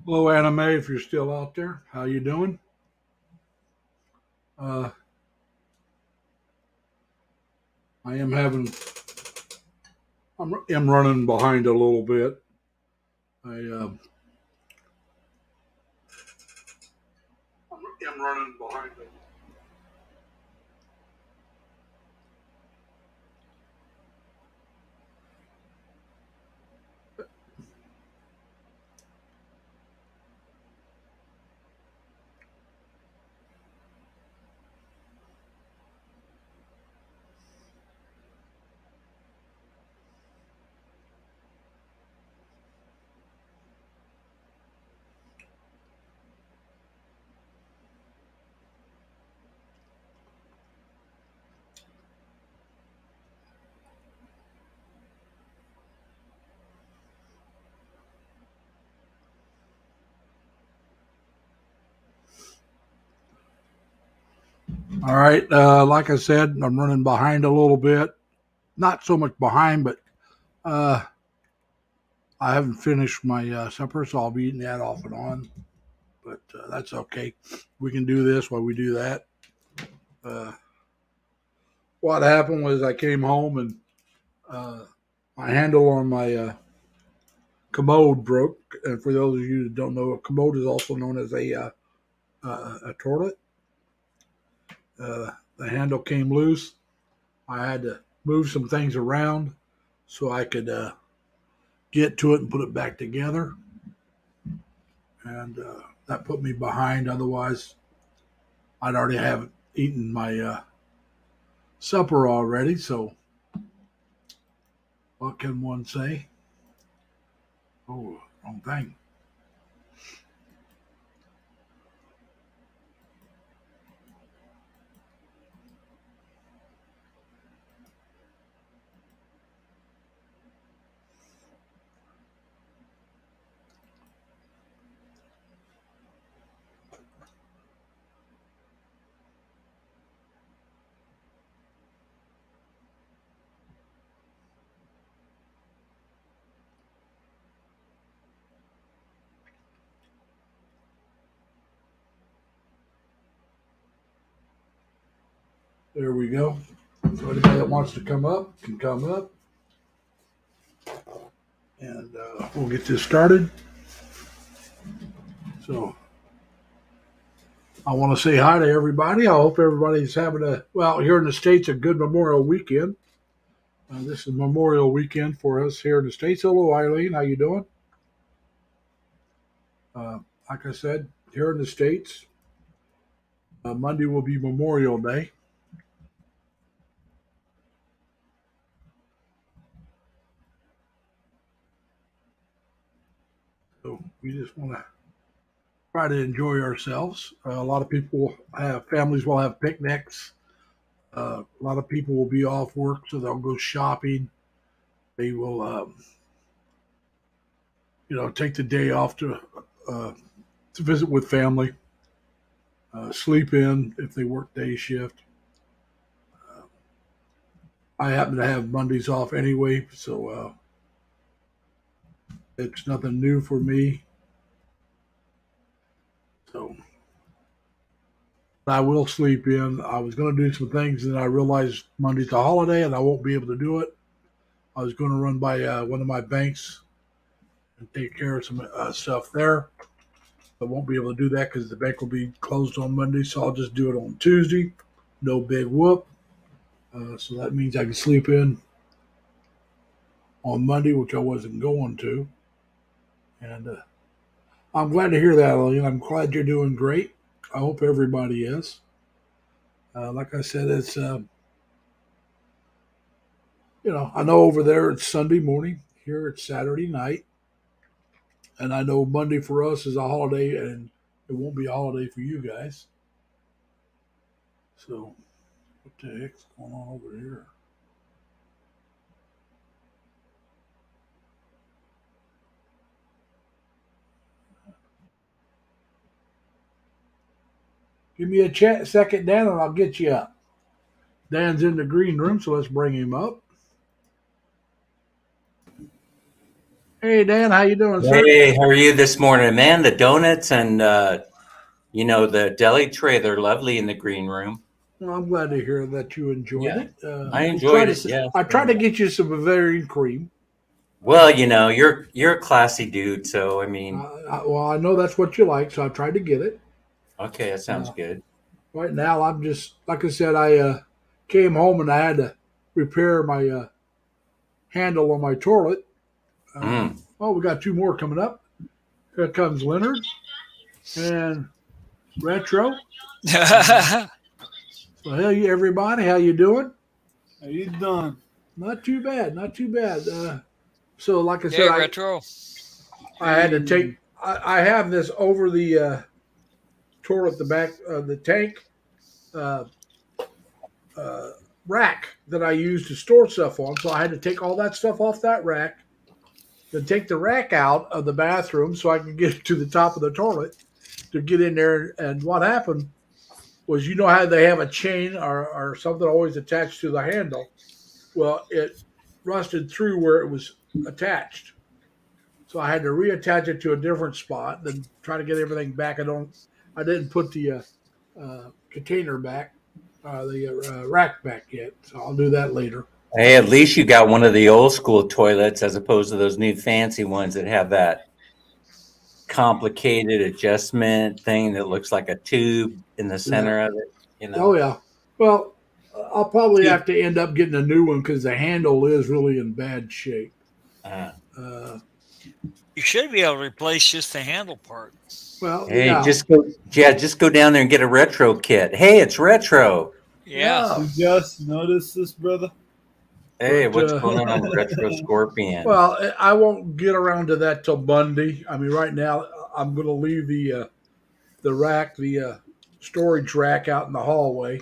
Hello, Anime. If you're still out there, how you doing? Uh, I am having. I'm running behind a little bit. I am running behind. All right. Like I said, I'm running behind a little bit. Not so much behind, but uh, I haven't finished my supper, so I'll be eating that off and on. But that's okay. We can do this while we do that. Uh, what happened was I came home and uh, my handle on my commode broke. And for those of you that don't know, a commode is also known as a toilet. The handle came loose. I had to move some things around so I could get to it and put it back together. And that put me behind. Otherwise, I'd already have eaten my supper already. So, what can one say? Oh, wrong thing. There we go. So, anybody that wants to come up can come up. And we'll get this started. So, I want to say hi to everybody. I hope everybody's having here in the States, a good Memorial weekend. This is Memorial weekend for us here in the States. Hello, Eileen. How you doing? Uh, like I said, here in the States, Monday will be Memorial Day. So we just want to try to enjoy ourselves. A lot of people have families will have picnics. A lot of people will be off work, so they'll go shopping. They will, take the day off uh, to visit with family, sleep in if they work day shift. I happen to have Mondays off anyway, so it's nothing new for me. So I will sleep in. I was going to do some things, and I realized Monday's a holiday, and I won't be able to do it. I was going to run by one of my banks and take care of some stuff there. I won't be able to do that because the bank will be closed on Monday, so I'll just do it on Tuesday. No big whoop. So that means I can sleep in on Monday, which I wasn't going to. And I'm glad to hear that, Lillian. I'm glad you're doing great. I hope everybody is. Like I said, it's I know over there it's Sunday morning. Here it's Saturday night, and I know Monday for us is a holiday, and it won't be a holiday for you guys. So, what the heck's going on over here? Give me a second, Dan, and I'll get you up. Dan's in the green room, so let's bring him up. Hey, Dan, how you doing, sir? Hey, how are you this morning, man? The donuts and the deli tray, they're lovely in the green room. Well, I'm glad to hear that you enjoyed Yeah, it. I We try enjoyed to. it. Yes, I very tried to much. get you some Bavarian cream. Well, you're a classy dude, so I mean, Well, I know that's what you like, so I tried to get it. okay, that sounds Uh, good. right now, I'm just like I said. I came home and I had to repair my handle on my toilet. Mm. Oh, we got two more coming up. Here comes Leonard and Retro. Uh, well, hey, everybody, how you doing? How you doing? Not too bad, not too bad. So, like I said, Hey, I Retro. I had to Hey, take. I have this over the toilet, the back of the tank uh, uh, rack that I use to store stuff on. So I had to take all that stuff off that rack, then take the rack out of the bathroom so I could get to the top of the toilet to get in there. And what happened was, you know how they have a chain or something always attached to the handle. Well, it rusted through where it was attached. So I had to reattach it to a different spot, then try to get everything back. I didn't put the container back, the rack back yet. So I'll do that later. Hey, at least you got one of the old school toilets as opposed to those new fancy ones that have that complicated adjustment thing that looks like a tube in the Yeah. center of it. You Oh know. yeah. Well, I'll probably See, have to end up getting a new one because the handle is really in bad shape. uh, Uh, You should be able to replace just the handle part. well, hey, yeah, just go down there and get a retro kit. Hey, it's retro. Yeah. yeah. you just noticed this, brother? Hey, But what's going on, Retro Scorpion? well, I won't get around to that till Monday. I mean, right now I'm going to leave the rack, the storage rack out in the hallway,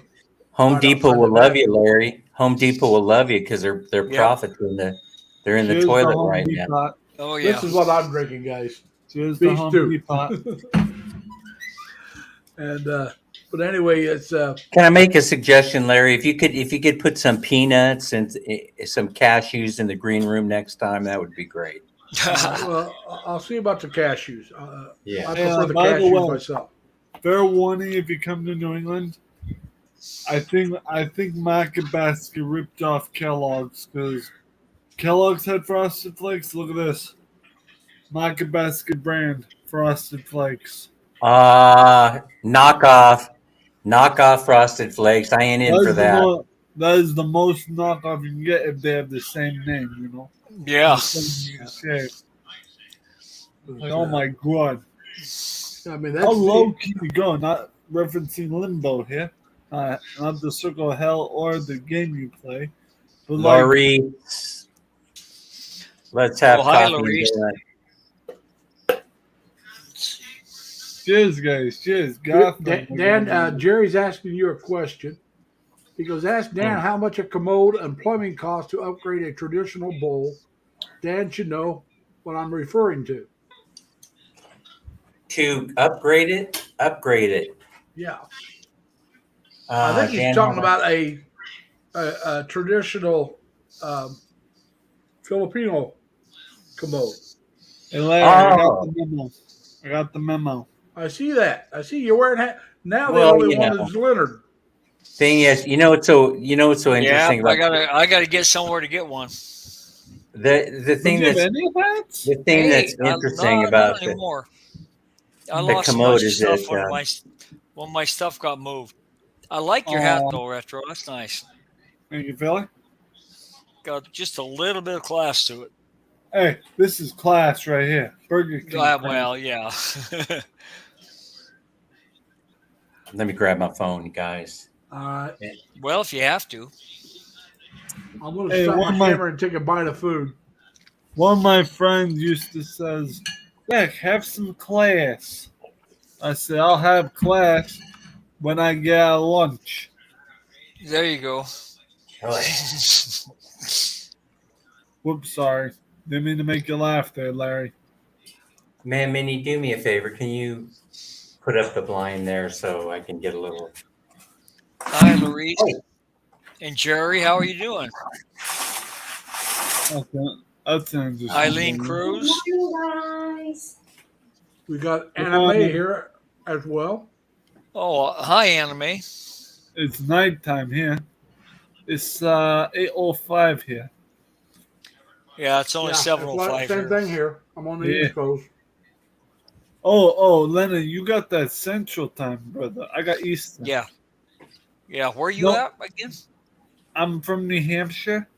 Home right Depot outside the will love you, bathroom. Larry. Home Depot will love you because their Yep. profits they're in the Cheers to toilet Home right now. Depot. Oh, This yeah. is what I'm drinking, guys. Cheers to Beef Home stew. Depot. And but anyway, it's Can I make a suggestion, Larry? If you could put some peanuts and some cashews in the green room next time, that would be great. well, I'll see about the cashews. Yeah. I Hey, prefer the by the cashews way, myself. fair warning: if you come to New England, I think Market Basket ripped off Kellogg's because Kellogg's had Frosted Flakes. Look at this, Market Basket brand Frosted Flakes. Knockoff Frosted Flakes. I ain't in That for is the that. most. That is the most knockoff you can get if they have the same name. You know, Yeah. the same shape. But, Like, oh my god. I mean, How that's low can you go? Not referencing Limbo here. Not the Circle of Hell or the game you play. But like, Laurie, let's Oh, have hi, coffee and Larice. donut. cheers, guys. Cheers. Gotham. Dan, Jerry's asking you a question. He goes, ask Dan Hmm. how much a commode and plumbing costs to upgrade a traditional bowl. Dan should know what I'm referring to. To upgrade it, upgrade it. Yeah, I think he's Dan, how talking much? about a traditional um, Filipino commode. Hey, Larry, I got Oh, the memo. I got the memo. I see that. I see you're wearing hat. Now the well, only one is Leonard. thing is, what's so Yeah, interesting about I gotta get somewhere to get one. the Don't thing you have that's any of that? the thing that's interesting about not anymore. I the lost a commode bunch of is that stuff when my stuff got moved. I like your hat Oh, though, Retro. That's nice. thank you, Philly. Got just a little bit of class to it. Hey, this is class right here. Burger King. class. Well, yeah. let me grab my phone, guys. All right. Well, if you have to. I'm going to Hey, stop one my of my camera and take a bite of food. one of my friends used to says, "Heck, have some class." I said, "I'll have class when I get out of lunch." There you go. Whoops, sorry. Didn't mean to make you laugh there, Larry. Man, Minnie, do me a favor. Can you put up the blind there so I can get a little? Hi, Larice. Hey, And Jerry, how are you doing? Okay. That's interesting. Eileen Cruz. We got Good anime morning. here as well. Oh, hi, Anime. It's nighttime here. It's 8:05 here. Yeah, it's only Yeah, it's 7:05 like same here. thing here. I'm on the Yeah. East Coast. Oh, Lennon, you got that Central Time, brother. I got Eastern. Yeah. Yeah, where you No. at again? I'm from New Hampshire.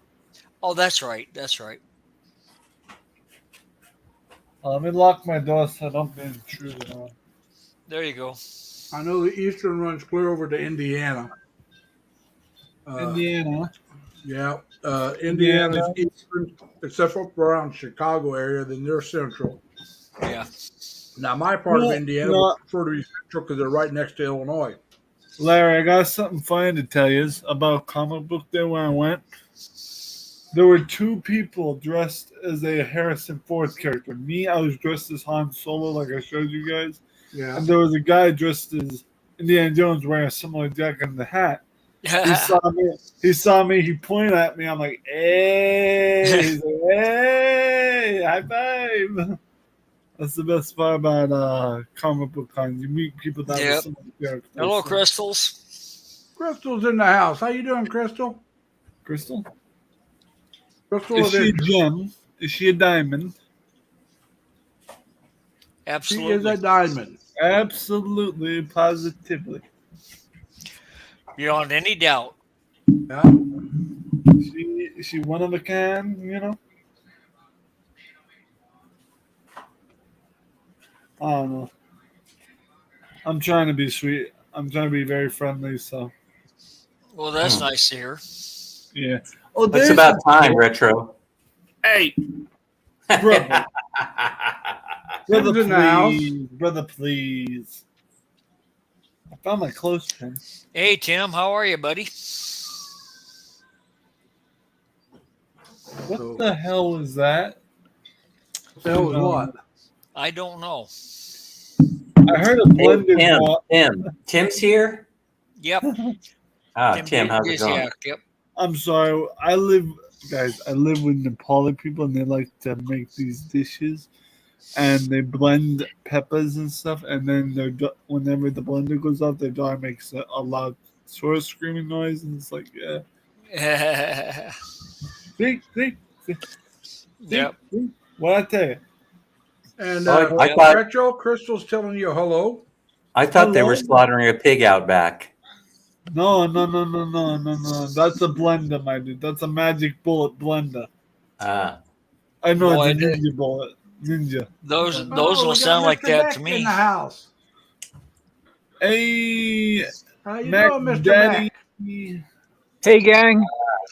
Oh, that's right. That's right. Let me lock my door so I don't get intruded on. There you go. I know the Eastern runs clear over to Indiana. Indiana. Yeah, Indiana. Indiana's Eastern, except for around Chicago area. Then they're Central. Yeah. Now my part No, of Indiana no. would prefer to be Central because they're right next to Illinois. Larry, I got something funny to tell you about comic book day when I went. There were two people dressed as a Harrison Ford character. Me, I was dressed as Han Solo, like I showed you guys. Yeah, And there was a guy dressed as Indiana Jones wearing a similar jacket and the hat. He saw me, he pointed at me. I'm like, hey, he's like, hey, high five. That's the best part about comic book cons. You meet people that Yep. have similar characters. Hello, Crystals. Crystal's in the house. How you doing, Crystal? Crystal? Crystal Is is she a in. gem? Is she a diamond? She Absolutely. is a diamond. Absolutely, positively. Beyond any doubt. Yeah. She one of a kind, you know? I don't know. I'm trying to be sweet. I'm trying to be very friendly, so Well, that's nice to hear. yeah. Oh, It's there's about time, Retro. Hey, brother, brother, Tim's in the house. please, brother, please. I found my clothespin. Hey, Tim, how are you, buddy? What So- the hell is that? What the hell is what? I don't know. I heard a Hey, blender. Tim's here. Yep. Tim, how's it going? Yeah, yep. I'm sorry. I live with Nepali people, and they like to make these dishes, and they blend peppers and stuff, and then whenever the blender goes off, their dog makes a loud sort of screaming noise, and it's like, yeah. See, Yep. what I tell you. And I thought- Retro, Crystal's telling you hello. I thought they were Hello? slaughtering a pig out back. No. That's a blender, my dude. That's a magic bullet blender. Ah, I know Boy, it's a ninja bullet. Ninja. Those Oh, will we got sound like Mr. that Beck to in me. the house. Hey, How you Mac doing, Mr. Daddy. Beck? Hey, gang.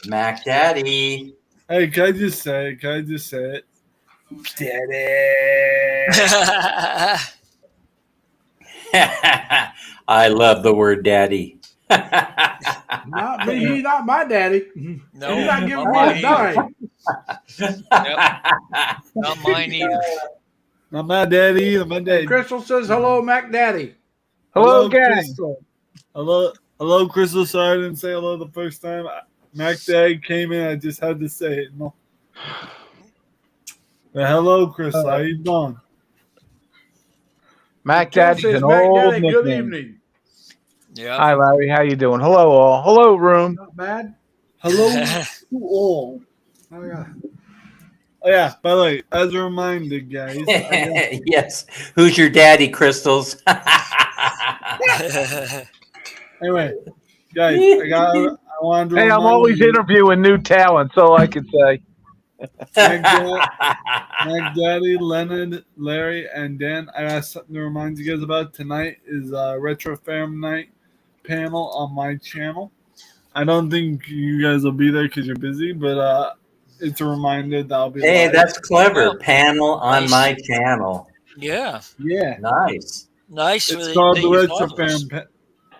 Mac Daddy. Hey, can I just say it? Daddy. I love the word daddy. Not me. He's not my daddy. No, He's not giving not me mine a either. dime. Not mine either. Not my daddy, my daddy. Crystal says hello, Mac Daddy. Hello, gang. Crystal. Hello, Crystal. Sorry I didn't say hello the first time. Mac Daddy came in. I just had to say it. No. But hello, Crystal. How you doing? Mac Tim Daddy's says, an Mac old Daddy, good nickname. evening. Yeah. Hi, Larry. How you doing? Hello, all. Hello, room. Not bad. Hello to all. Oh, yeah. Oh, yeah, by the way, as a reminder, guys, Yes. Who's your daddy, Crystals? anyway, guys, I wanted to Hey, I'm remind always you, interviewing new talent. That's all I can say. Mac Daddy, Leonard, Larry, and Dan. I got something to remind you guys about. Tonight is Retro Fam Night panel on my channel. I don't think you guys will be there because you're busy, but it's a reminder that I'll be Hey, live. that's clever. Well, Panel on nice. my channel. Yeah. Yeah. Nice. Nice. It's that called the you Retro follow us. Fam.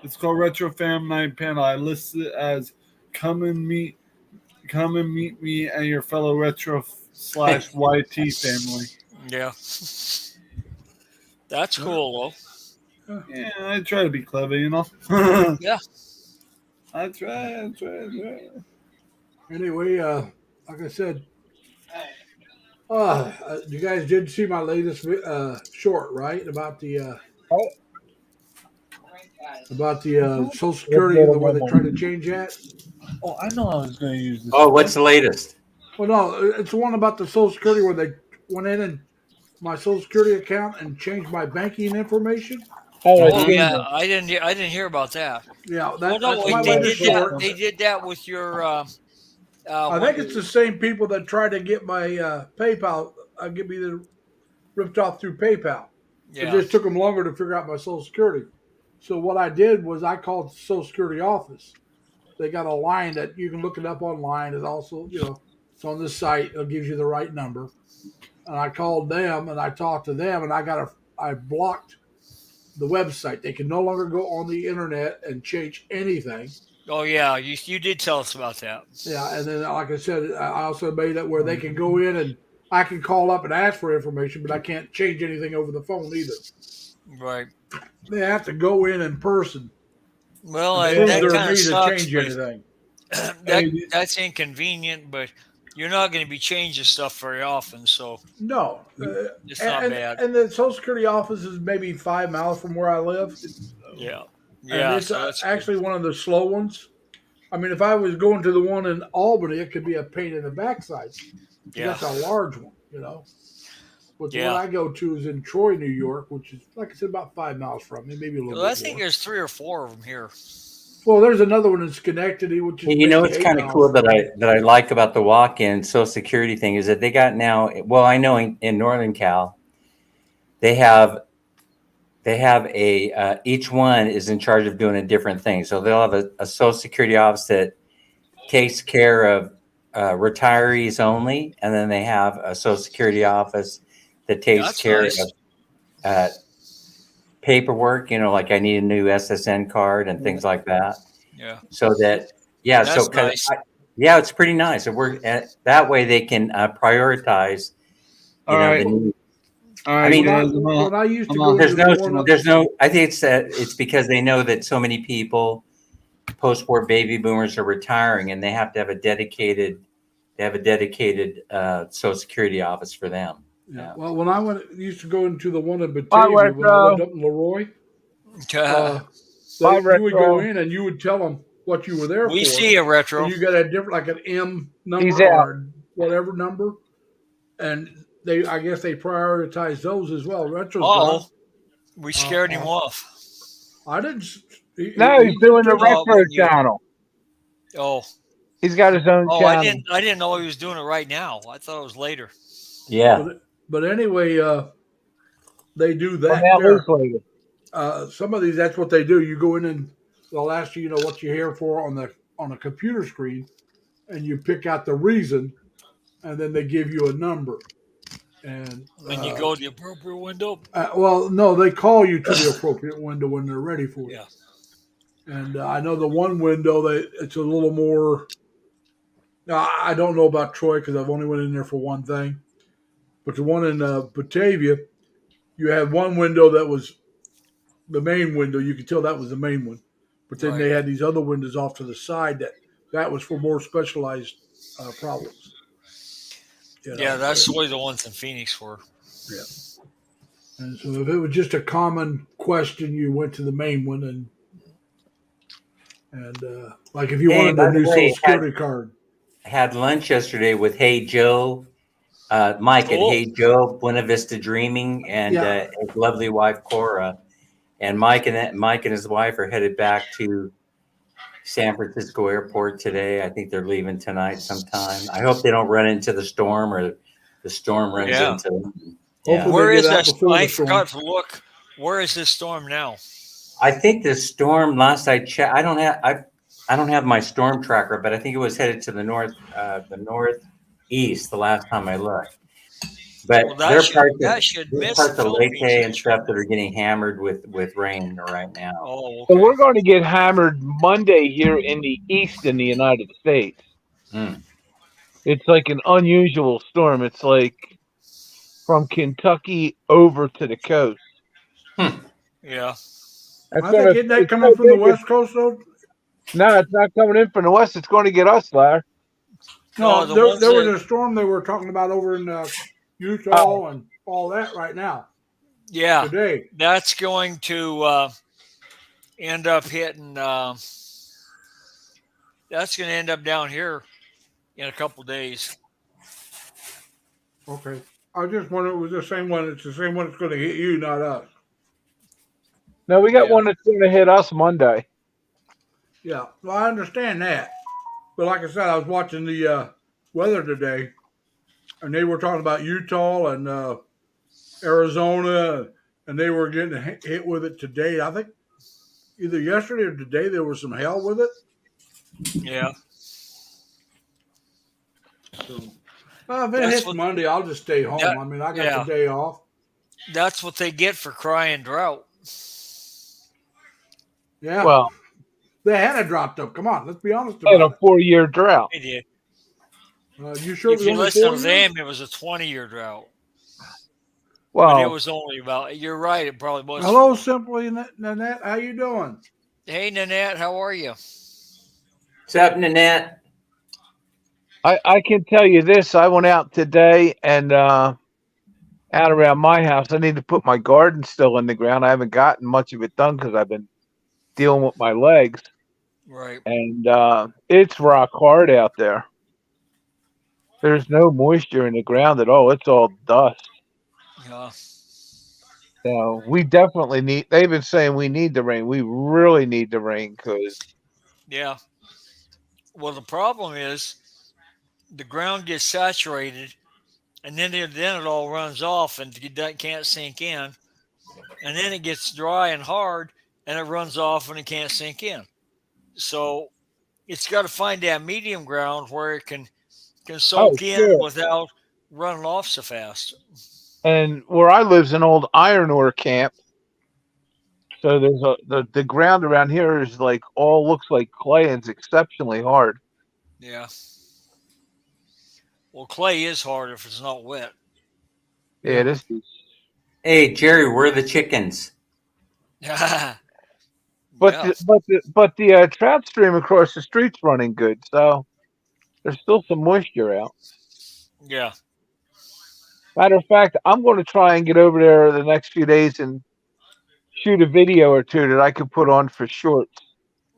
It's called Retro Fam Night Panel. I list it as come and meet me and your fellow retro / YT family. Yeah. That's cool, Yeah, I try to be clever, you know. though. Yeah. I try. Anyway, like I said, You guys did see my latest short, right? About the Social Security and the way they tried to change that. Oh, I know I was going to use this. Oh, what's the latest? Well, no, it's the one about the Social Security where they went in and my Social Security account and changed my banking information. Oh, Oh it's yeah, I didn't hear about that. Yeah, Well, no, that's my they latest did that. short. They did that with your. I think it's the same people that tried to get my PayPal, get me the ripped off through PayPal. It Yeah. just took them longer to figure out my Social Security. So what I did was I called the Social Security office. They got a line that you can look it up online. It also, it's on this site. It gives you the right number. And I called them and I talked to them and I blocked the website. They can no longer go on the internet and change anything. Oh yeah, you did tell us about that. Yeah, and then like I said, I also made it where they can go in and I can call up and ask for information, but I can't change anything over the phone either. Right. They have to go in person. Well, And that they're kind me of to sucks. change But anything. that's inconvenient, but you're not going to be changing stuff very often, so No, it's not bad. And the Social Security office is maybe 5 miles from where I live. Yeah. And Yeah. it's So that's actually one of the slow ones. I mean, if I was going to the one in Albany, it could be a pain in the backside. yeah. That's a large one, But the Yeah. one I go to is in Troy, New York, which is, like I said, about 5 miles from me, maybe a little Well, I bit think more. there's 3 or 4 of them here. Well, there's another one in Schenectady, which is You know maybe what's 8 kind of miles cool from me. that I like about the walk-in Social Security thing is that they got now. Well, I know in Northern Cal, they have a each one is in charge of doing a different thing. So they'll have a Social Security office that takes care of retirees only, and then they have a Social Security office that takes That's care nice. of paperwork. Like I need a new SSN card and things like that. Yeah. So that yeah, That's so 'cause nice. yeah, it's pretty nice. That way they can prioritize. All right. The need. All right, I mean, guys. When I used to I'm go on. into the one, There's no. I think it's because they know that so many people, post-war baby boomers, are retiring, and they have to have a dedicated. They have a dedicated Social Security office for them. yeah. Well, when I used to go into the one in Bye, Batavia when I Retro. lived up in Leroy, Bye, you would go Retro. in and you would tell them what you were there we for. see a retro. And you got a different, like an M number He's out. or whatever number, and I guess they prioritize those as well. Retro's Oh, gone. we scared him off. I didn't. No, he's doing the Oh, retro yeah. channel. Oh, He's got his own I channel. didn't know he was doing it right now. I thought it was later. Yeah. But anyway, they do From that that there. loose later. Some of these, that's what they do. You go in and they'll ask you, what you're here for on a computer screen, and you pick out the reason, and then they give you a number. And When you go to the appropriate window. well, no, they call you to the appropriate window when they're ready for you. Yeah. And I know the one window it's a little more. Now I don't know about Troy because I've only went in there for one thing, but the one in Batavia, you had one window that was the main window. You could tell that was the main one, but then they had these other windows off to the side that was for more specialized problems. Yeah, that's the way the ones in Phoenix were. Yeah. And so if it was just a common question, you went to the main one, and like if you Hey, wanted by a the new way, Social Security card. Had lunch yesterday with Hey Joe, Mike at Cool. Hey Joe, Buena Vista Dreaming, and Yeah. his lovely wife Cora, and Mike and his wife are headed back to San Francisco Airport today. I think they're leaving tonight sometime. I hope they don't run into the storm or the storm runs Yeah. into them. Hopefully Where they is get out that? before the I storm. forgot to look. Where is this storm now? I think the storm. Last I checked, I don't have my storm tracker, but I think it was headed to the northeast the last time I looked. But Well, there are that should there's miss parts the of Leyte Philippines. and stuff that are getting hammered with rain right now. Oh, So okay. we're going to get hammered Monday here in the east in the United States. Mm. It's like an unusual storm. It's like from Kentucky over to the coast. Yeah. That's I gonna- think isn't that it's coming so from the big, West Coast though? No, it's not coming in from the west. It's going to get us, Larry. No, No, the there ones was that- a storm they were talking about over in Utah and all that right now Yeah, today. that's going to end up hitting. That's going to end up down here in a couple days. Okay. I just wondered it was the same one. It's the same one that's going to hit you, not us. No, we got Yeah. one that's going to hit us Monday. Yeah. Well, I understand that. But like I said, I was watching the weather today, and they were talking about Utah and Arizona, and they were getting hit with it today. I think either yesterday or today there was some hell with it. Yeah. So, if it That's hits what- Monday, I'll just stay home. that- I mean, I got yeah. the day off. That's what they get for crying drought. Yeah. Well, They had a drop though. Come on, let's be honest in a about 4-year drought. They did. it. You sure it If was you only listen 4 to years? them, it was a 20-year drought. But it Well, was only about. You're right. It probably was. Hello, Simply Nanette. How you doing? Hey, Nanette, how are you? What's up, Nanette? I can tell you this. I went out today and out around my house. I need to put my garden still in the ground. I haven't gotten much of it done because I've been dealing with my legs. Right. And it's rock hard out there. There's no moisture in the ground at all. It's all dust. Yeah. So we definitely need. They've been saying we need the rain. We really need the rain because Yeah. Well, the problem is the ground gets saturated, and then it all runs off and it can't sink in, and then it gets dry and hard, and it runs off and it can't sink in. So it's got to find that medium ground where it can soak in sure. without running off so fast. and where I live's an old iron ore camp. So there's the ground around here is like all looks like clay and it's exceptionally hard. Yeah. Well, clay is hard if it's not wet. Yeah, this is. Hey, Jerry, where are the chickens? Yeah. But the trout stream across the street's running good, so there's still some moisture out. Yeah. Matter of fact, I'm going to try and get over there the next few days and shoot a video or two that I could put on for shorts.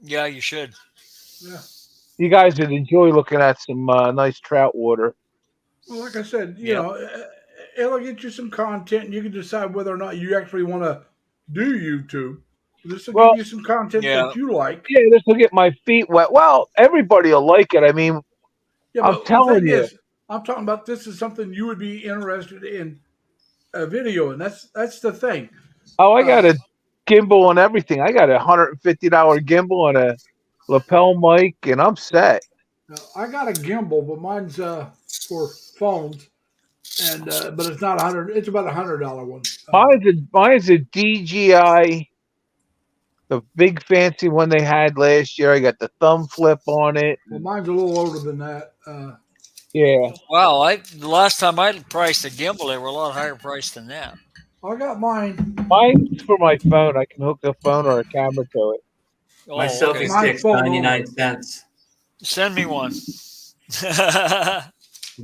Yeah, you should. Yeah. You guys would enjoy looking at some nice trout water. Well, like I said, you know, it'll get you some content, and you can decide whether or not you actually want to do YouTube. This will give you some content that you like. Yeah, this will get my feet wet. Well, everybody will like it. I mean, Yeah, I'm but telling the thing you. is, I'm talking about this is something you would be interested in a video, and that's the thing. Oh, I got a gimbal and everything. I got a $150 gimbal and a lapel mic, and I'm set. Now, I got a gimbal, but mine's for phones, and but it's not $100. It's about $100 one. Mine's a DJI, the big fancy one they had last year. I got the thumb flip on it. Well, mine's a little older than that. Yeah. Wow, the last time I priced a gimbal, they were a lot higher priced than that. I got mine. Mine's for my phone. I can hook the phone or a camera to it. Oh, My selfie okay. My stick's phone 99 cents. Send me one.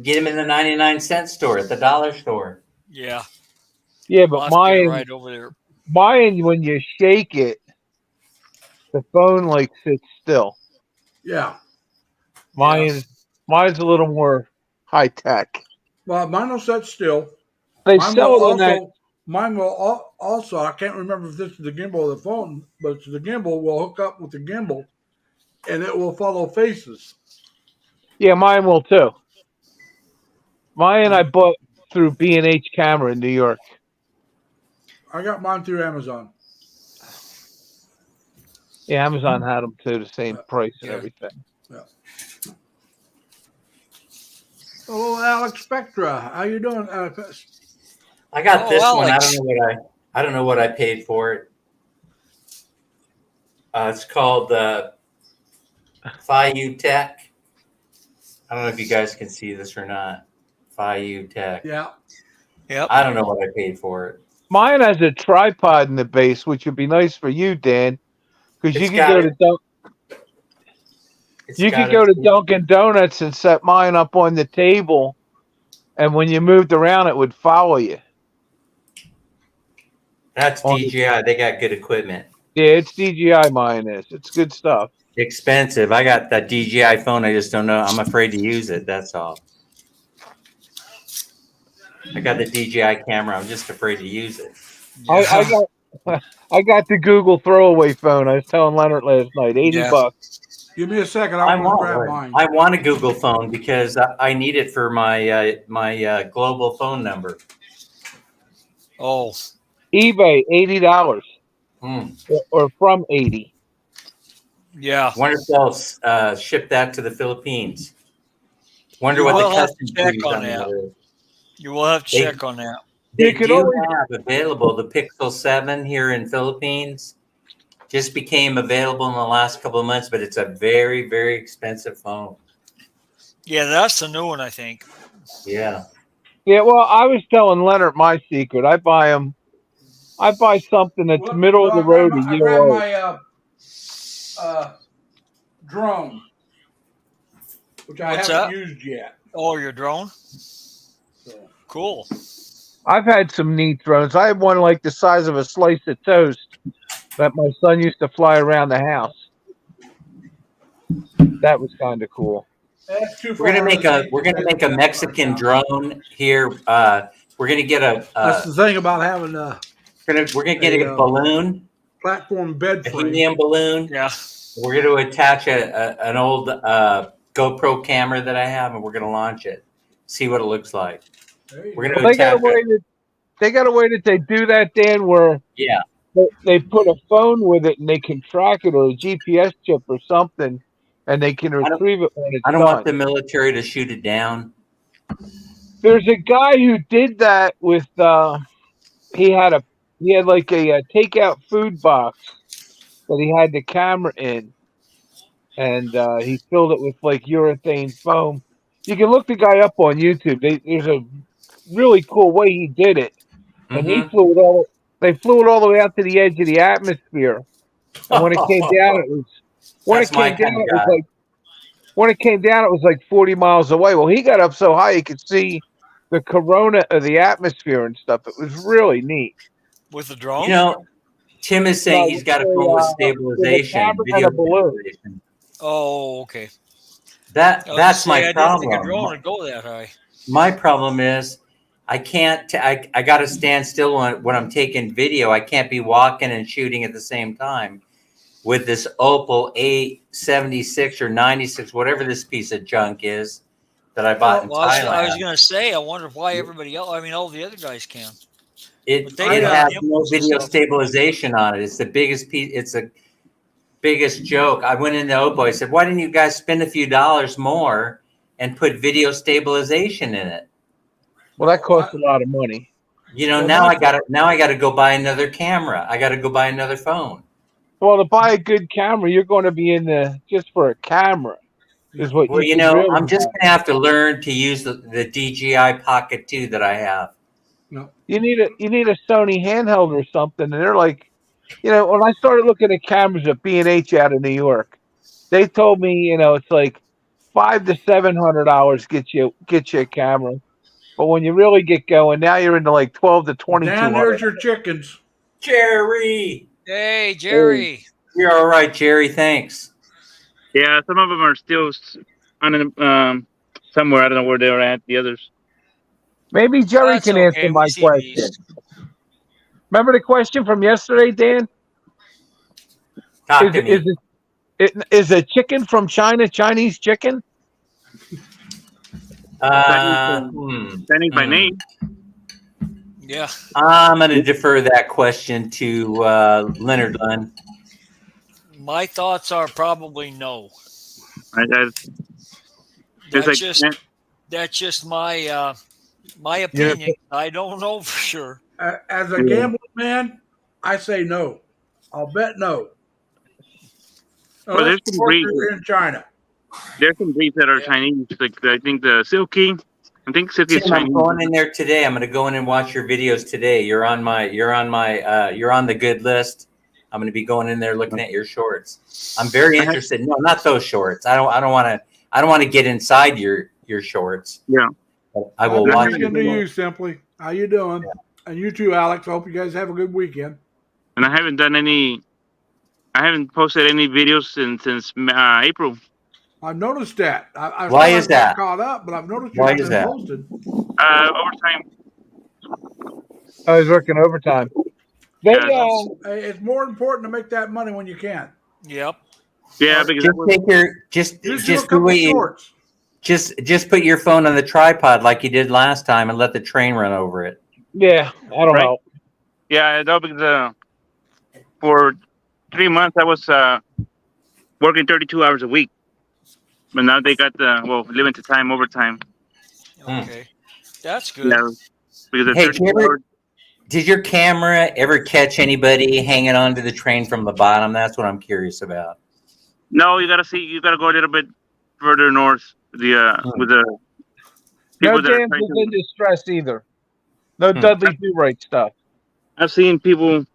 Get them in the 99-cent store at the dollar store. Yeah. Yeah, I'll but have to get mine, right over there. mine, when you shake it, the phone like sits still. Yeah. Mine's a little more high tech. Well, mine will sit still. They Mine sell will it on that. also. Mine will also. I can't remember if this is the gimbal or the phone, but the gimbal will hook up with the gimbal, and it will follow faces. Yeah, mine will too. Mine I bought through B&H Camera in New York. I got mine through Amazon. Yeah, Amazon had them too, the same price and Yeah. everything. Hello, Alex Spectra. How you doing? I got Oh, this one. Alex. I don't know what I paid for it. It's called FIU Tech. I don't know if you guys can see this or not. FIU Tech. Yeah. Yep. I don't know what I paid for it. Mine has a tripod in the base, which would be nice for you, Dan, because you It's could got go it. to It's you got could go a- to Dunkin' Donuts and set mine up on the table, and when you moved around, it would follow you. That's On- DJI. They got good equipment. Yeah, it's DJI. Mine is. It's good stuff. Expensive. I got that DJI phone. I just don't know. I'm afraid to use it. That's all. I got the DJI camera. I'm just afraid to use it. I got I got the Google throwaway phone. I was telling Leonard last night, $80. Give me a second. I'm going to grab mine. I want a Google phone because I need it for my global phone number. Oh, eBay, $80, Hmm. or from 80. yeah. Wonder if they'll ship that to the Philippines. Wonder what We'll the have to customs check duties on on that. that is. You will have to They- check on that. They You could do always- have available the Pixel 7 here in Philippines. Just became available in the last couple of months, but it's a very, very expensive phone. Yeah, that's the new one, I think. Yeah. Yeah, well, I was telling Leonard my secret. I buy something that's Well, middle of the I road grabbed a my- I year grabbed old. my drone, which I What's haven't that? used yet. Oh, your drone? So. Cool. I've had some neat drones. I have one like the size of a slice of toast that my son used to fly around the house. That was kind of cool. That's too We're gonna far make to a say. Mexican drone here. We're gonna get That's the thing about having a we're gonna get a a, balloon, platform bed a frame. helium balloon. Yeah. We're gonna attach an old GoPro camera that I have, and we're gonna launch it. See what it looks like. There you We're go. gonna Well, they got a attach way that they do that, Dan, where Yeah. they put a phone with it and they can track it, or a GPS chip or something, and they can retrieve it when it's I don't done. want the military to shoot it down. There's a guy who did that with he had like a takeout food box that he had the camera in, and he filled it with like urethane foam. You can look the guy up on YouTube. There's a really cool way he did it, and he Mhm. flew it all. They flew it all the way out to the edge of the atmosphere, and when it came down, it was That's my kind of guy. when it came down, it was like 40 miles away. Well, he got up so high he could see the corona of the atmosphere and stuff. It was really neat. With the drone? You know, Tim is saying No, he's got a with phone with a stabilization, camera and video a balloon. stabilization. Oh, okay. That's I was gonna say, my I didn't think a problem. drone would go that high. My problem is I can't. I got to stand still when I'm taking video. I can't be walking and shooting at the same time with this Opal A76 or 96, whatever this piece of junk is that I bought in Well, I was Thailand. going to say, I wonder why everybody else, I mean, all the other guys can. It but they have has the no inputs and video stuff. stabilization on it. It's the biggest piece. It's the biggest joke. I went into Oppo. I said, "Why didn't you guys spend a few dollars more and put video stabilization in it?" Well, that costs a lot of money. You know, Well, now I that's- got to go buy another camera. I got to go buy another phone. Well, to buy a good camera, you're going to be in the just for a camera. Is what Well, you should know, really I'm just have. gonna have to learn to use the DJI Pocket 2 that I have. You need a Sony handheld or something, and they're like, when I started looking at cameras at B&H out of New York, they told me, it's like $500 to $700 get you a camera, but when you really get going, now you're into like 12 to 22. Dan, there's your chickens. Jerry, Hey, Jerry. you're all right, Jerry. Thanks. Yeah, some of them are still on somewhere. I don't know where they're at. The others. Maybe Jerry That's can okay, answer we my see question. these. Remember the question from yesterday, Dan? Talk to me. Is a chicken from China Chinese chicken? Standing by name. Yeah. I'm gonna defer that question to Leonard Lunn. My thoughts are probably no. It's That's like just that's just my opinion. I don't know for sure. As a gambling man, I say no. I'll bet no. Well, there's Unless some breeds. you're in China. there's some breeds that are Chinese. Like I think the Silky. I think Silky is Tim, I'm Chinese. going in there today. I'm gonna go in and watch your videos today. You're on the good list. I'm gonna be going in there looking at your shorts. I'm very interested. No, not those shorts. I don't want to get inside your shorts. Yeah. I will Happy watch weekend to it. you, Simply. How you doing? And you too, Alex. I hope you guys have a good weekend. And I haven't posted any videos since April. I've noticed that. I Why still is haven't got that? caught up, but I've noticed you Why haven't is been that? posted. Overtime. I was working overtime. They, Yeah. Hey, it's more important to make that money when you can. Yep. Yeah, because Just take your Just do a just do couple what you shorts. just put your phone on the tripod like you did last time and let the train run over it. yeah, I don't Right. know. yeah, no, because for 3 months I was working 32 hours a week, but now they got the limited time overtime. Okay. That's good. Yeah, because the Hey, 32 hours. did your camera ever catch anybody hanging onto the train from the bottom? That's what I'm curious about. No, you gotta go a little bit further north. With the No people that are damsels trying in to. distress either. No Hmm. Dudley Do Right stuff. I've seen people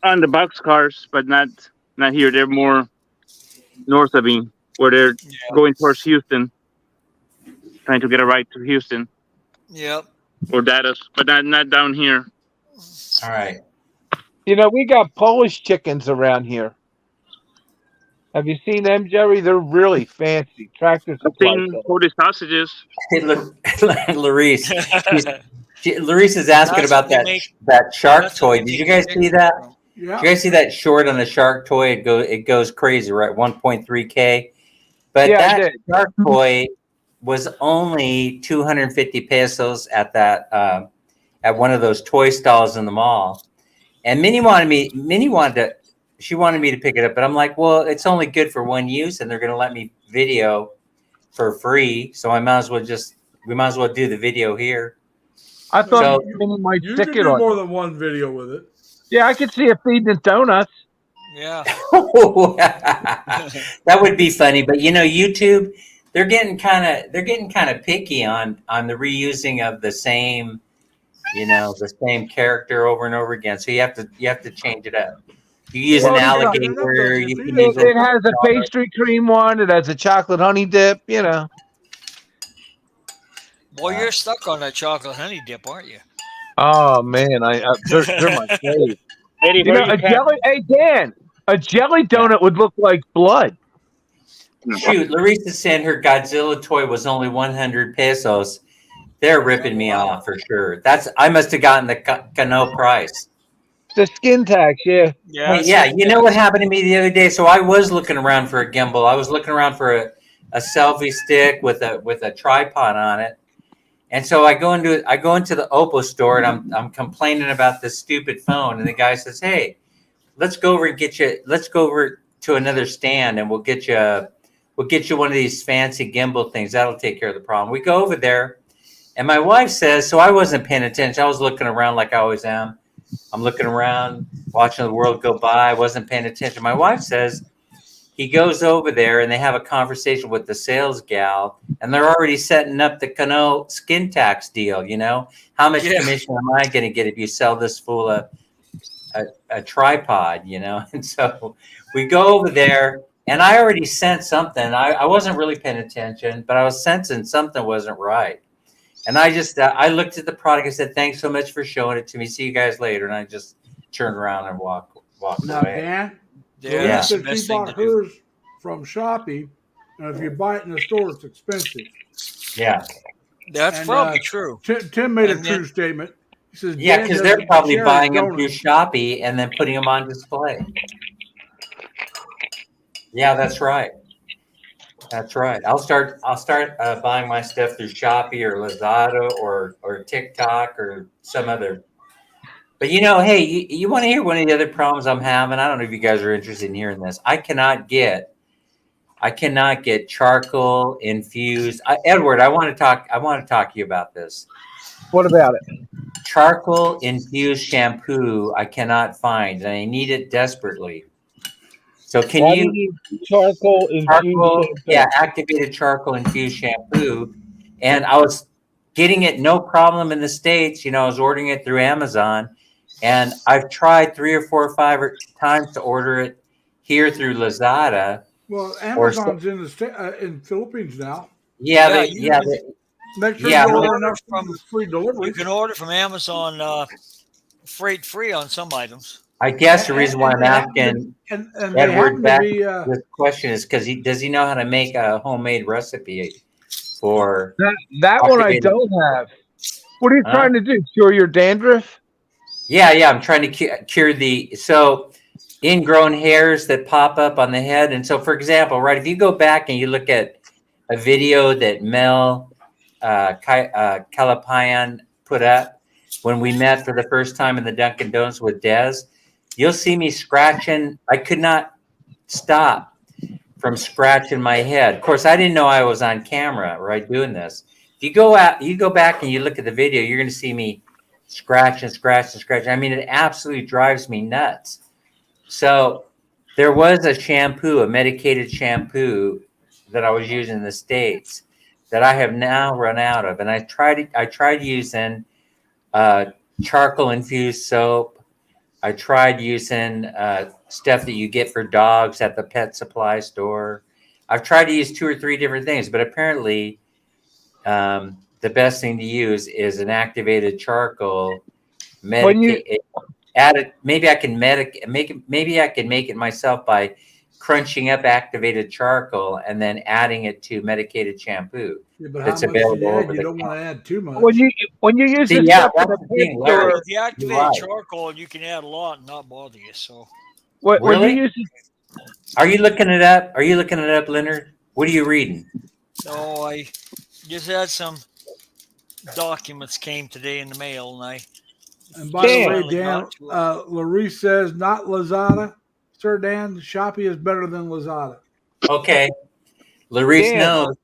on the box cars, but not here. They're more north of me, where they're Yeah. going towards Houston, trying to get a ride to Houston Yep. or Dallas, but not down here. All right. You know, we got Polish chickens around here. Have you seen them, Jerry? They're really fancy. Tractor I've Supply. seen sells. Polish sausages. Hey, look, Larice. Larice is asking That's about what they that make- that shark That's what toy. they Did make you guys chicken see that? from. Yeah. Did you guys see that short on the shark toy? It goes crazy, right? 1.3K. But Yeah, I that did. shark toy was only 250 pesos at that at one of those toy stalls in the mall. And Minnie wanted me to pick it up, but I'm like, well, it's only good for one use, and they're going to let me video for free, so we might as well do the video here. I thought So- Minnie might You stick can it do on. more than one video with it. Yeah, I could see it feeding it donuts. Yeah. That would be funny, but YouTube, they're getting kind of picky on the reusing of the same character over and over again. So you have to change it up. You use Well, an yeah. alligator. You can It- use It has a pastry cream one. It has a chocolate honey dip. You know. Boy, you're stuck on that chocolate honey dip, aren't you? Oh man, they're my fave. Eddie, You know, a jelly. Hey Dan, a jelly donut would look like blood. Shoot, Larissa said her Godzilla toy was only 100 pesos. They're ripping me off for sure. I must have gotten the Cano price. The skin tax, yeah. Hey, yeah, you know what happened to me the other day? So I was looking around for a gimbal. I was looking around for a selfie stick with a tripod on it. And so I go into the Oppo store and I'm complaining about this stupid phone. And the guy says, "Hey, let's go over to another stand and we'll get you one of these fancy gimbal things. That'll take care of the problem." We go over there, and my wife says, so I wasn't paying attention. I was looking around like I always am. I'm looking around, watching the world go by. I wasn't paying attention. My wife says he goes over there and they have a conversation with the sales gal, and they're already setting up the Cano skin tax deal. How much commission am I going to get if you sell this fool a tripod? And so we go over there, and I already sensed something. I wasn't really paying attention, but I was sensing something wasn't right. And I just I looked at the product and said, "Thanks so much for showing it to me. See you guys later." And I just turned around and walked Now, away. Dan, Yeah, Larissa that's the said she best thing to bought do. hers from Shopee, and if you buy it in the store, it's expensive. Yeah, That's And, probably true. Tim made a And then- true statement. He says, yeah, Dan because they're doesn't probably share buying his them through donuts. Shopee and then putting them on display. Yeah, that's right. That's right. I'll start buying my stuff through Shopee or Lazada or TikTok or some other. But hey, you want to hear one of the other problems I'm having? I don't know if you guys are interested in hearing this. I cannot get charcoal infused. Edward, I want to talk to you about this. What about it? Charcoal infused shampoo I cannot find, and I need it desperately. So can Why you do you need charcoal infused shampoo? Yeah, activated charcoal infused shampoo, and I was getting it no problem in the States. I was ordering it through Amazon, and I've tried 3 or 4 or 5 times to order it here through Lazada. Well, Amazon's in the Philippines now. Yeah, Make sure Yeah, you I'm order gonna- enough from free delivery. You can order from Amazon freight free on some items. I guess the reason why I'm And they happen to- asking and they Edward happen to back be this question is because does he know how to make a homemade recipe for? That one I Activated. don't have. What are you Huh? trying to do? Cure your dandruff? Yeah, I'm trying to cure the ingrown hairs that pop up on the head. And so, for example, right, if you go back and you look at a video that Mel Calapayan put up when we met for the first time in the Dunkin' Donuts with Des, you'll see me scratching. I could not stop from scratching my head. Of course, I didn't know I was on camera, right, doing this. If you go back and you look at the video, you're going to see me scratch and scratch and scratch. I mean, it absolutely drives me nuts. So there was a shampoo, a medicated shampoo that I was using in the States that I have now run out of. And I tried using charcoal infused soap. I tried using stuff that you get for dogs at the pet supply store. I've tried to use 2 or 3 different things, but apparently the best thing to use is an activated charcoal. Maybe I can make it myself by crunching up activated charcoal and then adding it to medicated shampoo. but It's how much available you over add? You the don't want to add too much. When you use See, this yeah, stuff in that's the the thing, pet Larry. store, With the activated right. charcoal, you can add a lot and not bother you. So when Really? you use this, Are you looking it up? Leonard? What are you reading? no, I just had some documents came today in the mail, and And by the Dan. way, Finally Dan, got to it. Larice says not Lazada. Sir Dan, Shopee is better than Lazada. Okay. Larice Dan. knows.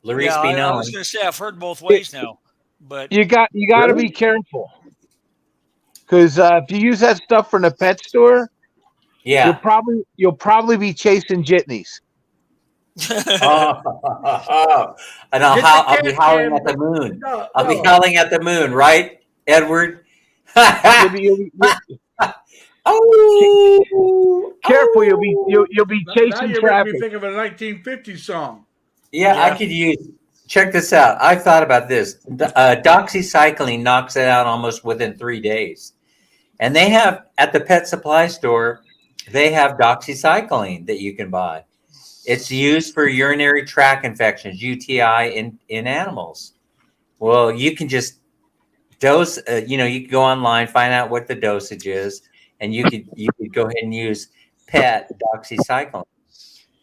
Larice yeah, be I known. was going to say I've heard both ways now, but you got to Really? be careful because if you use that stuff from the pet store, Yeah. you'll probably be chasing jitneys. Oh. And I'll Get the be cat howling cam. at the moon. No, I'll be no. howling at the moon, right, Edward? You'll be Oh, careful. You'll be Now chasing you're making me traffic. think of a 1950s song. Yeah, I Yeah. could use. Check this out. I thought about this. Doxycycline knocks it out almost within 3 days, and they have at the pet supply store. They have doxycycline that you can buy. It's used for urinary tract infections, UTI, in animals. Well, you can just dose. You can go online, find out what the dosage is, and you could go ahead and use pet doxycycline.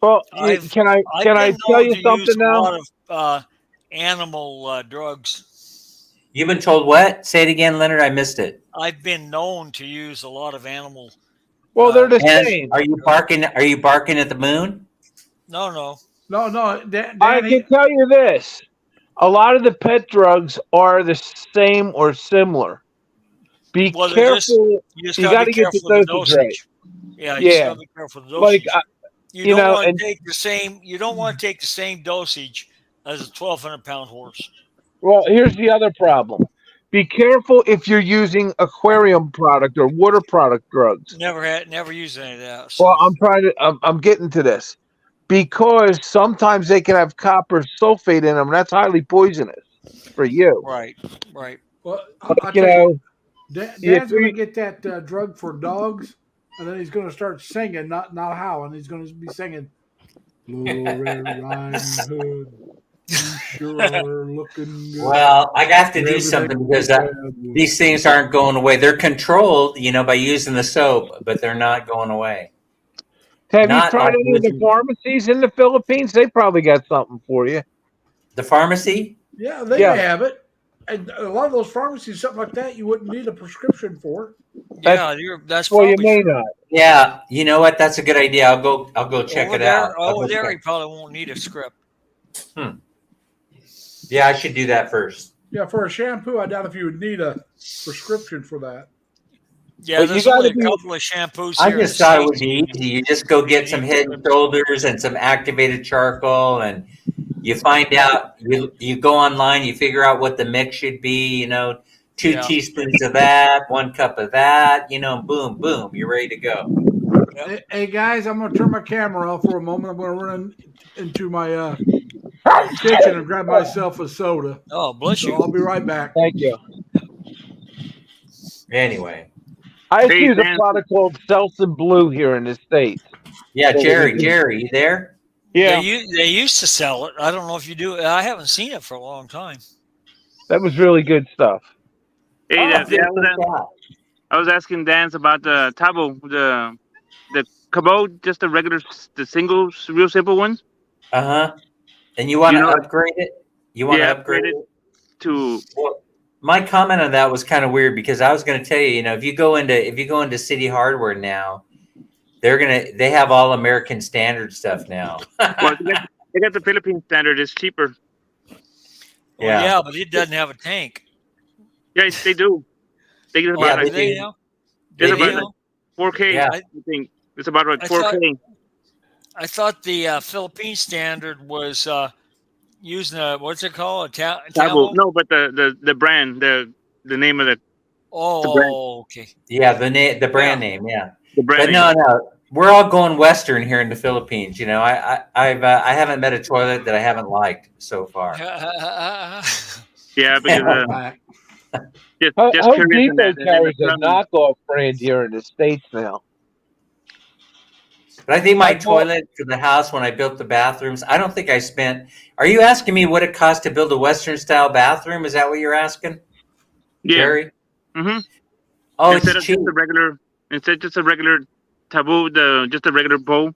Well, I've can I been tell known you to use something a now? lot of animal drugs. You've been told what? Say it again, Leonard. I missed it. I've been known to use a lot of animal. Well, they're the And same. are you barking? Are you barking at the moon? No, No, Dan, I can tell you this: a lot of the pet drugs are the same or similar. Be Well, they're just- careful. you just You got to gotta be get the careful with the dosage right. dosage. Yeah, you just Yeah. got to be careful with the dosage. Like you you don't know, want and- to take the same. You don't want to take the same dosage as a 1,200-pound horse. well, here's the other problem. Be careful if you're using aquarium product or water product drugs. Never used any of that. So. Well, I'm getting to this because sometimes they can have copper sulfate in them. And that's highly poisonous for you. right. Well, But, I'll you tell know, Dan's if going we- to get that drug for dogs, and then he's going to start singing, not howling. He's going to be singing, "Little Red Riding Hood, you sure are looking good." Well, I have to do Wherever something they because go, these things aren't going away. They're controlled, by using the soap, but they're not going away. have not you tried like any of the using- pharmacies in the Philippines? They probably got something for you. The pharmacy? Yeah, they Yeah. may have it. And a lot of those pharmacies, something like that, you wouldn't need a prescription for. Yeah, that's Well, probably you may true. not. Yeah, you know what? That's a good idea. I'll go check over it there, out. I'll Over go there, check. he probably won't need a script. Yeah, I should do that first. Yeah, for a shampoo, I doubt if you would need a prescription for that. Yeah, But you there's only gotta a be- couple of shampoos I here. in just the thought it would States. be easy. You just go get some Head and Shoulders and some activated charcoal, and you find out. You go online, you figure out what the mix should be. 2 Yeah. teaspoons of that, 1 cup of that. Boom, boom, you're ready to go. Hey, guys, I'm going to turn my camera off for a moment. I'm going to run into my the kitchen and grab myself a soda. Oh, bless So you. I'll be right back. Thank you. Anyway, I used to Hey, use a Dan. product called Selsun Blue here in the States. yeah, Well, Jerry, you there? Yeah, They used to sell it. I don't know if you do. I haven't seen it for a long time. that was really good stuff. Hey, Oh, yeah, I was asking Dan about the Tabo, the Cabot, just the regular, the singles, real simple ones. Uh-huh. And you want You to know, upgrade it? You want to yeah, upgrade upgraded it? to Well, my comment on that was kind of weird because I was going to tell you, if you go into City Hardware now, they have all American standard stuff now. well, they got the Philippine standard. It's cheaper. Well, Yeah. yeah, but it doesn't have a tank. Yeah, they do. They get Oh, about Yeah, like do they do. now? it's They about do. like 4K. Yeah. I think it's about like I 4K. I thought the Philippine standard was using what's it called? Tabo. Tabo? No, but the brand, the name of the brand, Oh, okay. Yeah, the brand name, yeah. the brand But name. no, we're all going Western here in the Philippines. I haven't met a toilet that I haven't liked so far. Yeah, because I'm back. just Home curious on Depot that. And then carries the a Travel- knockoff brand here in the States now. But I think my I bought- toilet for the house when I built the bathrooms, I don't think I spent. Are you asking me what it cost to build a Western style bathroom? Is that what you're asking, Yeah. Jerry? Mm-hmm. Oh, Instead it's of cheap. just a regular taboo, just a regular bowl.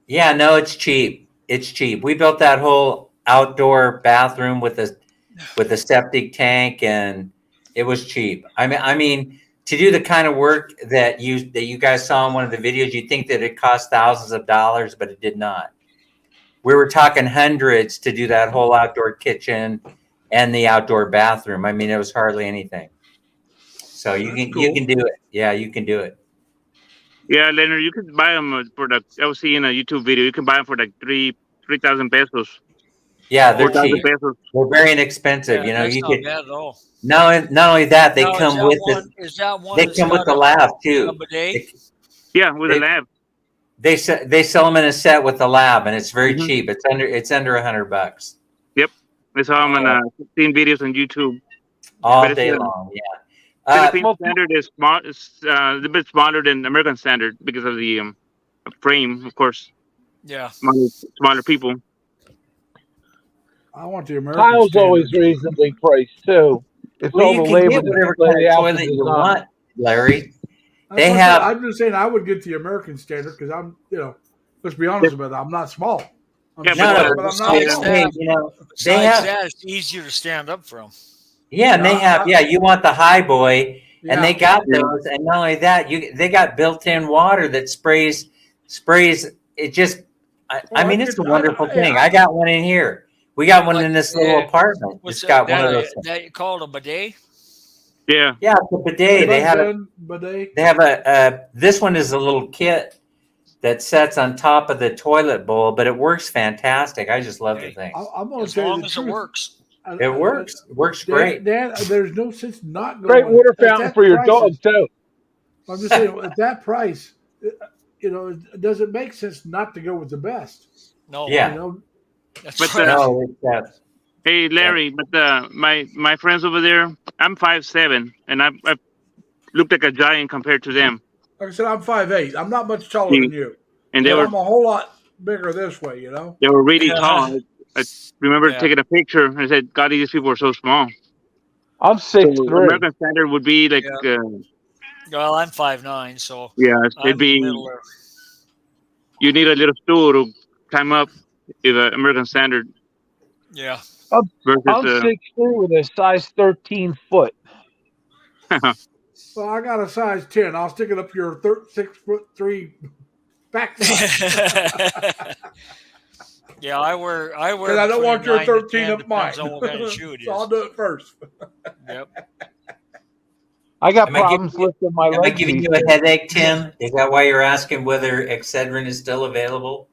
Yeah, no, it's cheap. It's cheap. We built that whole outdoor bathroom with a septic tank, and it was cheap. I mean, to do the kind of work that you guys saw in one of the videos, you'd think that it cost thousands of dollars, but it did not. We were talking hundreds to do that whole outdoor kitchen and the outdoor bathroom. I mean, it was hardly anything. So you can do it. Yeah, you can do it. Yeah, Leonard, you could buy them for I was seeing a YouTube video. You can buy them for like 3,000 pesos, Yeah, they're 4,000 cheap. pesos. They're very inexpensive. Yeah, that's you not could bad at all. not only that they Now, come with the Is that one? they that's come with got the lab a too. bidet? Yeah, with They- a lab. They sell them in a set with the lab, and it's very Mhm. cheap. It's under $100 I saw them in 16 videos on YouTube. all But it's day a- long. Yeah. Philippine standard is small. It's a little bit smaller than American standard because of the frame, of course. Yeah. Smaller people. I want the American Tile's standard. always reasonably priced too. It's Well, all you the can labor get that whatever they kind lay of out the toilet you design. want, Larry. That's They what have- I'm just saying I would get the American standard because I'm, let's be honest about it. I'm not small. I'm Yeah, short, but- but I'm not Besides small. that- Hey, Besides they have that, it's easier to stand up from. and they have you want the high boy, and they Yeah. got Yeah. those, and not only that, they got built-in water that sprays. It just, I mean, it's a wonderful thing. I got one in here. We got one in this little apartment. What's It's got one that, of those. that you called a bidet? Yeah. Yeah, it's a bidet. They have bidet. They have this one is a little kit that sets on top of the toilet bowl, but it works fantastic. I just love the thing. I'm going to As tell you long the as truth. it works. It works. It works great. Dan, there's no sense not going. Great water at fountain that for your price. dog too. I'm just saying at that price, it doesn't make sense not to go with the best. No. Yeah. That's But, right. No, it's Hey, Larry, but my friends over there, I'm 5'7", and I look like a giant compared to them. Like I said, I'm 5'8". I'm not much taller than you. And But they were I'm a whole lot bigger this way. really Yeah. tall. I remember Yeah. taking a picture and I said, God, these people are so small. I'm So 6'3". American standard would be like, Well, I'm 5'9", so yeah, I'm it'd in be, the middle there. you need a little stool to climb up with American standard Yeah. versus, I'm 6'3" with a size 13 foot. Well, I got a size 10. I'll stick it up your 6'3" backside. Yeah, I wear. Because I don't want your 9 to 13 10, up mine. depends on what kind of shoe it So I'll is. do it first. Yep. I got Am I problems lifting my Am I legs. giving these you a days. headache, Tim? Is that why you're asking whether Excedrin is still available?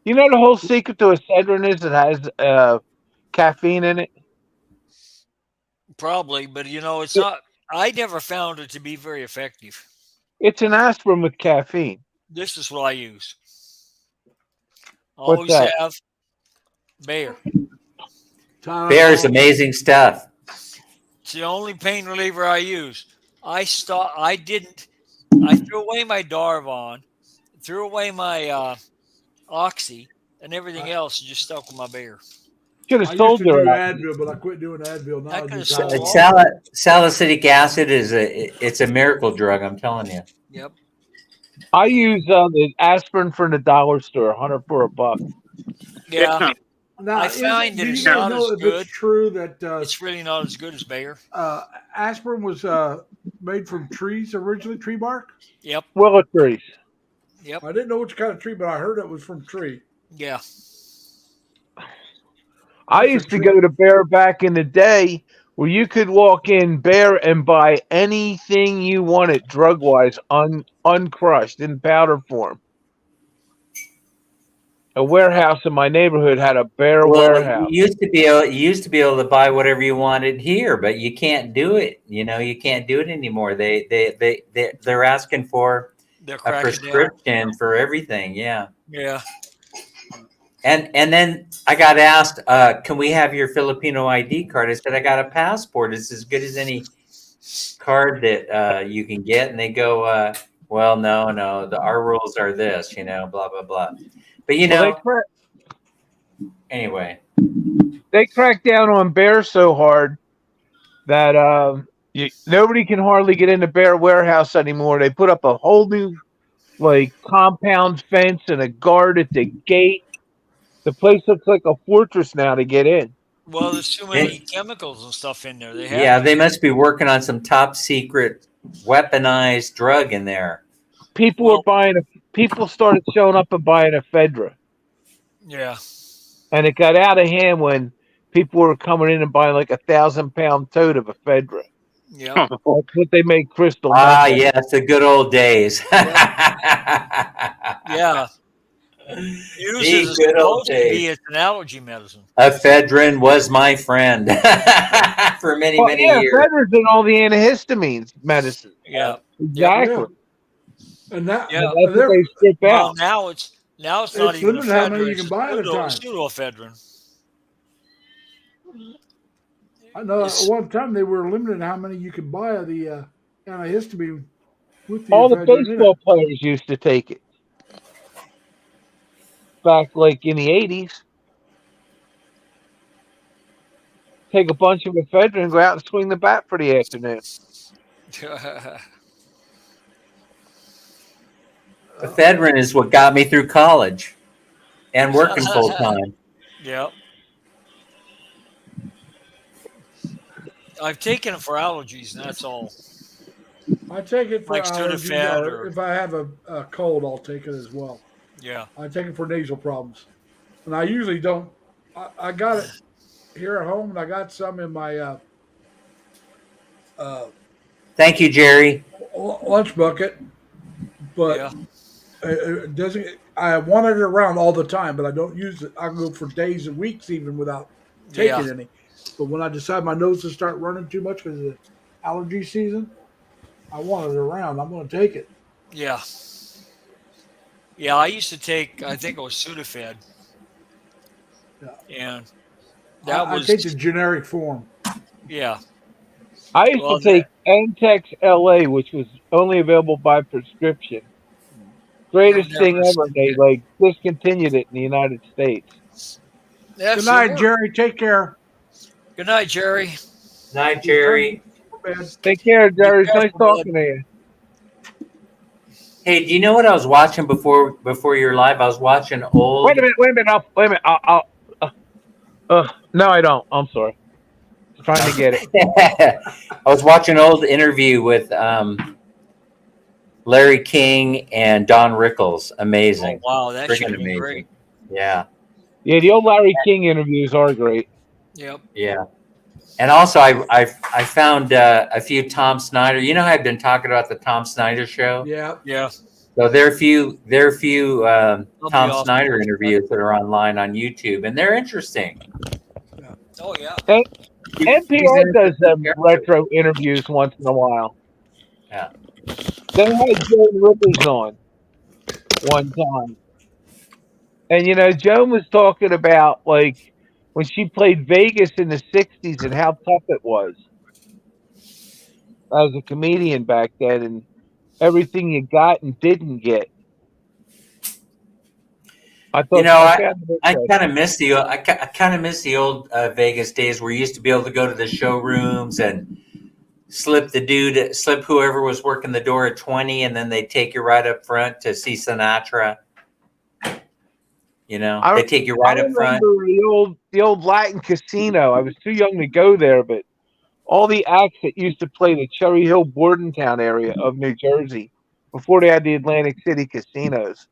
You know the whole secret to Excedrin is it has caffeine in it. Probably, but it's not. I never found it to be very effective. It's an aspirin with caffeine. This is what I use. Always that? have. Bayer. Tylenol. Bear's amazing stuff. It's the only pain reliever I use. I threw away my Darvon, threw away my Oxy, and everything else just stuck with my Bayer. Should I have used told to do her. Advil, but I quit doing Advil. Now I I could've do said Tylenol. Salicylic acid it's a miracle drug. I'm telling you. Yep. I use the aspirin from the dollar store, 100 for $1. Yeah. Now, I find that do you it's guys not know as if good. it's true that It's really not as good as Bayer. aspirin was made from trees originally, tree bark? Yep. Willow trees. Yep. I didn't know which kind of tree, but I heard it was from tree. Yeah. I used to go to Bear back in the day where you could walk in Bear and buy anything you wanted drug wise, uncrushed in powder form. A warehouse in my neighborhood had a Bear warehouse. You used to be able to buy whatever you wanted here, but you can't do it. You know, you can't do it anymore. They're asking for They're a cracking down. prescription for everything. Yeah. Yeah. And then I got asked, can we have your Filipino ID card? I said, I got a passport. It's as good as any card that you can get. And they go, well, no, our rules are this, blah, blah, blah. But, anyway. They cracked down on Bear so hard that nobody can hardly get into Bear warehouse anymore. They put up a whole new compound fence and a guard at the gate. The place looks like a fortress now to get in. Well, there's too many chemicals and stuff in there. They must be working on some top secret weaponized drug in there. People started showing up and buying ephedra. Yeah. And it got out of hand when people were coming in and buying 1,000-pound tote of ephedra. Yeah. That's what they made crystal. Yes, the good old days. Yeah. Uses is good old supposed to days. be it's an allergy medicine. Ephedrine was my friend for many years. Ephedra's in all the antihistamines medicine. Yeah. Exactly. And that, Yeah. And that's what they strip Well, out. now it's not even limited how many ephedrine. you can buy at a time. Pseudoephedrine. I know at one time they were limited how many you could buy of the antihistamine with the All the ephedrine in it. baseball players used to take it. Back in the 80s. Take a bunch of ephedrine and go out and swing the bat for the afternoon. Ephedrine is what got me through college and working full time. Yep. I've taken it for allergies, and that's all. I take it for Like allergies, Sudafed or or- if I have a cold, I'll take it as well. Yeah. I take it for nasal problems, and I usually don't. I got it here at home, and I got some in my Thank you, Jerry. lunch bucket. But Yeah. it doesn't. I want it around all the time, but I don't use it. I can go for days and weeks even without taking Yeah. any. But when I decide my nose to start running too much because of the allergy season, I want it around. I'm going to take it. Yeah. Yeah, I used to take, I think it was Sudafed. Yeah. And that I was, take the generic form. yeah. I used Well, to take Entex LA, which was only available by prescription. Greatest I've thing never ever. They discontinued it in the United States. Yeah, Good night, sure. Jerry. Take care. Good night, Jerry. Night, Jerry. Take care, Jerry. It's nice careful, talking to you. Hey, do you know what I was watching before you're live? I was watching old. Wait a minute. No, I don't. I'm sorry. Trying to get it. I was watching an old interview with Larry King and Don Rickles. Amazing. Oh, wow, that Freaking should have been amazing. great. Yeah. Yeah, the old Larry King interviews are great. Yep. Yeah. And also, I found a few Tom Snyder. You know how I've been talking about the Tom Snyder show? Yeah. Yeah. So there are a few Tom awesome. Snyder interviews that are online on YouTube, and they're interesting. Oh, yeah. NPR does retro interviews once in a while. Yeah. They had Joan Rivers on one time. And Joan was talking about like when she played Vegas in the '60s and how tough it was as a comedian back then, and everything you got and didn't get. I You thought know, I I found it I kind interesting. of miss I kind of miss the old Vegas days where you used to be able to go to the showrooms and slip whoever was working the door at 20, and then they take you right up front to see Sinatra. I They take you I right up front. remember the old Latin Casino. I was too young to go there, but all the acts that used to play the Cherry Hill Bordentown area of New Jersey before they had the Atlantic City casinos.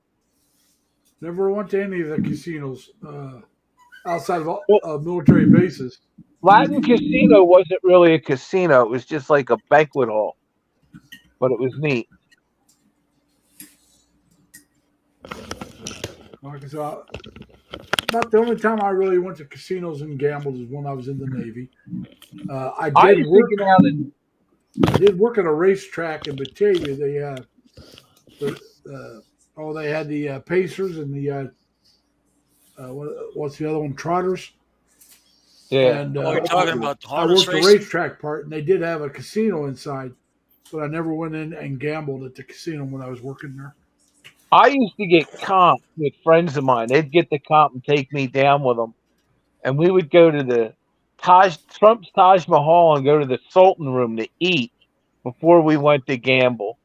Never went to any of the casinos outside of Well, military bases. Latin Casino wasn't really a casino; it was just like a banquet hall, but it was neat. Like I said, about the only time I really went to casinos and gambled is when I was in the Navy. I I did used to work. get out and I did work at a racetrack in Batavia. They had the Pacers and the what's the other one? Trotters. yeah. And Oh, you're talking about the I harness worked the racing? racetrack part, and they did have a casino inside, but I never went in and gambled at the casino when I was working there. I used to get comped with friends of mine. They'd get the comp and take me down with them, and we would go to the Trump's Taj Mahal and go to the Sultan Room to eat before we went to gamble.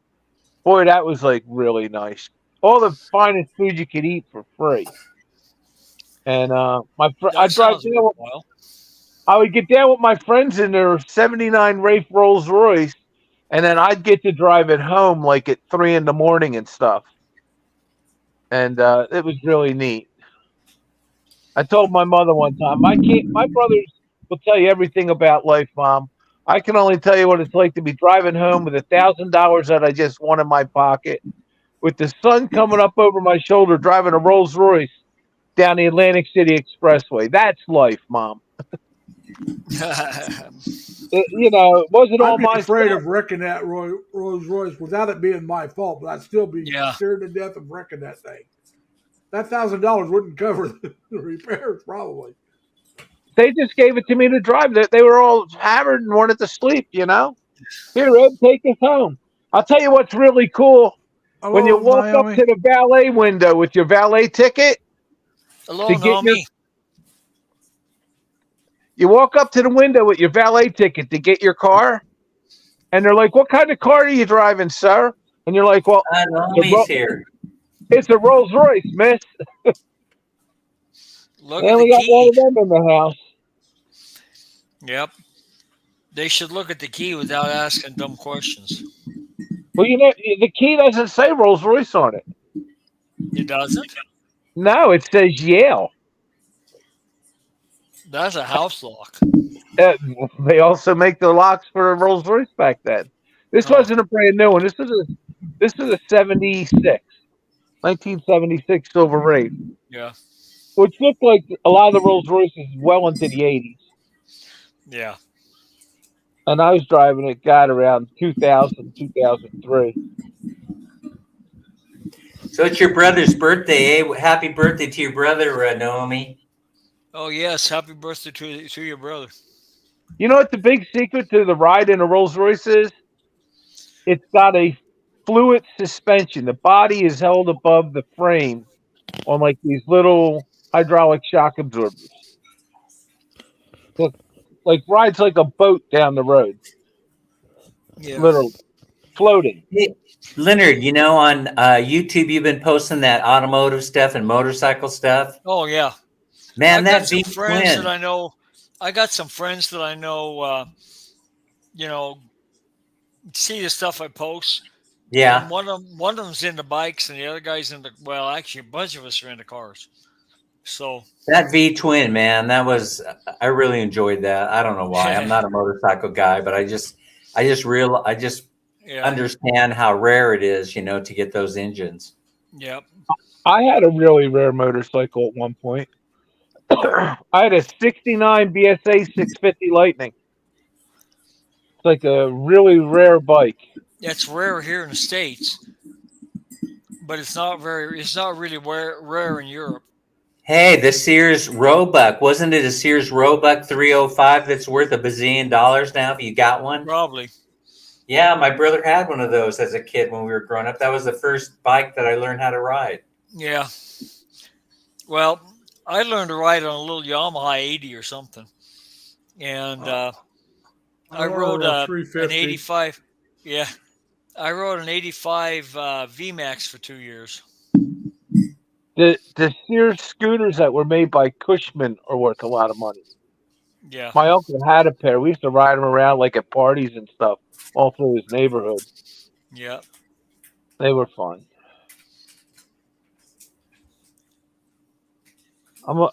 Boy, that was like really nice. All the finest food you could eat for free. And That sounds worthwhile. I would get down with my friends in their '79 Wraith Rolls Royce, and then I'd get to drive it home like at 3 in the morning and stuff. And it was really neat. I told my mother one time, my brothers will tell you everything about life, Mom. I can only tell you what it's like to be driving home with $1,000 that I just won in my pocket, with the sun coming up over my shoulder, driving a Rolls Royce down the Atlantic City Expressway. That's life, Mom. It wasn't all I'd be my afraid stuff. of wrecking that Rolls Royce without it being my fault, but I'd still be Yeah. scared to death of wrecking that thing. That $1,000 wouldn't cover the repairs, probably. They just gave it to me to drive. They were all hammered and wanted to sleep. Here, Ed, take us home. I'll tell you what's really cool. When you Hello, walk Naomi. up to the valet window with your valet ticket Hello, to get Naomi. you walk up to the window with your valet ticket to get your car, and they're like, "What kind of car are you driving, sir?" And you're like, "Well, Naomi's here. it's a Rolls Royce, miss." Look They at only the got one key. of them in the house. Yep. They should look at the key without asking dumb questions. Well, the key doesn't say Rolls Royce on it. It doesn't? No, it says Yale. That's a house lock. They also make the locks for a Rolls Royce back then. This Oh. wasn't a brand new one. This is a 1976 Silver Wraith, Yeah. which looked like a lot of the Rolls Royces well into the 80s. Yeah. And I was driving it, got around 2000, 2003. So it's your brother's birthday, eh? Happy birthday to your brother, Naomi. Oh, yes. Happy birthday to your brother. You know what the big secret to the ride in a Rolls Royce is? It's got a fluid suspension. The body is held above the frame on like these little hydraulic shock absorbers. Look, like rides like a boat down the road, Yeah. literally floating. Hey, Leonard, on YouTube, you've been posting that automotive stuff and motorcycle stuff. Oh, yeah. Man, I got that some V friends twin. that I know. I got some friends that I know, see the stuff I post. Yeah, And one of them's into bikes, and the other guy's into. Well, actually, a bunch of us are into cars. So that V twin, man, I really enjoyed that. I don't know why. I'm not a motorcycle guy, but I just yeah, understand how rare it is, to get those engines. yep. I had a really rare motorcycle at one point. I had a '69 BSA 650 Lightning. It's like a really rare bike. It's rare here in the States, but it's not really rare in Europe. Hey, the Sears Roebuck. Wasn't it a Sears Roebuck 305 that's worth $1 bazillion now if you got one? Probably. Yeah, my brother had one of those as a kid when we were growing up. That was the first bike that I learned how to ride. Yeah. Well, I learned to ride on a little Yamaha 80 or something. And I rode a an 350. 85. Yeah. I rode an 85 VMAX for 2 years. The Sears scooters that were made by Cushman are worth a lot of money. Yeah. My uncle had a pair. We used to ride them around like at parties and stuff all through his neighborhood. Yeah. They were fun.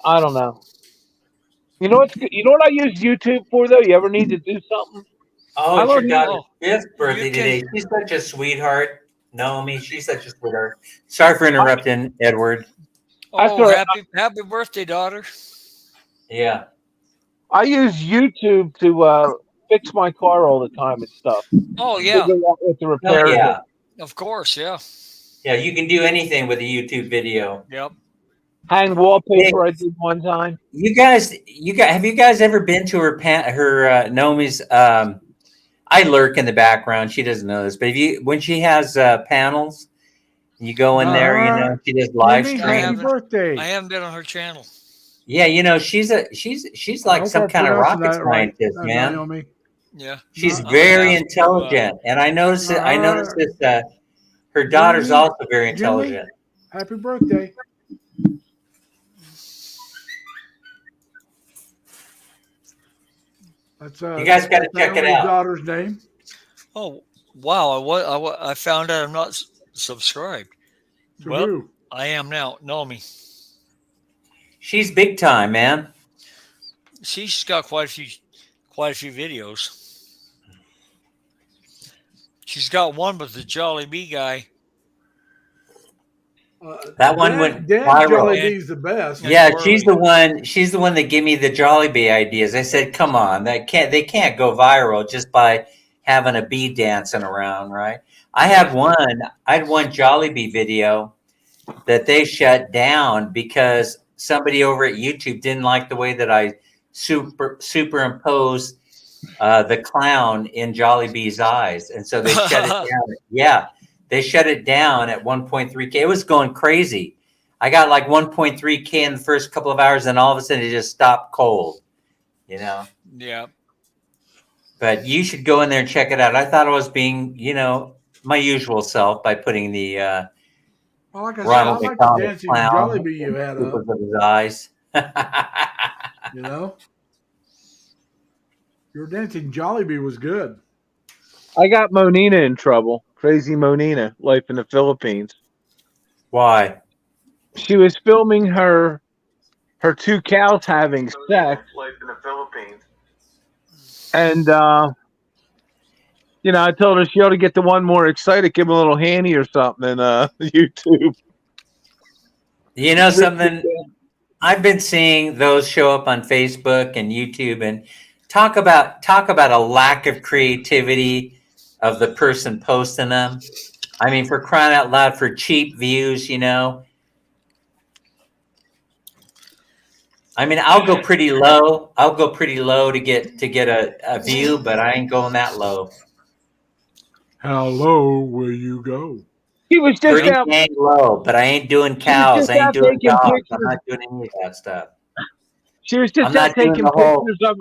I don't know. You know what's good? You know what I use YouTube for though? You ever need to do something? Oh, I it's your learned- daughter's Oh, 5th birthday you can- today. She's such a sweetheart. Naomi, she's such a sweetheart. Sorry for interrupting, Edward. That's Oh, all right. happy birthday, daughter. Yeah. I use YouTube to fix my car all the time and stuff. Oh, yeah. Figure out what the Oh, repairs yeah. are. Of course. Yeah. Yeah, you can do anything with a YouTube video. Yep. Hang wallpaper I did one time. You guys, have you guys ever been to her Naomi's? I lurk in the background. She doesn't know this, but when she has panels, you go in there. You know, she does live Jimmy, stream. happy birthday. I haven't been on her channel. Yeah, you know, she's I like hope some I'm kind of pronouncing rocket that right, scientist, man. Naomi. Yeah. She's I'm very gonna have to, intelligent, and I noticed that her daughter's Jimmy, also very Jimmy? intelligent. Happy birthday. That's You guys gotta check it Naomi's out. daughter's name. Oh, wow. I found out I'm not subscribed. To Well, who? I am now. Naomi. She's big time, man. She's got quite a few videos. She's got one with the Jolly Bee guy. That one Dan- went Dan viral. Jollibee's the best. Yeah, Twirly. she's the one that gave me the Jollibee ideas. I said, "Come on, they can't go viral just by having a bee dancing around, right?" I had one Jollibee video that they shut down because somebody over at YouTube didn't like the way that I superimposed the clown in Jollibee's eyes, and so they shut it down. Yeah, they shut it down at 1.3K. It was going crazy. I got like 1.3K in the first couple of hours, and all of a sudden it just stopped cold, you know. Yeah. But you should go in there and check it out. I thought I was being, my usual self by putting the Well, like I said, I Ronald like the McDonald dancing clown Jollibee you had up. of his eyes. You know, your dancing Jollibee was good. I got Monina in trouble. Crazy Monina, life in the Philippines. Why? She was filming her two cows having sex. Life in the Philippines. And I told her she ought to get the one more excited, give him a little handy or something in YouTube. You know something? I've been seeing those show up on Facebook and YouTube, and talk about a lack of creativity of the person posting them. I mean, for crying out loud, for cheap views, I mean, I'll go pretty low. I'll go pretty low to get a view, but I ain't going that low. How low will you go? He was just Pretty out. dang low, but I ain't doing cows. just I ain't out doing taking dogs. pictures. I'm not doing any of that stuff. She was just I'm out not doing taking the whole- pictures of.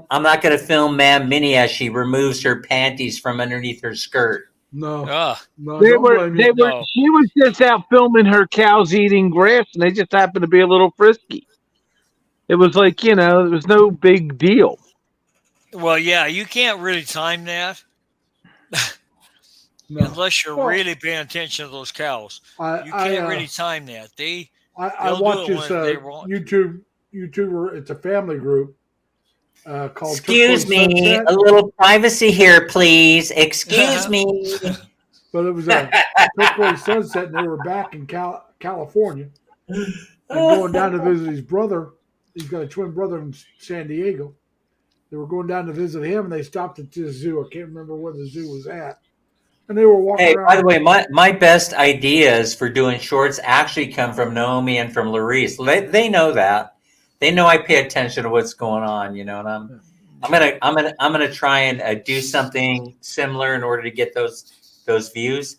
I'm not going to film Ma'am Minnie as she removes her panties from underneath her skirt. No, Ah, no, They don't were. blame They you. were. No. She was just out filming her cows eating grass, and they just happened to be a little frisky. It was like it was no big deal. well, yeah, you can't really time that No. unless you're Well, really paying attention to those cows. I You I, can't really time that. I they'll do watch it this when they want. YouTuber. It's a family group called Excuse Turquoise me, Sunset, a little privacy here, please. Excuse me. but it was a Turquoise Sunset, and they were back in California and going down to visit his brother. He's got a twin brother in San Diego. They were going down to visit him, and they stopped at this zoo. I can't remember where the zoo was at. and they were walking Hey, around. by the way, my best ideas for doing shorts actually come from Naomi and from Larice. They know that. They know I pay attention to what's going on, you know, and I'm gonna try and do something similar in order to get those views.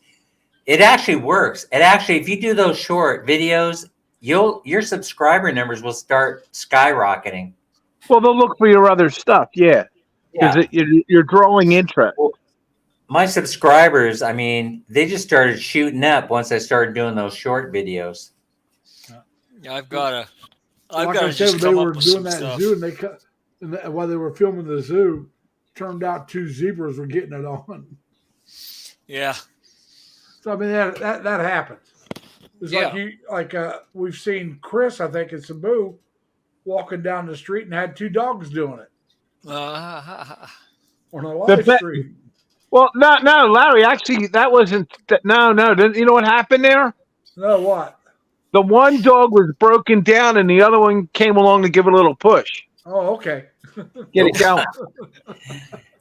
It actually works. It actually, if you do those short videos, your subscriber numbers will start skyrocketing. Well, they'll look for your other stuff, yeah, because you're drawing interest. My subscribers, I mean, they just started shooting up once I started doing those short videos. Yeah, I've got Like to I just said, they come were up with doing some that stuff. zoo, and they cut. And while they were filming the zoo, turned out 2 zebras were getting it on. Yeah. So I mean that happens. It's like we've seen Chris, I think, in Cebu, walking down the street and had 2 dogs doing it on a live stream. Well, no, Larry. Actually, that wasn't. No. You know what happened there? No, what? The one dog was broken down, and the other one came along to give it a little push, Oh, okay. get it going.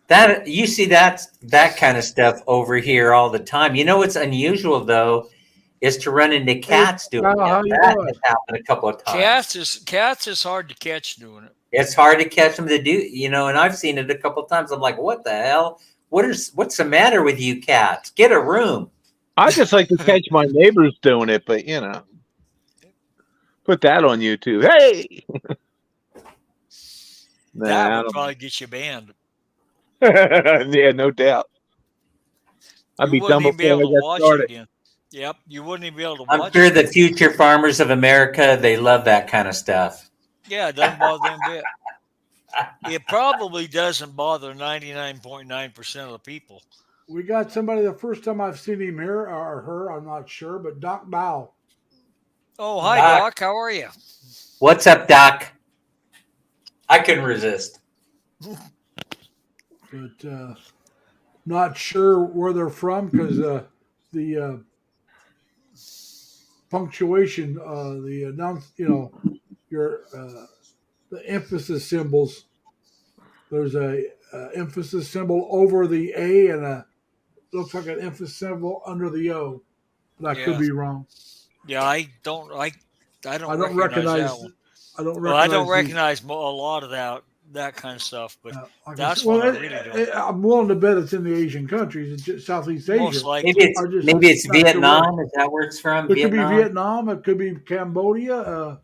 That you see that kind of stuff over here all the time. You know what's unusual though is to run into cats doing it. That has happened a couple of times. Cats is hard to catch doing it. It's hard to catch them to do, you know, and I've seen it a couple of times. I'm like, what the hell? What's the matter with you cats? Get a room. I just like to catch my neighbors doing it, but you know, put that on YouTube. Hey, That would probably get you banned. yeah, no doubt. I'd You be wouldn't dumb even be before able I to got watch started. it again. Yep, you wouldn't even be able to I'm watch sure it. the future farmers of America, they love that kind of stuff. Yeah, it doesn't bother them a bit. It probably doesn't bother 99.9% of the people. We got somebody. The first time I've seen him here or her, I'm not sure, but Doc Bow. Oh, hi, Doc. Doc. How are you? What's up, Doc? I couldn't resist. But not sure where they're from because the punctuation, the announce, you know, your the emphasis symbols. There's a emphasis symbol over the A and a looks like an emphasis symbol under the O. But I could be wrong. Yeah, I don't recognize recognize. that one. I don't recognize. Well, I don't recognize a lot of that kind of stuff, but like that's well, what I really don't. I'm willing to bet it's in the Asian countries, it's just Southeast Asia. Most likely. Maybe it's Vietnam. Is that where it's from? It could be Vietnam. It could be Cambodia.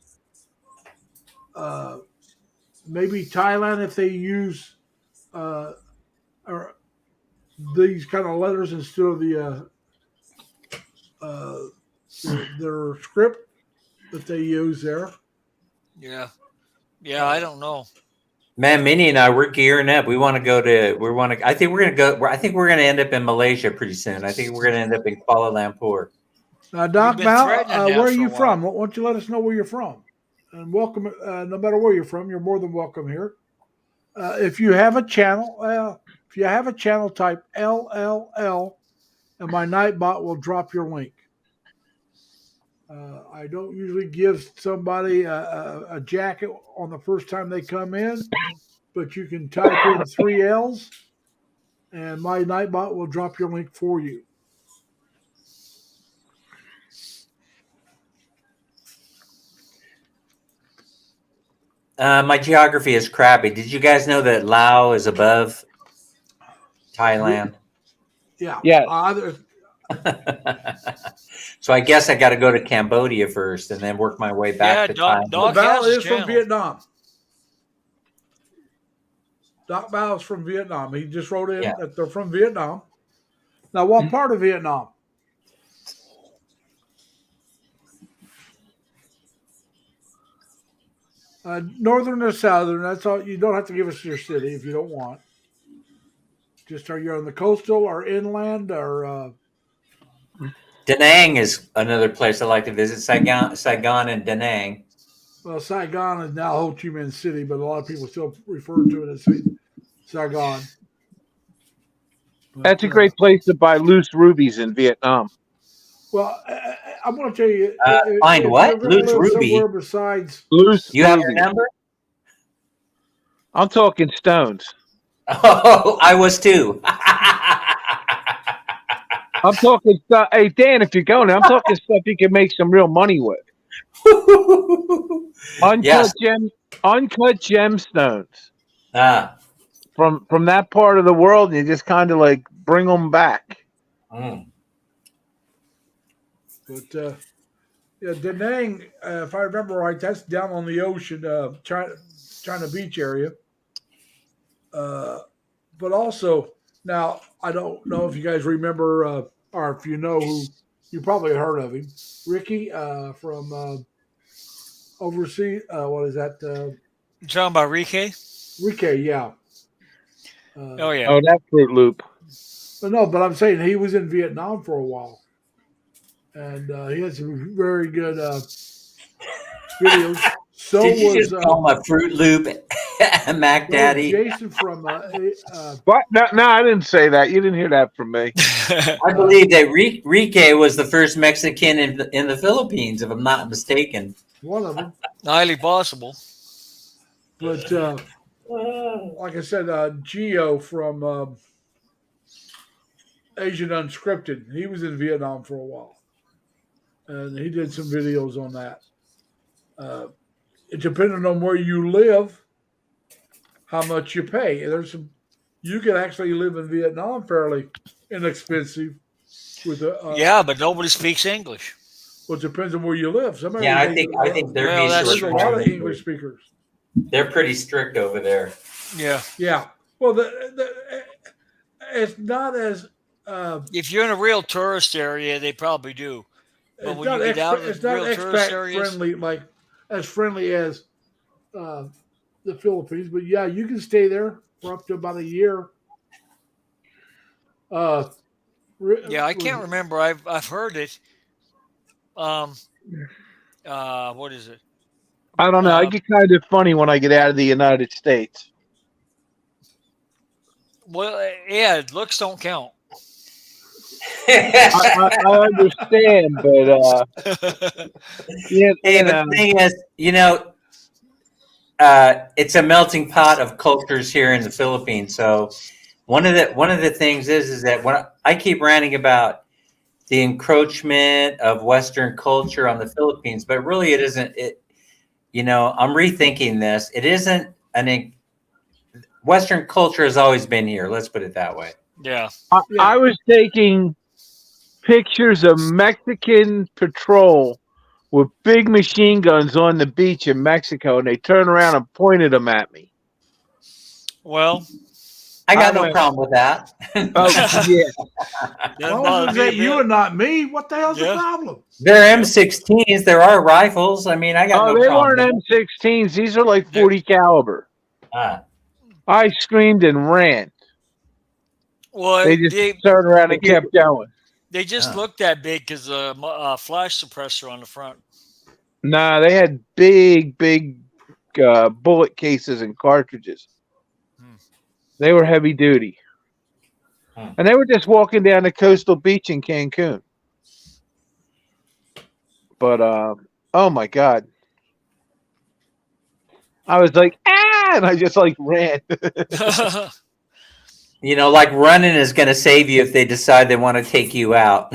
Maybe Thailand if they use or these kind of letters instead of their script that they use there. Yeah, I don't know. Man, Minnie and I, we're gearing up. We want to go to. I think we're gonna go. I think we're gonna end up in Malaysia pretty soon. I think we're gonna end up in Kuala Lumpur. Doc Mal, where are you for a from? Why don't you let us know where you're from? And welcome. No matter where you're from, you're more than welcome here. If you have a channel, type LLL, and my Nightbot will drop your link. I don't usually give somebody a jacket on the first time they come in, but you can type in 3 L's, and my Nightbot will drop your link for you. My geography is crappy. Did you guys know that Laos is above Thailand? Yeah. So I guess I got to go to Cambodia first and then work my way back to Thailand. Doc Bao has is channel. from Vietnam. Doc Bao is from Vietnam. He just wrote in that they're from Vietnam. Now, what part of Vietnam? Northern or southern? That's all. You don't have to give us your city if you don't want. Just are you on the coastal or inland or? Da Nang is another place I like to visit. Saigon and Da Nang. Well, Saigon is now Ho Chi Minh City, but a lot of people still refer to it as Saigon. But, That's a great place to buy loose rubies in Vietnam. Well, I'm going to tell you. Find what? Loose ruby? Somewhere besides. Loose You have rubies. your number? I'm talking stones. Oh, I was too. I'm talking stuff. Hey Dan, if you're going, I'm talking stuff you can make some real money with. Yes. Uncut gemstones Ah. from that part of the world, and you just kind of like bring them back. Mm. But yeah, Da Nang, if I remember right, that's down on the ocean, China Beach area. But also, now I don't know if you guys remember, or if you know who, you probably heard of him, Ricky from overseas. What is that? You talking about Rike? Ricky, yeah. Oh yeah. Oh, that Fruit Loop. But no, but I'm saying he was in Vietnam for a while, and he had some very good videos. So Did you was just call him a Fruit Loop, Mac so was Daddy? Jason from What? No, I didn't say that. You didn't hear that from me. I believe that Rike was the first Mexican in the Philippines, if I'm not mistaken. one of them. Highly possible. But like I said, Geo from Asian Unscripted, he was in Vietnam for a while, and he did some videos on that. It depending on where you live, how much you pay. There's some you can actually live in Vietnam fairly inexpensive with a Yeah, but nobody speaks English. well, it depends on where you live. Some Yeah, I areas think they're Well, that's there's a lot of strict. English speakers. They're pretty strict over there. Yeah. Yeah, well, it's not as If you're in a real tourist area, they probably do. But it's when not you get out of it's the not real tourist expat areas, friendly like as friendly as uh, the Philippines. But yeah, you can stay there for up to about a year. yeah, I can't remember. I've heard it. What is it? I don't know. I Uh, get kind of funny when I get out of the United States. Well, yeah, looks don't count. I understand, but yeah, Hey, you but know, the thing is, it's a melting pot of cultures here in the Philippines. So one of the things is that when I keep ranting about the encroachment of Western culture on the Philippines, but really it isn't. I'm rethinking this. It isn't Western culture has always been here. Let's put it that way. Yeah. I was taking pictures of Mexican patrol with big machine guns on the beach in Mexico, and they turned around and pointed them at me. Well, I got no went- problem with that. Oh yeah, doesn't As long bother as me a it's you bit. and not me, what the hell's the Yeah. problem? They're M16s. There are rifles. I mean, I got no they problem. weren't M16s. These are like 40 caliber. Ah. I screamed and ran. Well, They just they turned around and kept going. just look that big because the flash suppressor on the front. Nah, they had big bullet cases and cartridges. They were heavy duty. And they were just walking down the coastal beach in Cancun. But oh my God. I was like, and I just like ran. Like running is going to save you if they decide they want to take you out.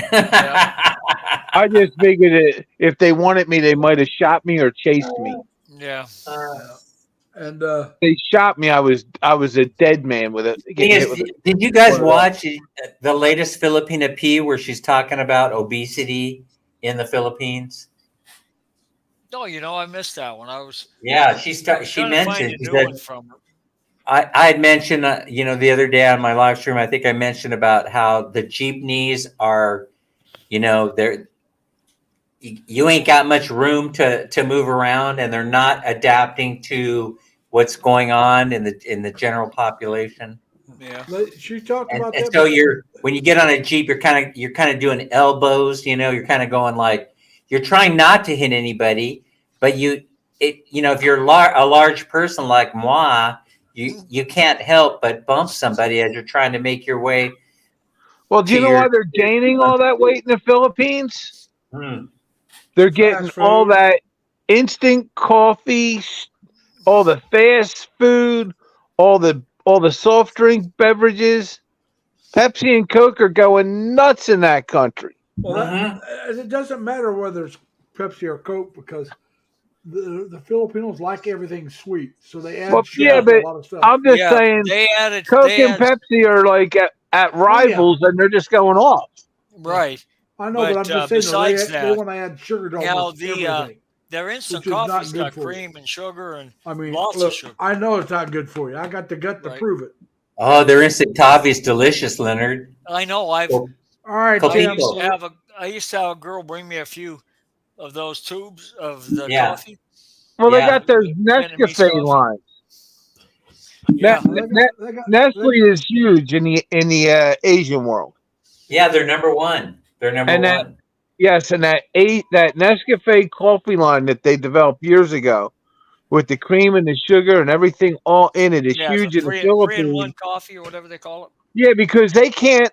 I just figured that if they wanted me, they might have shot me or chased me. Yeah. And They shot me. I was a dead man with it. Did you guys watch the latest Filipina P where she's talking about obesity in the Philippines? No, I missed that one. I was Yeah, she trying to find mentioned a she new said, one from her. I had mentioned, the other day on my live stream, I think I mentioned about how the jeepneys are, you ain't got much room to move around, and they're not adapting to what's going on in the general population. Yeah. she talked about And that. so when you get on a Jeep, you're kind of doing elbows, you're kind of going like, you're trying not to hit anybody, but if you're a large person like moi, you can't help but bump somebody as you're trying to make your way. Well, do you know why they're gaining all that weight in the Philippines? They're getting all that instant coffee, all the fast food, all the soft drink beverages. Pepsi and Coke are going nuts in that country. Well, it doesn't matter whether it's Pepsi or Coke because the Filipinos like everything sweet, so they add Well, sugar yeah, to but a lot of stuff. I'm just Yeah, saying, they added. Coke They and added, Pepsi are like at rivals, and they're just going off. right. I know, but I'm just saying besides they that, want to add sugar to now almost everything. their instant Which is not coffee's good got for you. cream and sugar and I mean, lots look, of sugar. I know it's not good for you. I got the gut to Right. prove it. Oh, their instant coffee is delicious, Leonard. I know. I've Well, All right, Coke Tim. and Coke. I used to have a girl bring me a few of those tubes of the Yeah. coffee. Well, they Yeah. got those Vietnamese Nescafe coffee. lines. Yeah, Nestle is huge in the Asian world. Yeah, they're number one. They're number And one. Yes, and that Nescafe coffee line that they developed years ago, with the cream and the sugar and everything all in it, is yeah, huge in the 3-in-1 Philippines. coffee or whatever they call it. Yeah, because they can't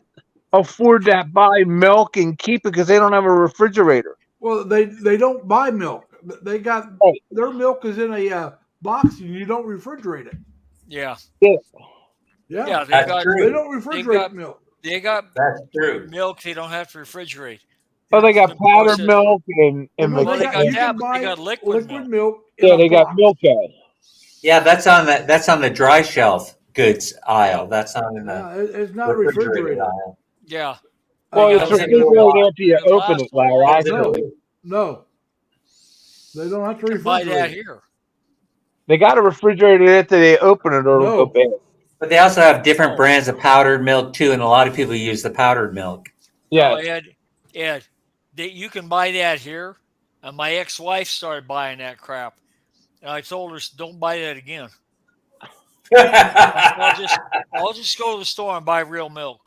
afford to buy milk and keep it because they don't have a refrigerator. Well, they don't buy milk. They got Right. their milk is in a box, and you don't refrigerate it. Yeah, Yeah, yeah. That's true. they don't refrigerate milk. They got That's true. milk they don't have to refrigerate. Oh, they got The powdered process- milk and Well, Well, they got you that, can but buy they got liquid milk. in yeah, a they got box. milk out. Yeah, that's on the dry shelf goods aisle. That's not in the Yeah, it's not refrigerated refrigerated. aisle. Yeah, Well, They it's got refrigerated after you It open lasts it, Larry. a while. Actually, No, they don't have to you can buy refrigerate that it. here. they got to refrigerate it after they open it, or it'll No. go bad. But they also have different Oh. brands of powdered milk too, and a lot of people use the powdered milk. Yeah, Oh, Ed, you can buy that here. And my ex-wife started buying that crap, and I told her, "Don't buy that again. I'll just go to the store and buy real milk."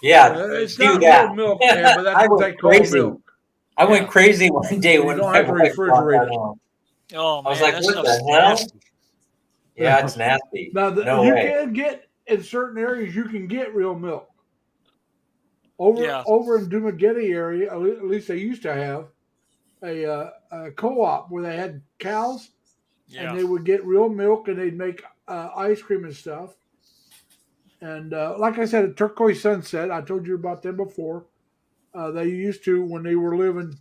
Yeah, It's do not that. real milk, man, but I that's what went they call crazy. milk. I went Yeah. crazy one day You when don't my have to wife brought refrigerate that it. home. Oh man, I was like, that "What stuff's the hell?" nasty. Yeah, it's nasty. Now, No you way. can get in certain areas. You can get real milk. Over Yeah. in Dumaguete area, at least they used to have a co-op where they had cows, Yeah, and they would get real milk, and they'd make ice cream and stuff. And like I said, at Turquoise Sunset, I told you about them before. They used to, when they were living.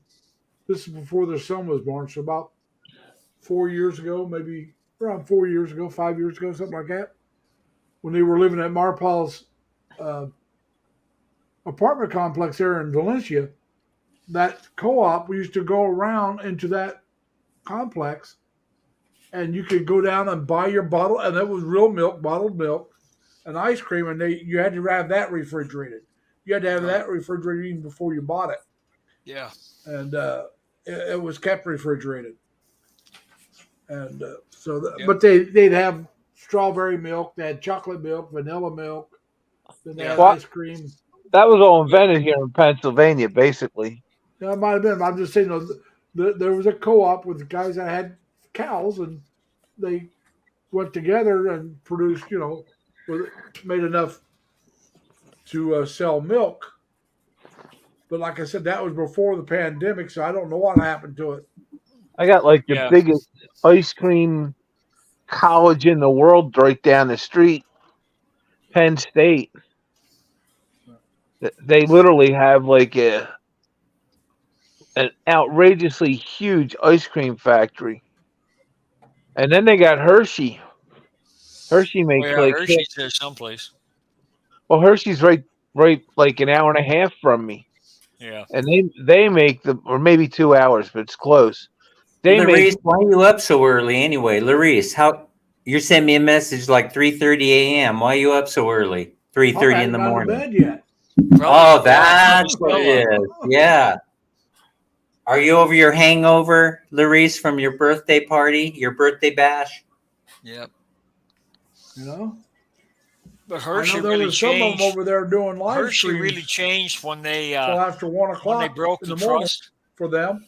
This is before their son was born, so about 4 years ago, maybe around 4 years ago, 5 years ago, something like that. When they were living at Marpal's apartment complex there in Valencia, that co-op, we used to go around into that complex, and you could go down and buy your bottle, and that was real milk, bottled milk, and ice cream, and you had to have that refrigerated. You had to have that refrigerated even before you bought it, yeah, and it was kept refrigerated. And Yep. but they'd have strawberry milk, they had chocolate milk, vanilla milk, then they had Yeah. ice cream. that was all invented here in Pennsylvania, basically. Yeah, it might have been. I'm just saying, there was a co-op with guys that had cows, and they went together and produced, made enough to sell milk. But like I said, that was before the pandemic, so I don't know what happened to it. I got like the Yeah. biggest ice cream college in the world right down the street, Penn State. They literally have like an outrageously huge ice cream factory, and then they got Hershey. Hershey makes well, yeah. like Hershey's there someplace. well, Hershey's right like an hour and a half from me, Yeah, and they make or maybe 2 hours, but it's close. They Larice, make why are you up so early anyway? Larice, how you're sending me a message like 3:30 a.m. Why are you up so early? 3:30 in the I'm not out of morning. bed yet. Oh, that's what it is. Yeah. Are you over your hangover, Larice, from your birthday party, your birthday bash? Yep. You know, But I Hershey know there really was some of changed. them over there doing live Hershey streams really changed when they till after 1 o'clock broke in the the morning trust for them.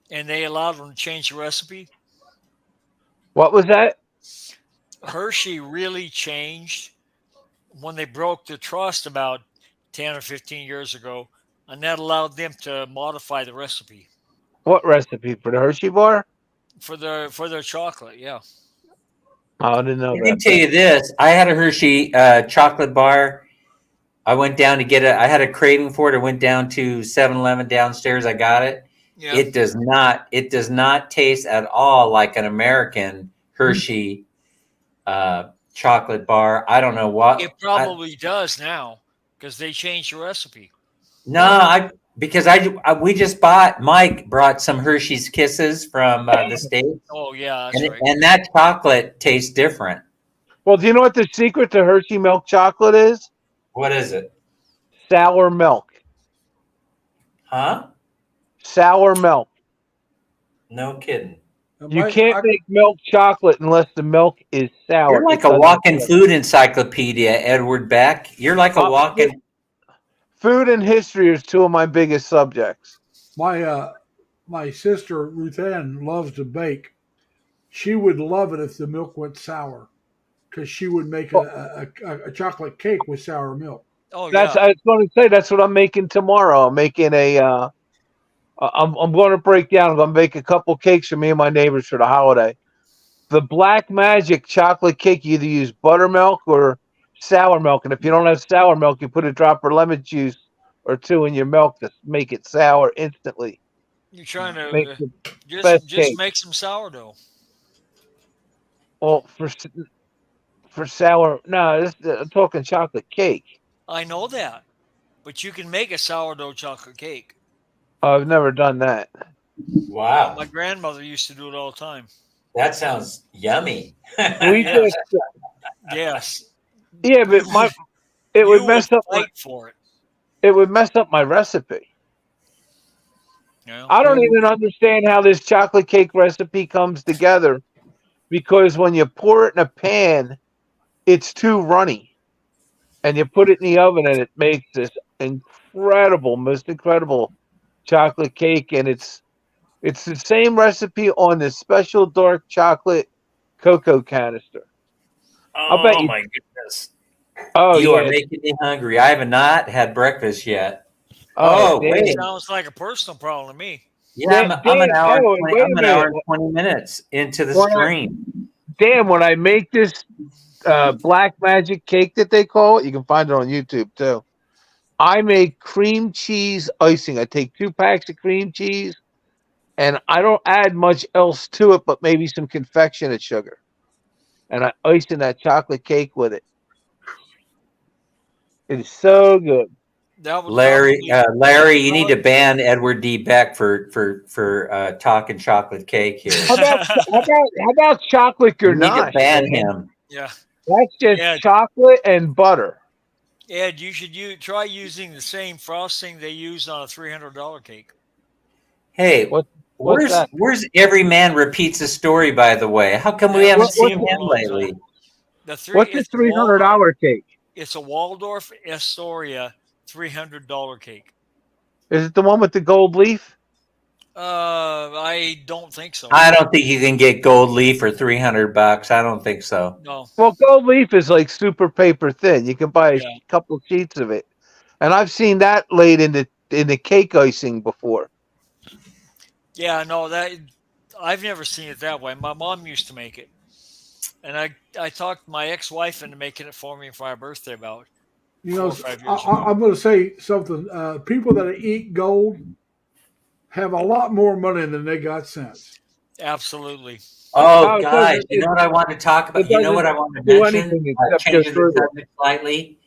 and they allowed them to change the recipe. what was that? Hershey really changed when they broke the trust about 10 or 15 years ago, and that allowed them to modify the recipe What recipe for the Hershey bar? for their chocolate. Yeah. Oh, I didn't know I can that. tell you this. I had a Hershey chocolate bar, I went down to get it. I had a craving for it. I went down to 7-Eleven downstairs. I got it. Yeah. It does not taste at all like an American Hershey chocolate bar. I don't know what. It probably does now because they changed the recipe. Because we just Mike brought some Hershey's Kisses from the States. Oh yeah, that's right. And that chocolate tastes different. Well, do you know what the secret to Hershey milk chocolate is? What is it? Sour milk. Huh? Sour milk. No kidding. You can't make milk chocolate unless the milk is sour. You're like a walking food encyclopedia, Edward Beck. You're like a walking. Food and history are two of my biggest subjects. My sister Ruth Ann loves to bake. She would love it if the milk went sour, because she would make a chocolate cake with sour milk. Oh That's yeah. I was going to say that's what I'm making tomorrow. I'm making a. I'm going to break down. I'm going to make a couple cakes for me and my neighbors for the holiday. The Black Magic chocolate cake, you either use buttermilk or sour milk. And if you don't have sour milk, you put a drop of lemon juice or two in your milk to make it sour instantly. You're trying to Make the just best cake. make some sourdough. Well, for sour, no, I'm talking chocolate cake. I know that, but you can make a sourdough chocolate cake. I've never done that. Wow, My grandmother used to do it all the time. that sounds yummy. We Yes. just, Yes. yeah, but it would You mess up. fight for it. It would mess up my recipe. Yeah. I don't even understand how this chocolate cake recipe comes together, because when you pour it in a pan, it's too runny, and you put it in the oven, and it makes this most incredible chocolate cake. And it's the same recipe on this special dark chocolate cocoa canister. I'll bet Oh you- my goodness! Oh, You are yeah. making me hungry. I have not had breakfast yet. Oh, Oh, wait. Sounds like a personal problem to me. Yeah, I'm an hour. Dan, wait a I'm an hour and minute. 20 minutes into the Why not? stream. Dan, when I make this Black Magic cake that they call it, you can find it on YouTube too. I make cream cheese icing. I take 2 packs of cream cheese, and I don't add much else to it, but maybe some confectionate sugar. And I ice in that chocolate cake with it. It is so good. That would Larry, probably- Larry, you need to ban Edward D. Beck for talking chocolate cake here. How about chocolate You need ganache? to ban him. Yeah. That's just Yeah. chocolate and butter. Ed, you should try using the same frosting they use on a $300 cake. Hey, What's that? where's Every Man Repeats a Story, by the way? How come we haven't seen him lately? What's the it's a $300 cake? It's a Waldorf Astoria $300 cake. Is it the one with the gold leaf? I don't think so. I don't think you can get gold leaf for $300. I don't think so. No. Well, gold leaf is like super paper thin. You can buy Yeah. a couple of sheets of it, and I've seen that laid in the cake icing before. Yeah, no, that I've never seen it that way. My mom used to make it, and I talked my ex-wife into making it for me for my birthday about. You know, 4 or 5 years I'm going to say something. People that eat gold have a lot more money than they got sense. Absolutely. Oh, No, it guys, doesn't- you know what I want to talk about? it You know what I doesn't want to do mention? anything except Changing just the further. subject slightly.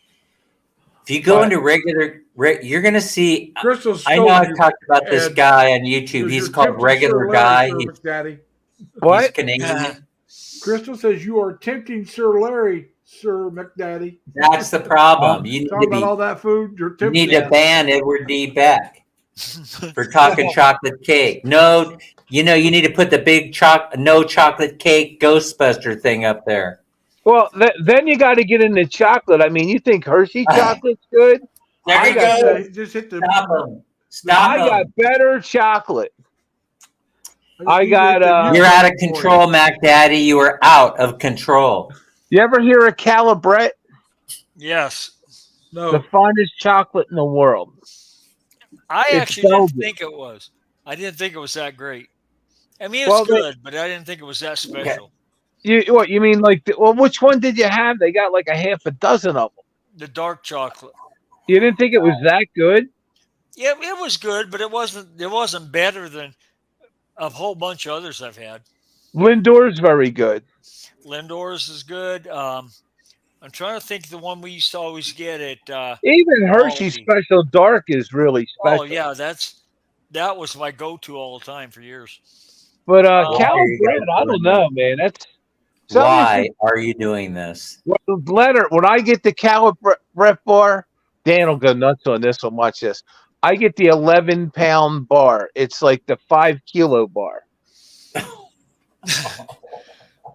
If you go What? into you're going to see. Crystal I know I've talked about this Ed, guy on YouTube. He's called Regular Guy. Sir McDaddy. He's What? Canadian. Crystal says you are tempting Sir Larry, Sir McDaddy. That's the problem. You need Talking to about all that food, you're you tempting. need to ban Edward D. Beck for talking chocolate cake. No, you need to put the big no chocolate cake Ghostbuster thing up there. Well, then you got to get into chocolate. I mean, you think Hershey chocolate's good? There I you got go. Just hit the. Stop him. I Stop got him. better chocolate. just I need to got, hit the mute You're out of button for you. control, Mac Daddy. You are out of control. You ever hear of Calibret? Yes. No, The finest chocolate in the world. I It's actually didn't Belgian. think it was. I didn't think it was that great. I mean, it's Well, they- good, but I didn't think it was that special. What you mean? Like, well, which one did you have? They got like a half a dozen of them. The dark chocolate. You didn't think it was that good? Yeah, it was good, but it wasn't better than a whole bunch of others I've had. Lindor's very good. Lindor's is good. I'm trying to think of the one we used to always get at Even Hershey Aldi. Special Dark is really Oh special. yeah, that was my go-to all the time for years. But Why are Cal you guys Bread, I doing don't know, man. That's some of Why are you doing this? Well, Leonard, when I get the Cal Bread bar, Dan will go nuts on this one. Watch this. I get the 11-pound bar. It's like the 5-kilo bar.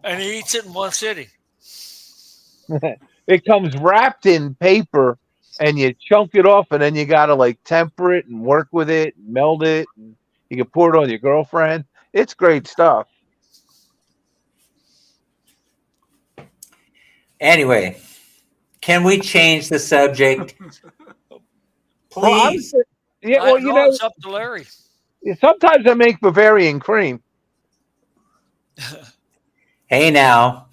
And he eats it in one sitting. It comes wrapped in paper, and you chunk it off, and then you gotta like temper it and work with it, and meld it, and you can pour it on your girlfriend. It's great stuff. Anyway, can we change the subject? Please. Yeah, I well, don't you know, know, it's up to Larry. sometimes I make Bavarian cream. Hey now.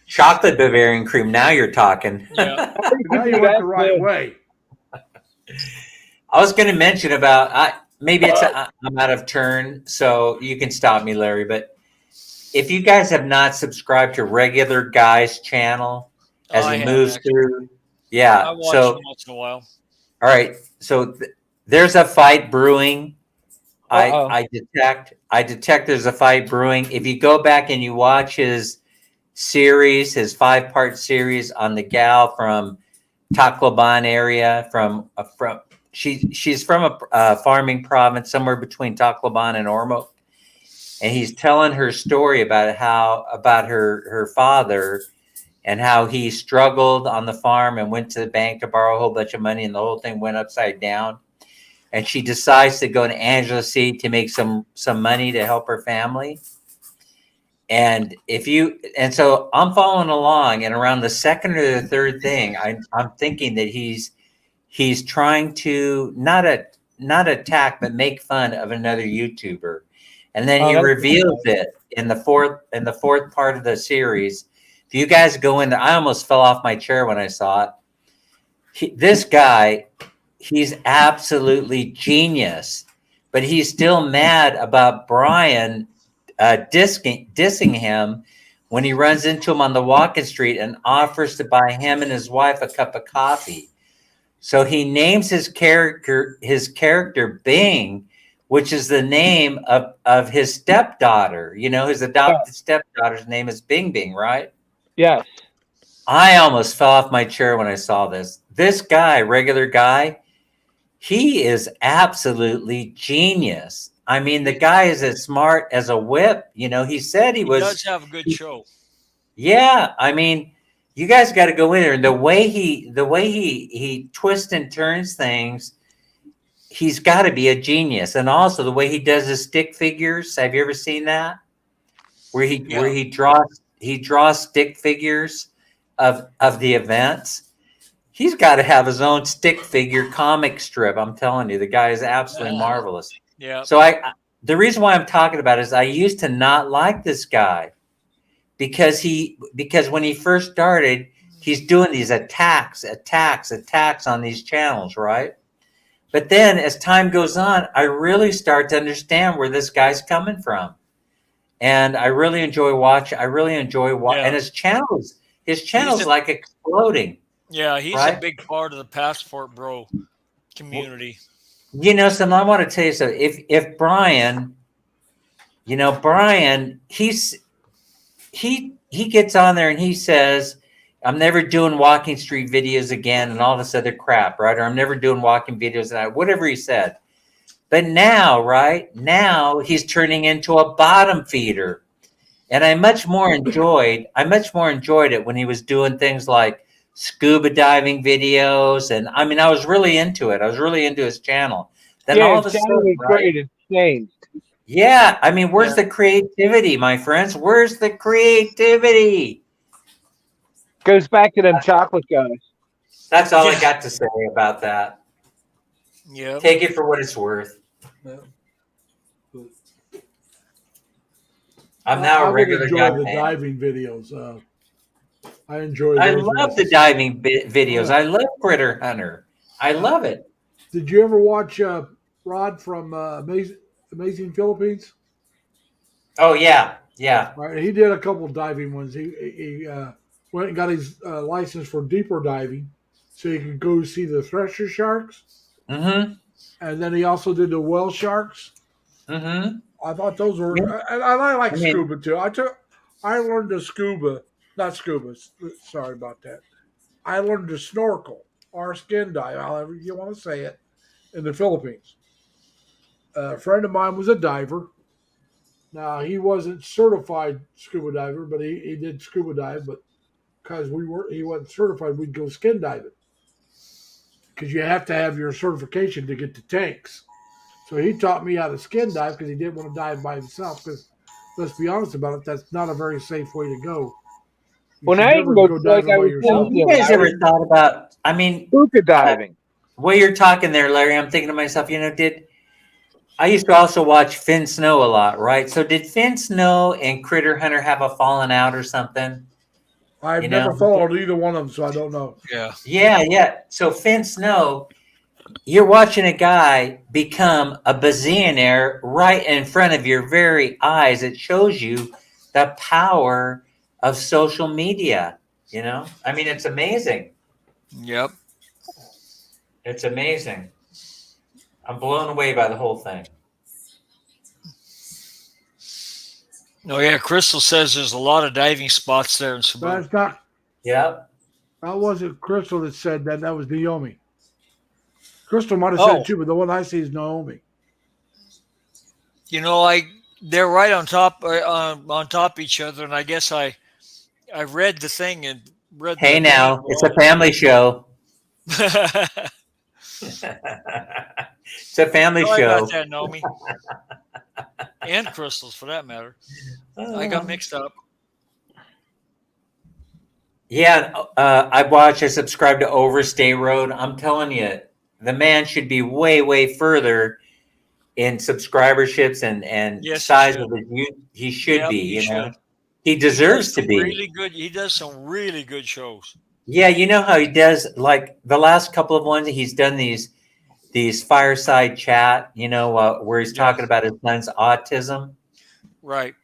Chocolate Bavarian cream. Now you're talking. Yeah. Now you went the right way. I was going to mention about maybe I'm out of turn, so you can stop me, Larry. But if you guys have not subscribed to Regular Guy's channel as I he have, moves actually. through, I watch so them once in a while. all right, so there's a fight brewing. Uh-oh. I detect there's a fight brewing. If you go back and you watch his series, his 5-part series on the gal from Tacloban area, she's from a farming province somewhere between Tacloban and Ormoc, and he's telling her story about her father and how he struggled on the farm and went to the bank to borrow a whole bunch of money, and the whole thing went upside down. And she decides to go to Angeles to make some money to help her family. And so I'm following along, and around the second or the third thing, I'm thinking that he's trying to not attack but make fun of another YouTuber, and then he reveals it in the fourth part of the series. If you guys go in there, I almost fell off my chair when I saw it. This guy. He's absolutely genius, but he's still mad about Brian dissing him when he runs into him on the walking street and offers to buy him and his wife a cup of coffee. So he names his character Bing, which is the name of his stepdaughter. You know, his adopted stepdaughter's name is Bing Bing, right? Yes. I almost fell off my chair when I saw this. This guy, Regular Guy, he is absolutely genius. I mean, the guy is as smart as a whip. You know, he said he does have a good show. Yeah, I mean, you guys got to go in there, and the way he twists and turns things, he's got to be a genius. And also the way he does his stick figures. Have you ever seen that? Where he draws stick figures of the events. He's got to have his own stick figure comic strip. I'm telling you, the guy is absolutely marvelous. Yeah. So the reason why I'm talking about it is I used to not like this guy because when he first started, he's doing these attacks on these channels, right? But then as time goes on, I really start to understand where this guy's coming from. And I really enjoy watching. And his channel's like exploding. Yeah, he's right? a big part of the Passport Bro community. You know, something I want to tell you. So if Brian, he gets on there and he says, I'm never doing walking street videos again and all this other crap, right? Or I'm never doing walking videos and whatever he said. But now, right now, he's turning into a bottom feeder. And I much more enjoyed it when he was doing things like scuba diving videos. And I mean, I was really into it. I was really into his channel. Then all of a sudden, great. It's changed. Yeah. I mean, where's the creativity, my friends? Where's the creativity? Goes back to them chocolate guys. That's all I got to say about that. Yeah. Take it for what it's worth. I'm now a regular guy. The diving videos. I enjoy those. I love the diving videos. I love Critter Hunter. I love it. Did you ever watch Rod from Amazing Philippines? Oh yeah, yeah. Right, he did a couple diving ones. He went and got his license for deeper diving, so he could go see the thresher sharks. Mm-hmm. And then he also did the whale sharks. Mm-hmm. I thought those were. Yeah. I like I mean- scuba too. I learned to scuba, not scuba. Sorry about that. I learned to snorkel or skin dive, however you want to say it, in the Philippines. A friend of mine was a diver. Now he wasn't certified scuba diver, but he did scuba dive. But because he wasn't certified, we'd go skin diving because you have to have your certification to get the tanks. So he taught me how to skin dive because he didn't want to dive by himself. Because let's be honest about it, that's not a very safe way to go. Well, should now you never can go like diving I by was yourself. telling You guys ever thought about? I mean, scuba diving. while you're talking there, Larry, I'm thinking to myself. I used to also watch Finn Snow a lot, right? So did Finn Snow and Critter Hunter have a falling out or something? I've You never know? followed either one of them, so I don't know. Yeah. Yeah. So Finn Snow, you're watching a guy become a bazillionaire right in front of your very eyes. It shows you the power of social media. I mean, it's amazing. Yep. It's amazing. I'm blown away by the whole thing. Oh yeah, Crystal says there's a lot of diving spots there in Cebu. That's not. Yep. That wasn't Crystal that said that. That was Naomi. Crystal might have Oh. said it too, but the one I see is Naomi. You know, they're right on top of each other, and I guess I read the thing and read. Hey the now, it's a family show. It's a family Sorry show. about that, Naomi, and Crystals for that matter. I got mixed up. Yeah, I subscribe to Overstay Road. I'm telling you, the man should be way, way further in subscriberships and Yes, he size should. of his youth. He should Yep, be, he should. He deserves to Some be. really good. He does some really good shows. Yeah, you know how he does, like the last couple of ones, he's done these fireside chat, where he's talking about his son's autism. Right.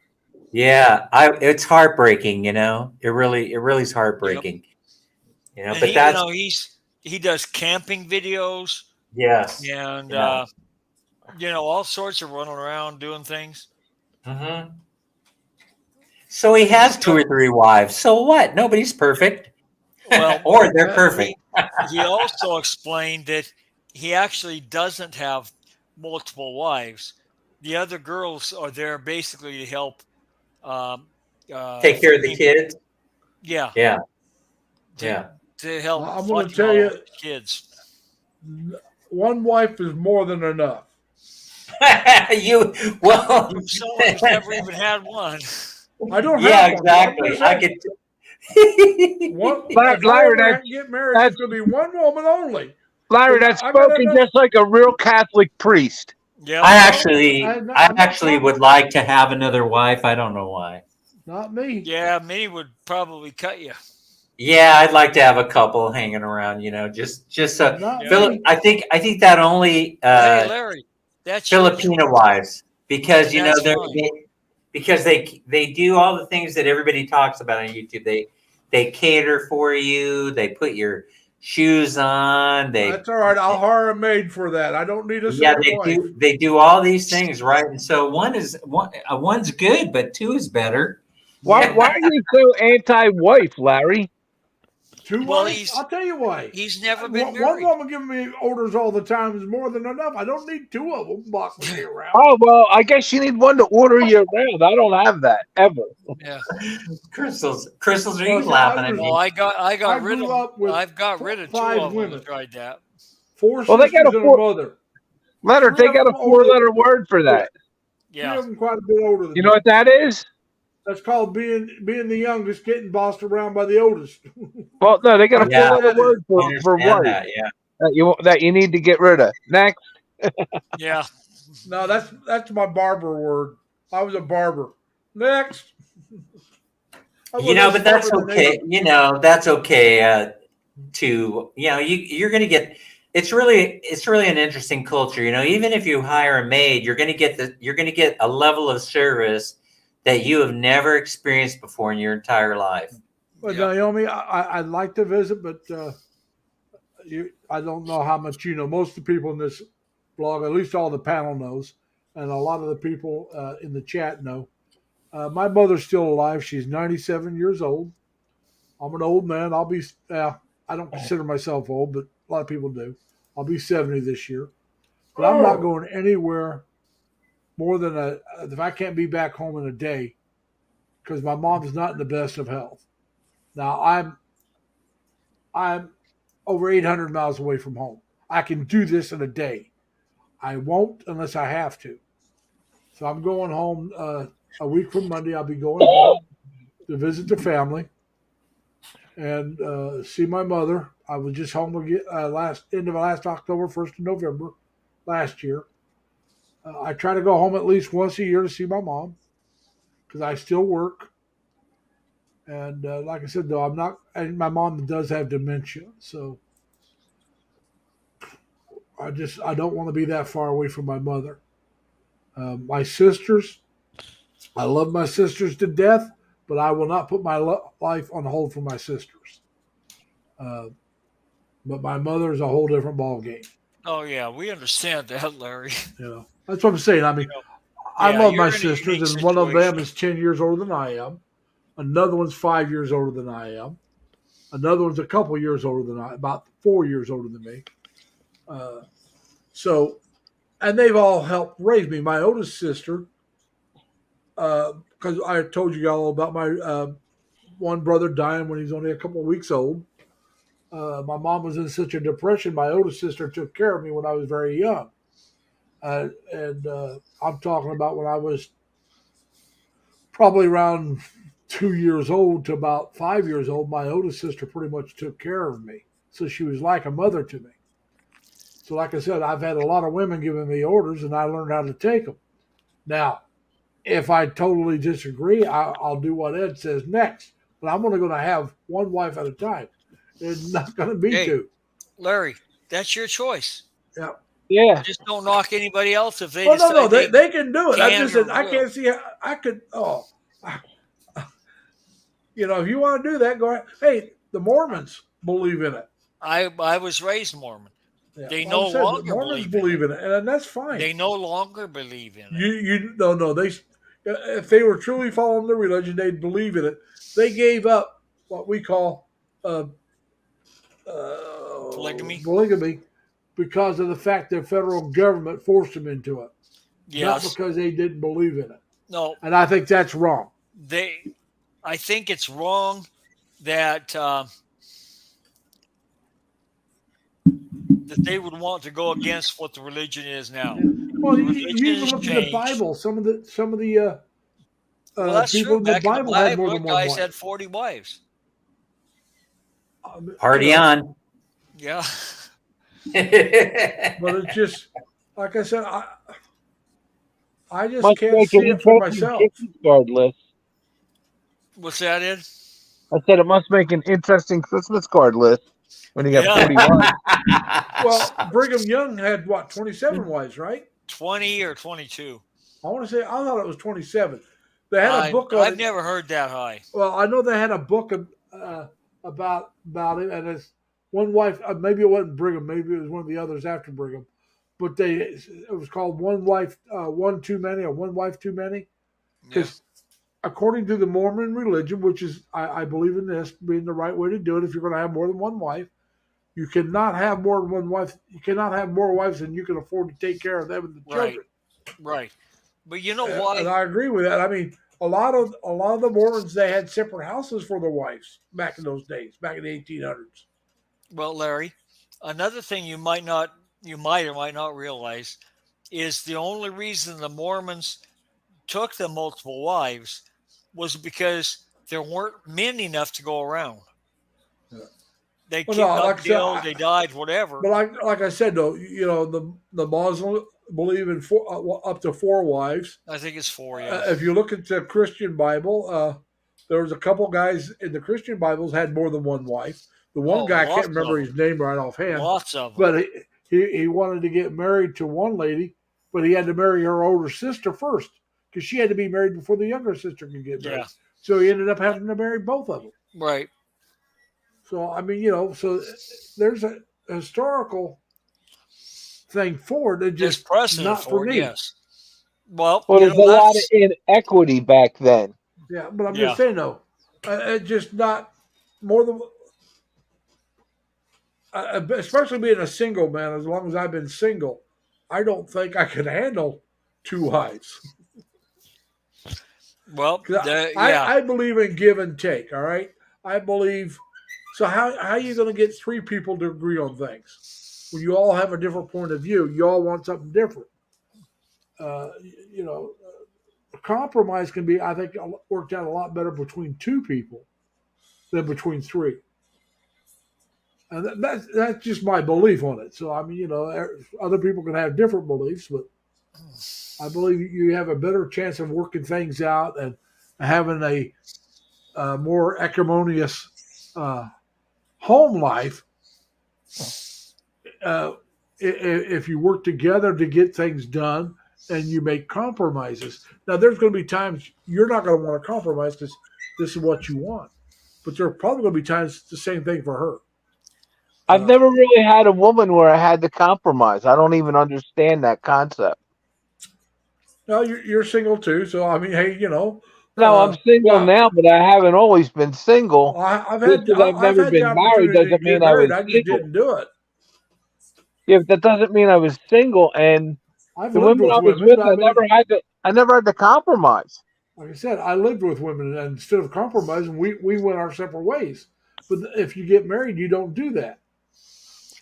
Yeah, it's heartbreaking, It really is heartbreaking. And But he does camping videos yes. and Yeah. all sorts of running around doing things. Mm-hmm. So he has 2 or 3 wives. So what? Nobody's perfect. Well, Or they're perfect. he also explained that he actually doesn't have multiple wives. The other girls are there basically to help Take care of the kids. Yeah, Yeah. to, Yeah. to help. I'm going to Fatima tell you, with the kids. one wife is more than enough. Someone Someone's never even had one. I don't Yeah, have one. exactly. I could. One, Larry, if I ever that's- get married, it's going to be one woman only. Larry, that's I got spoken enough- just like a real Catholic priest. Yeah, I actually I'm not would like to have another wife. I don't know why. Not me. yeah, me would probably cut you. Yeah, I'd like to have a couple hanging around. just so. Not Yeah. me. I think that only Hey, Larry, that's your Filipino choice. wives, because That's they're fine. because they do all the things that everybody talks about on YouTube. They cater for you. They put your shoes on. That's all right. I'll hire a maid for that. I don't need a second wife. They do all these things, right? And so one's good, but 2 is better. Why are you so anti-wife, Larry? Two Well, wives? I'll tell you why. He's never been One married. woman giving me orders all the time is more than enough. I don't need 2 of them bossing me around. Oh, well, I guess you need one to order you around. I don't have that, ever. Yeah. Crystals, are you Well, laughing I at was- me? Well, I got I rid grew of. up with I've got rid of 2 5 of them. women. That tried that. 4 Well, they got sisters a and a mother. Leonard, they got a 4-letter word for that. 3 Yeah. of them quite a bit older than You know me. what that is? That's called being the youngest, getting bossed around by the oldest. Well, no, they got a Yeah. 4-letter word I for understand wife that, yeah. that you need to get rid of. Next. Yeah. No, that's my barber word. I was a barber. Next. But that's okay. That's okay. You're going to get. It's really an interesting culture. Even if you hire a maid, you're going to get a level of service that you have never experienced before in your entire life. Well, Naomi, I'd like to visit, but I don't know how much you know. Most of the people in this blog, at least all the panel knows, and a lot of the people in the chat know. My mother's still alive. She's 97 years old. I'm an old man. I don't consider myself old, but a lot of people do. I'll be 70 this year. But I'm not going anywhere more than if I can't be back home in a day, because my mom's not in the best of health. Now I'm over 800 miles away from home. I can do this in a day. I won't unless I have to. So I'm going home a week from Monday. I'll be going home to visit the family and see my mother. I was just home again end of last October, 1st of November last year. I try to go home at least once a year to see my mom because I still work. And like I said, though, I'm not, and my mom does have dementia. So I don't want to be that far away from my mother. My sisters, I love my sisters to death, but I will not put my life on hold for my sisters. But my mother is a whole different ballgame. Oh yeah, we understand that, Larry. That's what I'm saying. I mean, I love my sisters, and one of them is 10 years older than I am. Another one's 5 years older than I am. Another one's a couple years older than about 4 years older than me. And they've all helped raise me. My oldest sister, because I told you all about my one brother dying when he was only a couple of weeks old. My mom was in such a depression. My oldest sister took care of me when I was very young. And I'm talking about when I was probably around 2 years old to about 5 years old. My oldest sister pretty much took care of me. So she was like a mother to me. So like I said, I've had a lot of women giving me orders, and I learned how to take them. Now, if I totally disagree, I'll do what Ed says next. But I'm only going to have one wife at a time. It's not going to be two. Larry, that's your choice. Yeah. Yeah. Just don't knock anybody else if they decide. No, they can do it. I can't see how I could. If you want to do that, go ahead. Hey, the Mormons believe in it. I was raised Mormon. Yeah. They no longer Mormons believe in it, and that's fine. They no longer believe in it. No. If they were truly following their religion, they'd believe in it. They gave up what we call polygamy because of the fact that the federal government forced them into it. Yes. Not because they didn't believe in it. No. And I think that's wrong. I think it's wrong that that they would want to go against what the religion is now. Well, you even look at the Bible. Some of the people in the Bible had more than one wife. Guys had 40 wives. Party on. Yeah. But it's just, like I said, I just can't see it for myself. What's that, Ed? I said it must make an interesting Christmas card list when you got 40 wives. Well, Brigham Young had, 27 wives, right? 20 or 22. I thought it was 27. They had a book on I've never heard that high. Well, I know they had a book about it, and it's one wife. Maybe it wasn't Brigham. Maybe it was one of the others after Brigham. But it was called One Wife, One Too Many, or One Wife Too Many. Because according to the Mormon religion, which is, I believe in this being the right way to do it, if you're going to have more than one wife, you cannot have more than one wife. You cannot have more wives than you can afford to take care of them and the children. Right. But you know why? And I agree with that. I mean, a lot of the Mormons, they had separate houses for their wives back in those days, back in the 1800s. Well, Larry, another thing you might or might not realize is the only reason the Mormons took the multiple wives was because there weren't men enough to go around. Yeah. They killed, they died, whatever. But like I said, though, the Muslims believe in up to 4 wives. I think it's 4. Yeah. If you look at the Christian Bible, there was a couple guys in the Christian Bibles had more than one wife. The one Oh, guy, I lots can't of remember them. his name right offhand, Lots of them. but he wanted to get married to one lady, but he had to marry her older sister first because she had to be married before the younger sister could get married. Yeah. So he ended up having to marry both of them. Right. So I mean, so there's a historical thing for it, There's just precedent not for for it, me. yes. Well, Well, you there's know, a lot of that's inequity back then. Yeah, but I'm Yeah. just saying though, it's just not more than. Especially being a single man, as long as I've been single, I don't think I can handle two wives. well, 'Cause yeah. I believe in give and take. All right, I believe. So how are you going to get three people to agree on things when you all have a different point of view? You all want something different. You know, a compromise can be, I think, worked out a lot better between two people than between three. And that's just my belief on it. So I mean, other people can have different beliefs, but I believe you have a better chance of working things out and having a more acrimonious home life if you work together to get things done and you make compromises. Now, there's going to be times you're not going to want to compromise because this is what you want, but there are probably going to be times the same thing for her. I've never really had a woman where I had to compromise. I don't even understand that concept. No, you're single too, so I mean, hey, No, I'm single now, but I haven't always been single. I've Just had 'cause I've never the been married opportunity to doesn't get mean I married. was I just single. didn't do it. Yeah, but that doesn't mean I was single. And I've the lived women I with was women. with, But I never had to compromise. like I said, I lived with women, and instead of compromising, we went our separate ways. But if you get married, you don't do that.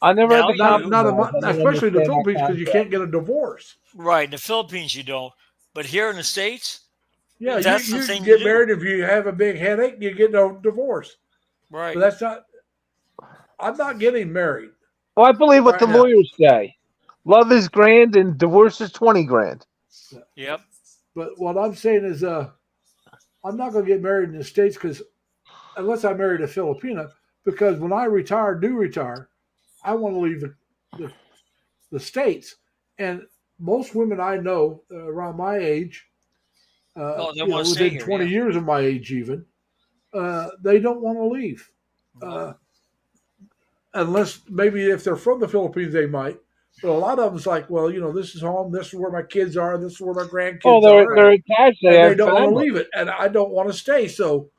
I never Now had to you- compromise. I don't Especially in the understand that Philippines, because you concept. can't get a divorce. Right. In the Philippines, you don't. But here in the States, Yeah, that's you the thing get to do. married if you have a big headache, you get no divorce. Right. But that's not. I'm not getting married. Well, I believe what Right the now. lawyers say. Love is grand and divorce is 20 grand. Yep. But what I'm saying is, I'm not going to get married in the States because unless I married a Filipina, because when I do retire, I want to leave the States. And most women I know around my age, they want to stay within here. 20 Yeah. years of my age even, they don't want to leave. Unless maybe if they're from the Philippines, they might. But a lot of them's like, well, this is home. This is where my kids are. This is where my grandkids Oh, are. they're attached. They And they have don't want to family. leave it. And I don't want to stay. So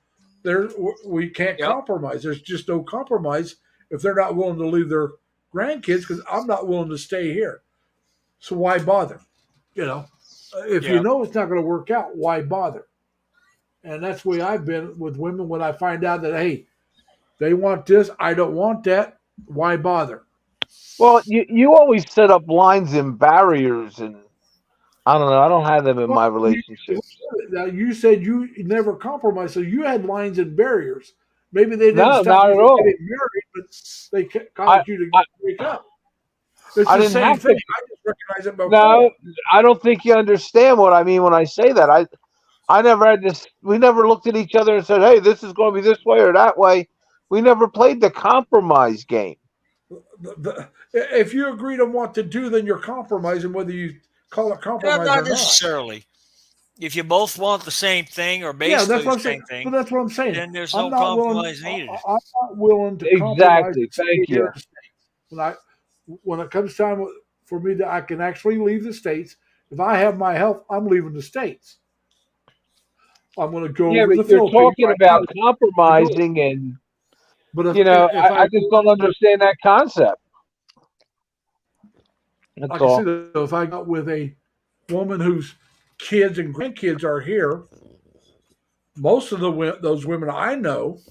we can't Yep. compromise. There's just no compromise if they're not willing to leave their grandkids because I'm not willing to stay here. So why bother? If you Yeah. know it's not going to work out, why bother? And that's the way I've been with women when I find out that, hey, they want this, I don't want that, why bother? Well, you always set up lines and barriers, and I don't know. I don't have them in my relationships. Now, you said you never compromise, so you had lines and barriers. Maybe they didn't No, stop not you at from all. getting married, but they caused you to break up. It's I the didn't same have to. thing. I just recognize it before. No, I don't think you understand what I mean when I say that. I never had this. We never looked at each other and said, "Hey, this is going to be this way or that way." We never played the compromise game. If you agree to what to do, then you're compromising, whether you call it compromise Not or not. necessarily. If you both want the same thing or Yeah, basically that's what the I'm saying. same thing, But that's what I'm saying. then there's I'm no not willing. compromise needed. I'm not willing to compromise. Exactly. And stay Thank here you. in the States. When it comes time for me that I can actually leave the States, if I have my health, I'm leaving the States. I'm going to go Yeah, over to but the you're Philippines. talking about compromising, and But if I just don't understand that concept. That's like I all. said, if I got with a woman whose kids and grandkids are here, most of those women I know,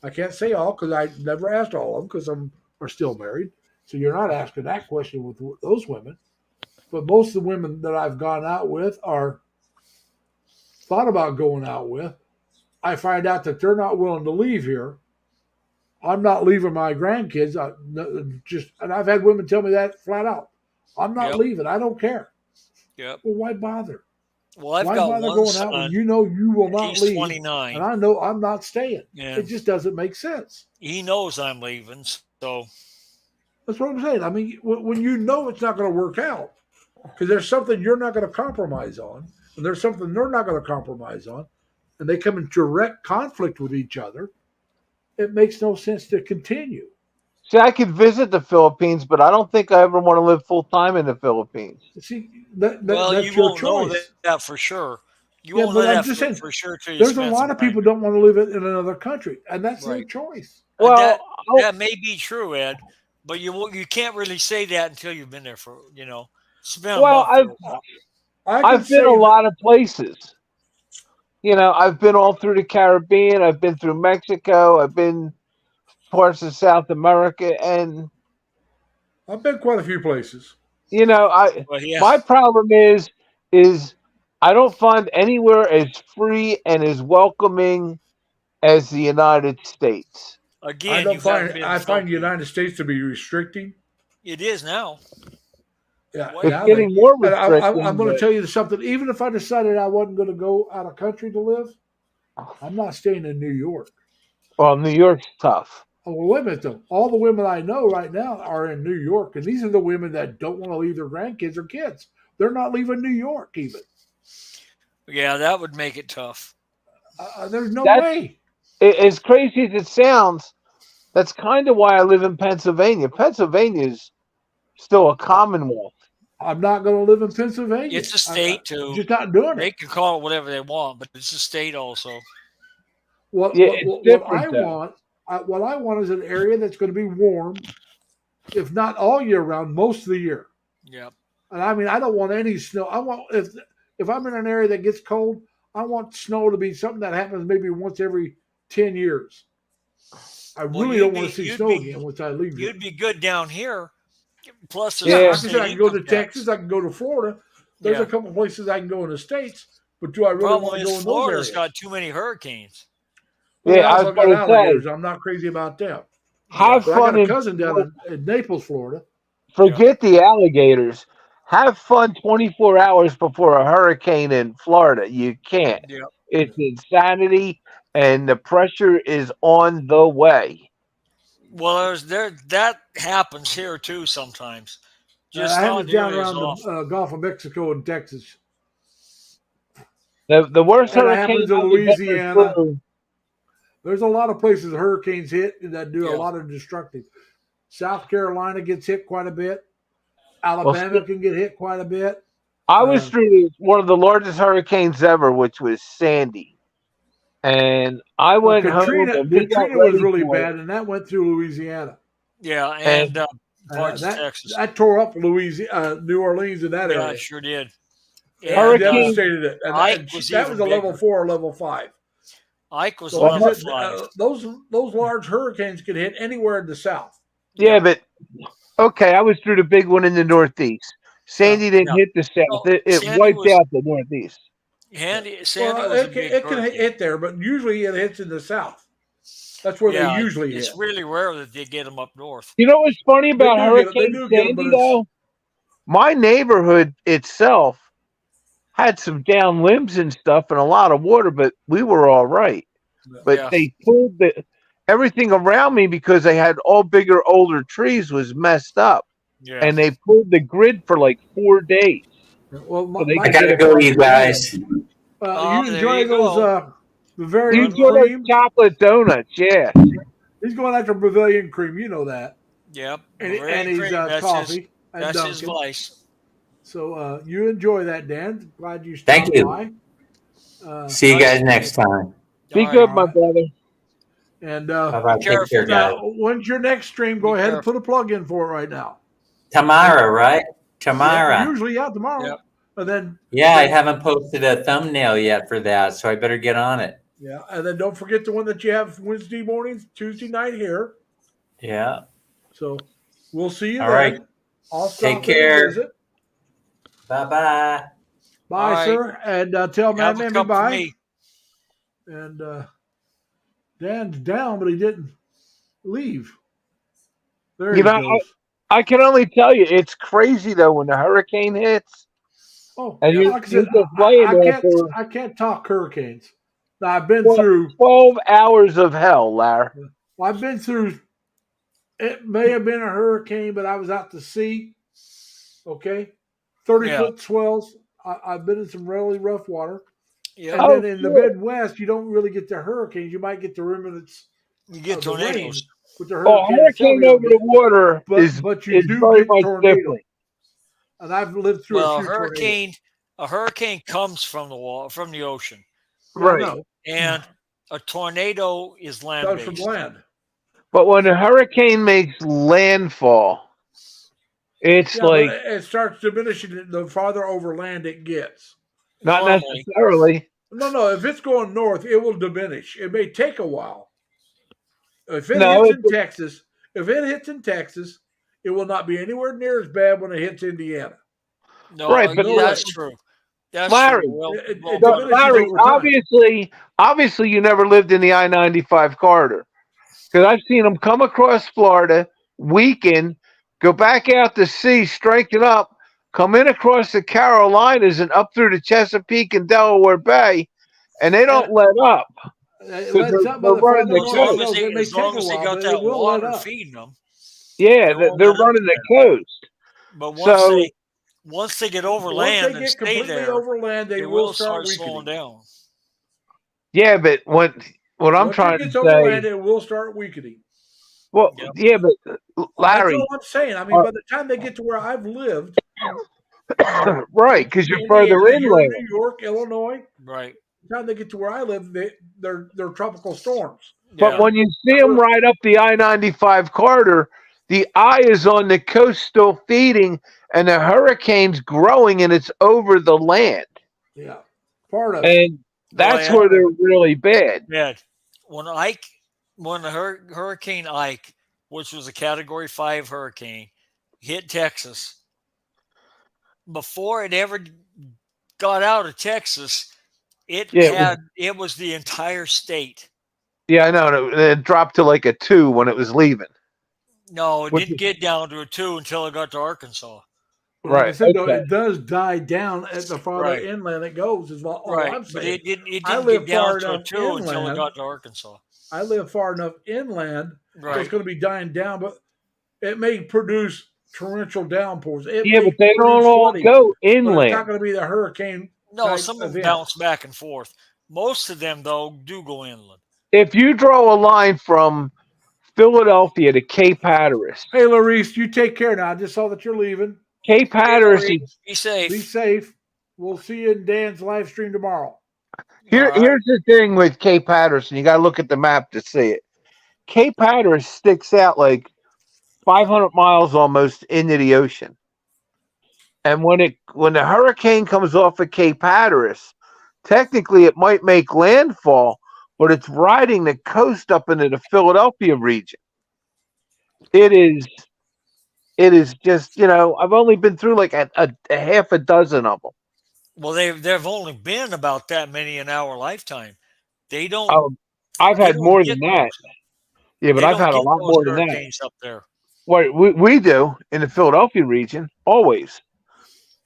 I can't say all because I never asked all of them because some are still married. So you're not asking that question with those women. But most of the women that I've gone out with are thought about going out with. I find out that they're not willing to leave here. I'm not leaving my grandkids. And I've had women tell me that flat out. I'm not Yep. leaving. I don't care. Yep. Well, why bother? Well, I've Why got bother one going out when son. you know you will not He's leave? 29. And I know I'm not staying. And It just doesn't make sense. he knows I'm leaving. So, That's what I'm saying. I mean, when you know it's not going to work out, because there's something you're not going to compromise on, and there's something they're not going to compromise on, and they come in direct conflict with each other, it makes no sense to continue. See, I could visit the Philippines, but I don't think I ever want to live full time in the Philippines. See, well, that's you your won't know choice. that for sure. You Yeah, won't but know I'm that just saying, for sure till you there's a spend lot some of time people there. don't want to live it in another country, and that's their Right. choice. Well, That may be true, Ed, but you can't really say that until you've been there for spend a well, month there. I I've could been say a lot of places. I've been all through the Caribbean. I've been through Mexico. I've been parts of South America, and I've been quite a few places. I But yeah, my problem is I don't find anywhere as free and as welcoming as the United States. again, you haven't been to I the find the Philippines. United States to be restricting. It is now. Yeah, Way It's now more. they. getting more And restricting. I'm going to But, tell you something. Even if I decided I wasn't going to go out of country to live, I'm not staying in New York. well, New York's tough. Oh, well, wait a minute though. All the women I know right now are in New York, and these are the women that don't want to leave their grandkids or kids. They're not leaving New York even. Yeah, that would make it tough. There's no That's way. as crazy as it sounds. That's kind of why I live in Pennsylvania. Pennsylvania is still a commonwealth. I'm not going to live in Pennsylvania. It's a state too. I'm just not doing They it. can call it whatever they want, but it's a state also. What Yeah, what it's what, what different I though. want what I want is an area that's going to be warm, if not all year round, most of the year. Yep. And I mean, I don't want any snow. I want if I'm in an area that gets cold, I want snow to be something that happens maybe once every 10 years. I Well, really don't want to see snow again once I leave here. You'd be good down here. Plus, there's Yeah, Yeah. like I said, I can go to income tax. Texas, I can go to Florida. There's Yeah. a couple places I can go in the States, but do I really Problem want to go is, in those Florida's areas? got too many hurricanes. Well, Yeah, I also was got going to alligators. say, I'm not crazy about them. have But I got fun a in cousin down in Naples, Florida. forget the alligators. Have fun 24 hours before a hurricane in Florida. You can't. Yep. It's insanity, and the pressure is on the way. Well, that happens here too sometimes. It Just happens not down nearly as around often. the Gulf of Mexico and Texas. The worst And it hurricane happens in I was ever Louisiana. through. There's a lot of places hurricanes hit that do Yeah. a lot of destructive. South Carolina gets hit quite a bit. Alabama can get hit quite a bit. I was through one of the largest hurricanes ever, which was Sandy. And I Well, went home and we got Katrina was ready really for it. bad, and that went through Louisiana. Yeah, and parts of That Texas. tore up Louisiana, New Orleans, in that Yeah, area. it sure did. It Hurricane- devastated it. And Ike that was that even was a level bigger. 4 or level 5. Ike was So like I level said, 5. those large hurricanes could hit anywhere in the South. Yeah, but okay, I was through the big one in the Northeast. Sandy didn't Yeah. hit the South. No, It Sandy wiped was- out the Northeast. Sandy Well, was a it big can hurricane. hit there, but usually it hits in the South. That's where Yeah, they usually it's hit. really rare that they get them up north. You know what's funny about They Hurricane do get 'em, but Sandy, it's- though? My neighborhood itself had some down limbs and stuff and a lot of water, but we were all right. But Yeah. they pulled everything around me because they had all bigger, older trees was messed up. Yeah. And they pulled the grid for like 4 days. Well, So they I could gotta get go, it- you guys. Oh, you there enjoy you those go. Bavarian You enjoy those cream? chocolate donuts, yeah. He's going after Bavarian cream. You know that. Yep. And, Bavarian and he's cream, that's coffee. His, and that's his Dunkin'. vice. So you enjoy that, Dan. Glad you stopped Thank you. by. See you guys next time. Be All good, right. my brother. And Bye-bye. Take careful care, guys. when's your next stream? Go Be ahead and careful. put a plug in for it right now. Tomorrow, right? Tomorrow. Usually, tomorrow. Yep. And then Yeah, I haven't posted a thumbnail yet for that, so I better get on it. and then don't forget the one that you have Wednesday mornings, Tuesday night here. Yeah. So we'll see you All then. right. I'll stop Take in and care. visit. Bye-bye. Bye, All right. sir. And tell Have a Mammy cup for bye. me. And Dan's down, but he didn't leave. There You he know, goes. I can only tell you, it's crazy though when the hurricane hits. Oh, And yeah, you, like I you're said, just laying I there can't for I can't talk hurricanes. Now I've been through 12 hours of hell, Larry. I've been through. It may have been a hurricane, but I was out to sea. Okay, 30 Yeah. foot swells. I've been in some really rough water. Yeah. And Oh, then in the sure. Midwest, you don't really get the hurricanes. You might get the remnants You get of the rain, tornadoes. with the Well, hurricane itself. hurricane You over don't the get, water but you is do very get much tornadoes. different. And I've lived through Well, a few tornadoes. a hurricane comes from the wall, from the ocean, Yeah, I Right. know. and a tornado is land Comes from based. land. But when a hurricane makes landfall, it's Yeah, like but it starts diminishing the farther over land it gets. not Normally, necessarily. No. If it's going north, it will diminish. It may take a while. If it No, hits in Texas, it will not be anywhere near as bad when it hits Indiana. no, Right, but that's true. That's Larry, true. Well, It well, no, diminishes Larry, over time. obviously, you never lived in the I-95 corridor because I've seen them come across Florida, weaken, go back out to sea, strengthen up, come in across the Carolinas and up through the Chesapeake and Delaware Bay, and they don't let up. It 'Cause lets up by they're the running farther the as north it long as coast. goes. It may as take long a as they while, got but that it will let water up. feeding them, Yeah, they won't they're let up running the there. coast. But So once they get over Once land they and get stay completely there, over land, they they will will start start slowing weakening. down. yeah, but what I'm Once it trying to gets over land, say, it will start weakening. well, Yep. yeah, but That's Larry, all I'm saying. I mean, uh, by the time they get to where I've lived, right, because you're Indiana, further you're in inland. New York, Illinois. Right. By the time they get to where I live, they're tropical storms. But Yeah. when you see them right up the I-95 corridor, the eye is on the coast still feeding, and the hurricane's growing, and it's over the land. Yeah, part of it. And that's Boy, where they're really bad. yeah. When the Hurricane Ike, which was a Category 5 hurricane, hit Texas, before it ever got out of Texas, it was the entire state. Yeah, I know. And it dropped to like a 2 when it was leaving. No, it Which didn't get down to a 2 until it got to Arkansas. But like I Right. said, though, Okay. it does die down at the farther Right. inland it goes. Is all Right. I'm But saying. it I didn't live get down far to a enough 2 until it inland. got to Arkansas. I live far enough inland, so Right. it's going to be dying down, but it may produce torrential downpours. It Yeah, may but they don't produce all flooding, go but it's not inland. going to be the hurricane No, type some of them event. bounce back and forth. Most of them, though, do go inland. If you draw a line from Philadelphia to Cape Hatteras, Hey, Larice, you take care now. I just saw that you're leaving. Cape Hatteras is Be safe. Be safe. We'll see you in Dan's live stream tomorrow. Here, All right. here's the thing with Cape Hatteras, and you got to look at the map to see it. Cape Hatteras sticks out like 500 miles almost into the ocean. And when the hurricane comes off of Cape Hatteras, technically it might make landfall, but it's riding the coast up into the Philadelphia region. It is just, I've only been through like a half a dozen of them. Well, they've only been about that many in our lifetime. They don't. I've they had don't more get than that. those. Yeah, but They I've don't had a get lot those more than that. hurricanes up there. What we do in the Philadelphia region, always.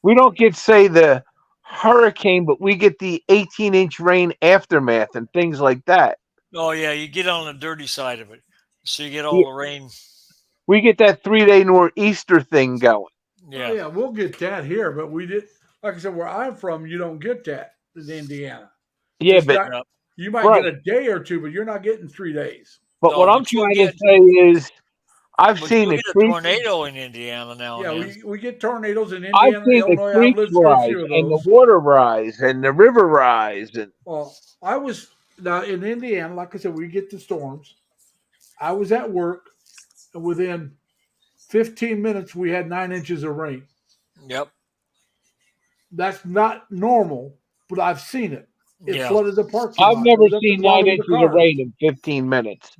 We don't get, say, the hurricane, but we get the 18-inch rain aftermath and things like that. Oh yeah, you get on the dirty side of it, so you get all Yeah. the rain. We get that 3-day nor'easter thing going. Yeah. Oh, yeah, we'll get that here, but we did. Like I said, where I'm from, you don't get that in Indiana. Yeah, It's but not- you might right. get a day or two, but you're not getting 3 days. but No, what I'm but you'll trying get- to say is I've But seen you the get a creek. tornado in Indiana now Yeah, and then. we get tornadoes in I've Indiana, seen the Illinois. I've creeks lived through a rise few of and the those. water rise and the river rise and Well, I was now in Indiana. Like I said, we get the storms. I was at work, and within 15 minutes, we had 9 inches of rain. Yep. That's not normal, but I've seen it. It Yeah. flooded the parking I've lot. never It was up to seen the bottom 9 of the inches of car. rain in 15 minutes.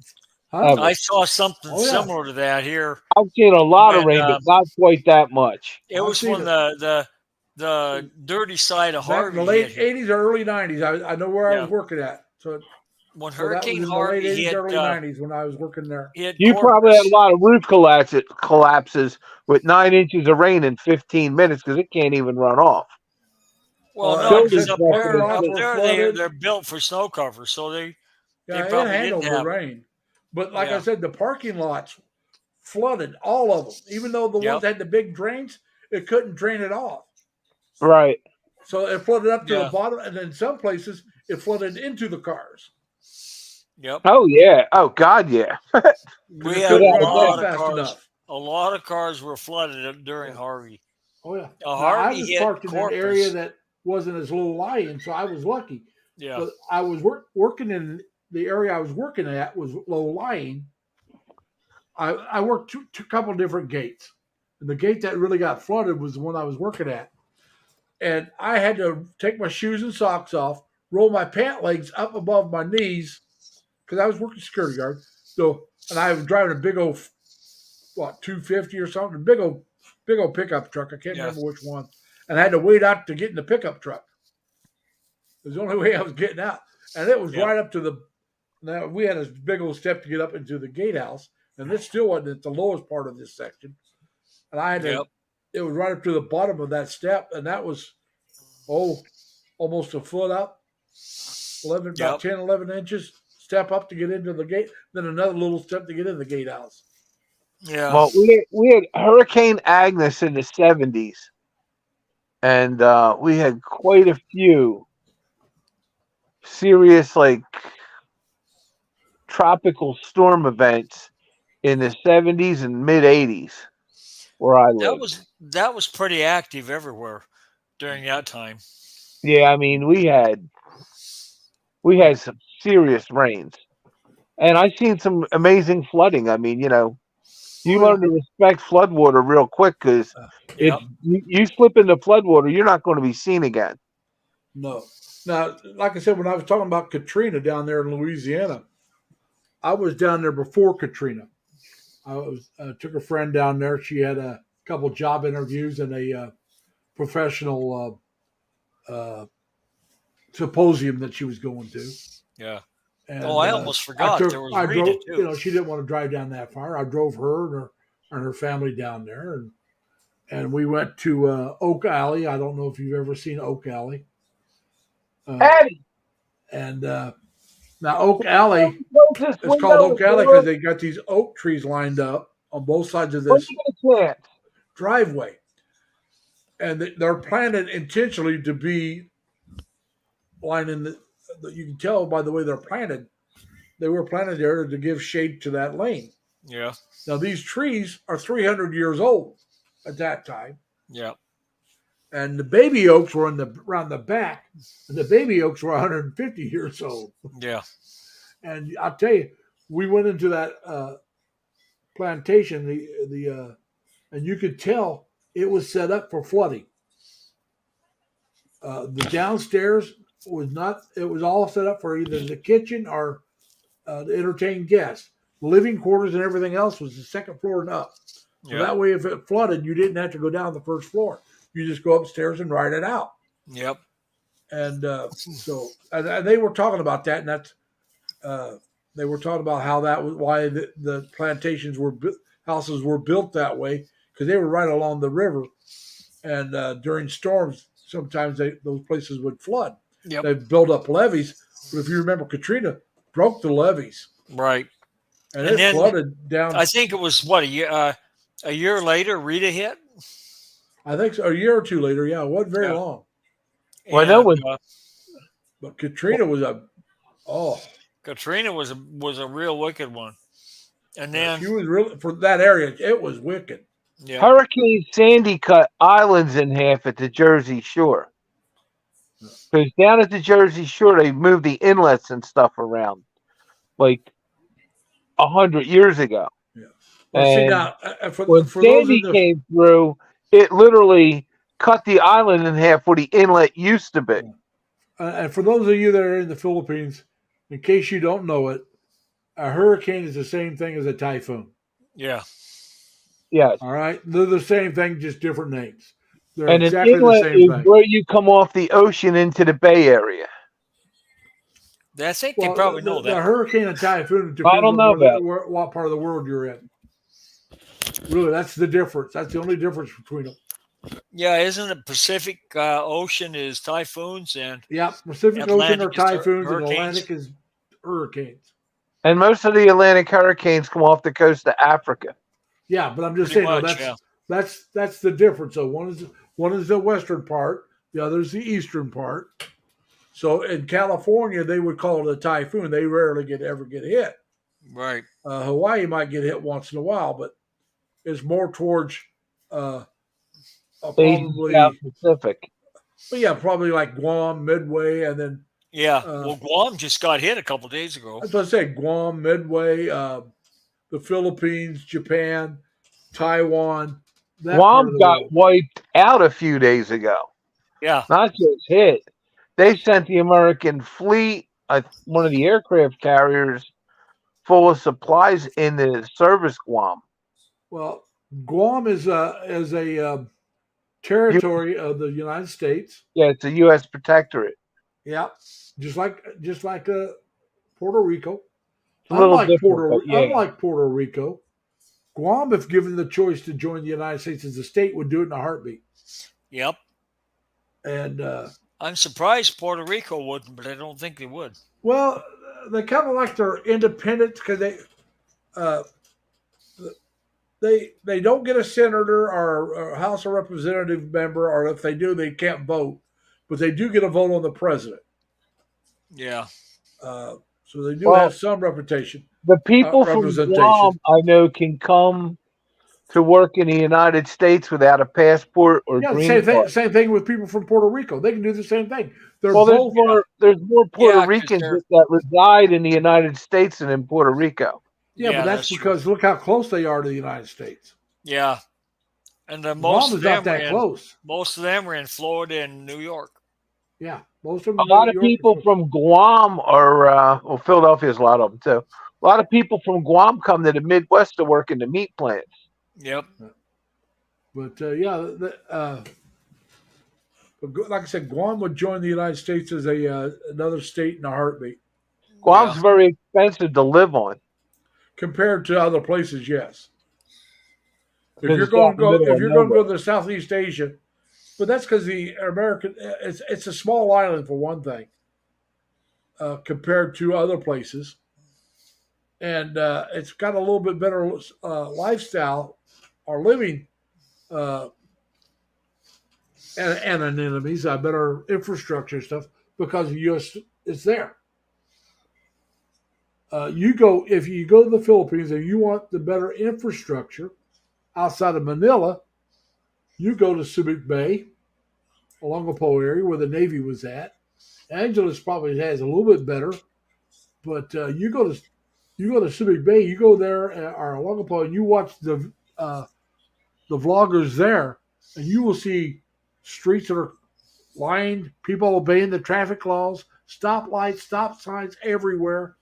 Huh? Ever. I saw something Oh, yeah. similar to that here. I've seen a lot of when, rain, but not quite that much. It I've was seen when the dirty side of Back in Harvey the late hit. 80s or early 90s. I know where I Yeah. was working at. So When that was Hurricane in the late Harvey 80s, hit, early 90s when I was working there. hit You probably had Corpus, a lot of roof collapses with 9 inches of rain in 15 minutes because it can't even run off. Well, Uh, no, Buildings because up up there, there up were there flooded. they're built for snow cover, so they Yeah, it probably handled didn't the have. rain. But like I Yeah. said, the parking lots flooded, all of them. Even though the Yep. ones that had the big drains, it couldn't drain it off. Right. So it flooded up to Yeah. the bottom, and then some places it flooded into the cars. Yep. Oh yeah. Oh God, yeah. We It had couldn't a run off lot of fast cars. enough. A lot of cars were flooded during Harvey. Oh yeah. Now, Now, I Harvey was hit parked in an area Corpus. that wasn't as low lying, so I was lucky. Yeah. But I was working in the area I was working at was low lying. I worked two couple different gates, and the gate that really got flooded was the one I was working at, and I had to take my shoes and socks off, roll my pant legs up above my knees because I was working security guard. So, and I was driving a big old 250 or something, big old pickup truck. I can't Yeah. remember which one, and I had to wait out to get in the pickup truck. It was the only way I was getting out, and it was Yep. right up to the. Now we had a big old step to get up into the gatehouse, and this still wasn't at the lowest part of this section. And I had to. Yep. It was right up to the bottom of that step, and that was, almost a foot up, 11, about Yep. 10, 11 inches. Step up to get into the gate, then another little step to get in the gatehouse. Yeah. Well, we had Hurricane Agnes in the 70s, and we had quite a few serious tropical storm events in the 70s and mid 80s where I lived. That was pretty active everywhere during that time. Yeah, I mean we had some serious rains, and I seen some amazing flooding. I mean, you learn to respect floodwater real quick because Yep. you slip into floodwater, you're not going to be seen again. No. Now, like I said, when I was talking about Katrina down there in Louisiana, I was down there before Katrina. I took a friend down there. She had a couple job interviews and a professional symposium that she was going to. Yeah. And, Oh, I almost forgot there was Rita, too. She didn't want to drive down that far. I drove her and her family down there, and we went to Oak Alley. I don't know if you've ever seen Oak Alley. Eddie, And now Oak Alley, it's it's called Oak Alley because they got these oak trees lined up on both sides of this driveway, and they're planted intentionally to be lining the. You can tell by the way they're planted. They were planted there to give shade to that lane. Yeah. Now these trees are 300 years old at that time, Yeah. and the baby oaks were around the back, and the baby oaks were 150 years old. Yeah. And I'll tell you, we went into that plantation, and you could tell it was set up for flooding. The downstairs was not; it was all set up for either the kitchen or to entertain guests. The living quarters and everything else was the second floor and up. So Yeah. that way, if it flooded, you didn't have to go down the first floor. You just go upstairs and ride it out. Yep. And and they were talking about that, and that's they were talking about how that was why the plantations houses were built that way because they were right along the river, and during storms, sometimes those places would flood. Yep. They built up levees, but if you remember, Katrina broke the levees, Right. and And it then flooded down. I think it was a year later, Rita hit. I think so, a year or two later. Yeah, it wasn't very Yeah. long, Well, I know And, when- but Katrina was Katrina was a real wicked one. And then she was really for that area. It was wicked. yeah. Hurricane Sandy cut islands in half at the Jersey Shore. Because down at the Jersey Shore, they moved the inlets and stuff around like 100 years ago. Well, see And now, for when those Sandy in the, came through, it literally cut the island in half where the inlet used to be. and for those of you that are in the Philippines, in case you don't know it, a hurricane is the same thing as a typhoon. Yeah. Yes. All right, they're the same thing, just different names. They're And exactly an the inlet same is thing. where you come off the ocean into the Bay Area. I think they probably know the that. hurricane and typhoon depends I don't know on what part of the world you're in. Really, that's the difference. That's the only difference between them. Yeah, isn't the Pacific Ocean is typhoons and Yeah, Pacific Ocean Atlantic are is typhoons and hurricanes? Atlantic is hurricanes. And most of the Atlantic hurricanes come off the coast of Africa. Yeah, but I'm just Pretty saying, no, much, yeah. that's the difference. So one is the western part, the other is the eastern part. So in California, they would call it a typhoon. They rarely ever get hit. Right. Hawaii might get hit once in a while, but it's more towards Asian probably, South Pacific. but yeah, probably like Guam, Midway, and then Yeah. Uh, Well, Guam just got hit a couple days ago. as I say, Guam, Midway, the Philippines, Japan, Taiwan. That part of Guam the got world. wiped out a few days ago. Yeah. Not just hit. They sent the American fleet, one of the aircraft carriers, full of supplies in the service Guam. Well, Guam is a territory of the United States. Yeah, it's a U.S. protectorate. Yeah, just like Puerto Rico. It's a little Unlike different, but yeah. unlike Puerto Rico, Guam, if given the choice to join the United States as a state, would do it in a heartbeat. Yep. And I'm surprised Puerto Rico wouldn't, but I don't think they would. well, they kind of like their independence because they don't get a senator or a House of Representative member, or if they do, they can't vote, but they do get a vote on the president. Yeah. So they do Well, have some reputation. The people from representation. Guam, I know, can come to work in the United States without a passport or Yeah, green same thing. card. Same thing with people from Puerto Rico. They can do the same thing. They're Well, both. there's more Puerto Yeah, 'cause Ricans they're- that reside in the United States than in Puerto Rico. Yeah, but that's true. because look how close they are to the United States. Yeah. And Guam most is of not them that close. most of them are in Florida and New York. Yeah, most of A them. lot of people from Guam are, well, Philadelphia's a lot of them too. A lot of people from Guam come to the Midwest to work in the meat plants. Yep. But but like I said, Guam would join the United States as another state in a heartbeat. Guam's Yeah. very expensive to live on. Compared to other places, yes. If Because you're it's going out in the middle if of you're going to nowhere. go to Southeast Asia, but that's because the American it's a small island for one thing, compared to other places, and it's got a little bit better lifestyle or living anonymities, better infrastructure stuff because the U.S. is there. If you go to the Philippines and you want the better infrastructure outside of Manila, you go to Subic Bay, Olongapo area where the Navy was at. Angeles probably has a little bit better, but you go to Subic Bay, you go there or Olongapo, and you watch the vloggers there, and you will see streets that are lined, people obeying the traffic laws, stoplights, stop signs everywhere.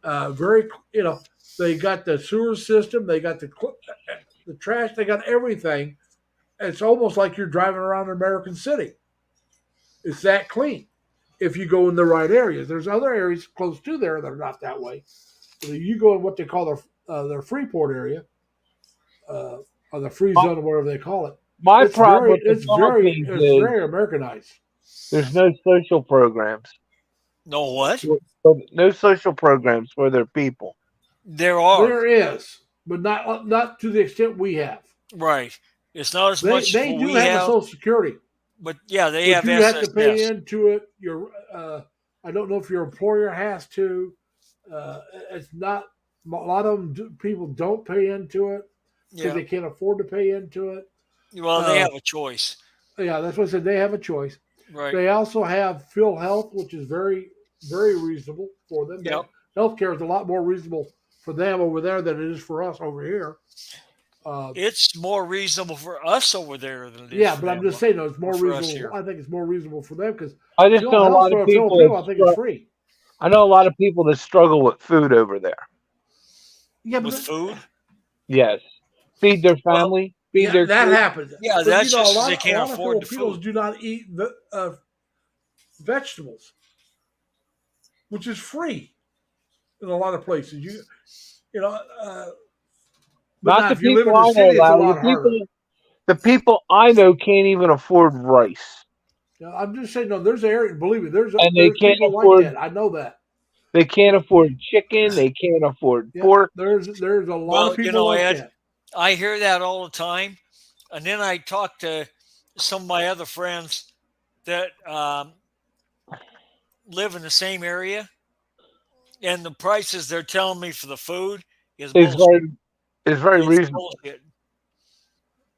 They got the sewer system, they got the trash, they got everything. It's almost like you're driving around an American city. It's that clean if you go in the right areas. There's other areas close to there that are not that way. You go in what they call their Freeport area, or the free zone, or whatever they call it. My problem with the It's very Philippines is Americanized. there's no social programs. No what? No social programs for their people. There are. There is, but not to the extent we have. Right. It's not as They much as do we have a have, Social Security. but yeah, they But have you have to pay SSS. into it. I don't know if your employer has to. It's not. A lot of people don't pay into it because Yeah. they can't afford to pay into it. Well, they have a choice. Yeah, that's what I said. They have a choice. Right. They also have Phil Health, which is very, very reasonable for them. Yep. Healthcare is a lot more reasonable for them over there than it is for us over here. It's more reasonable for us over there than it is. Yeah, for but I'm them. just saying, though, it's more for us reasonable. here. I think it's more reasonable for them because I just know a lot of people. I think it's free. I know a lot of people that struggle with food over there. Yeah, but With food. Yes, feed their family, feed their that kids. happens. Yeah, But, that's just 'cause they a can't lot of afford the Filipinos food. do not eat vegetables, which is free in a lot of places. But Not now, the if you live in people the I city, it's a know, lot Larry. harder. The people I know can't even afford rice. Yeah, I'm just saying, no, there's area, believe me, there's And they there's can't people afford- like that. I know that. They can't afford chicken. They can't afford Yeah, pork. there's a lot Well, of people you know, like Ed, that. I hear that all the time. And then I talk to some of my other friends that live in the same area, and the prices they're telling me for the food is It's bullshit. very It's reasonable. bullshit.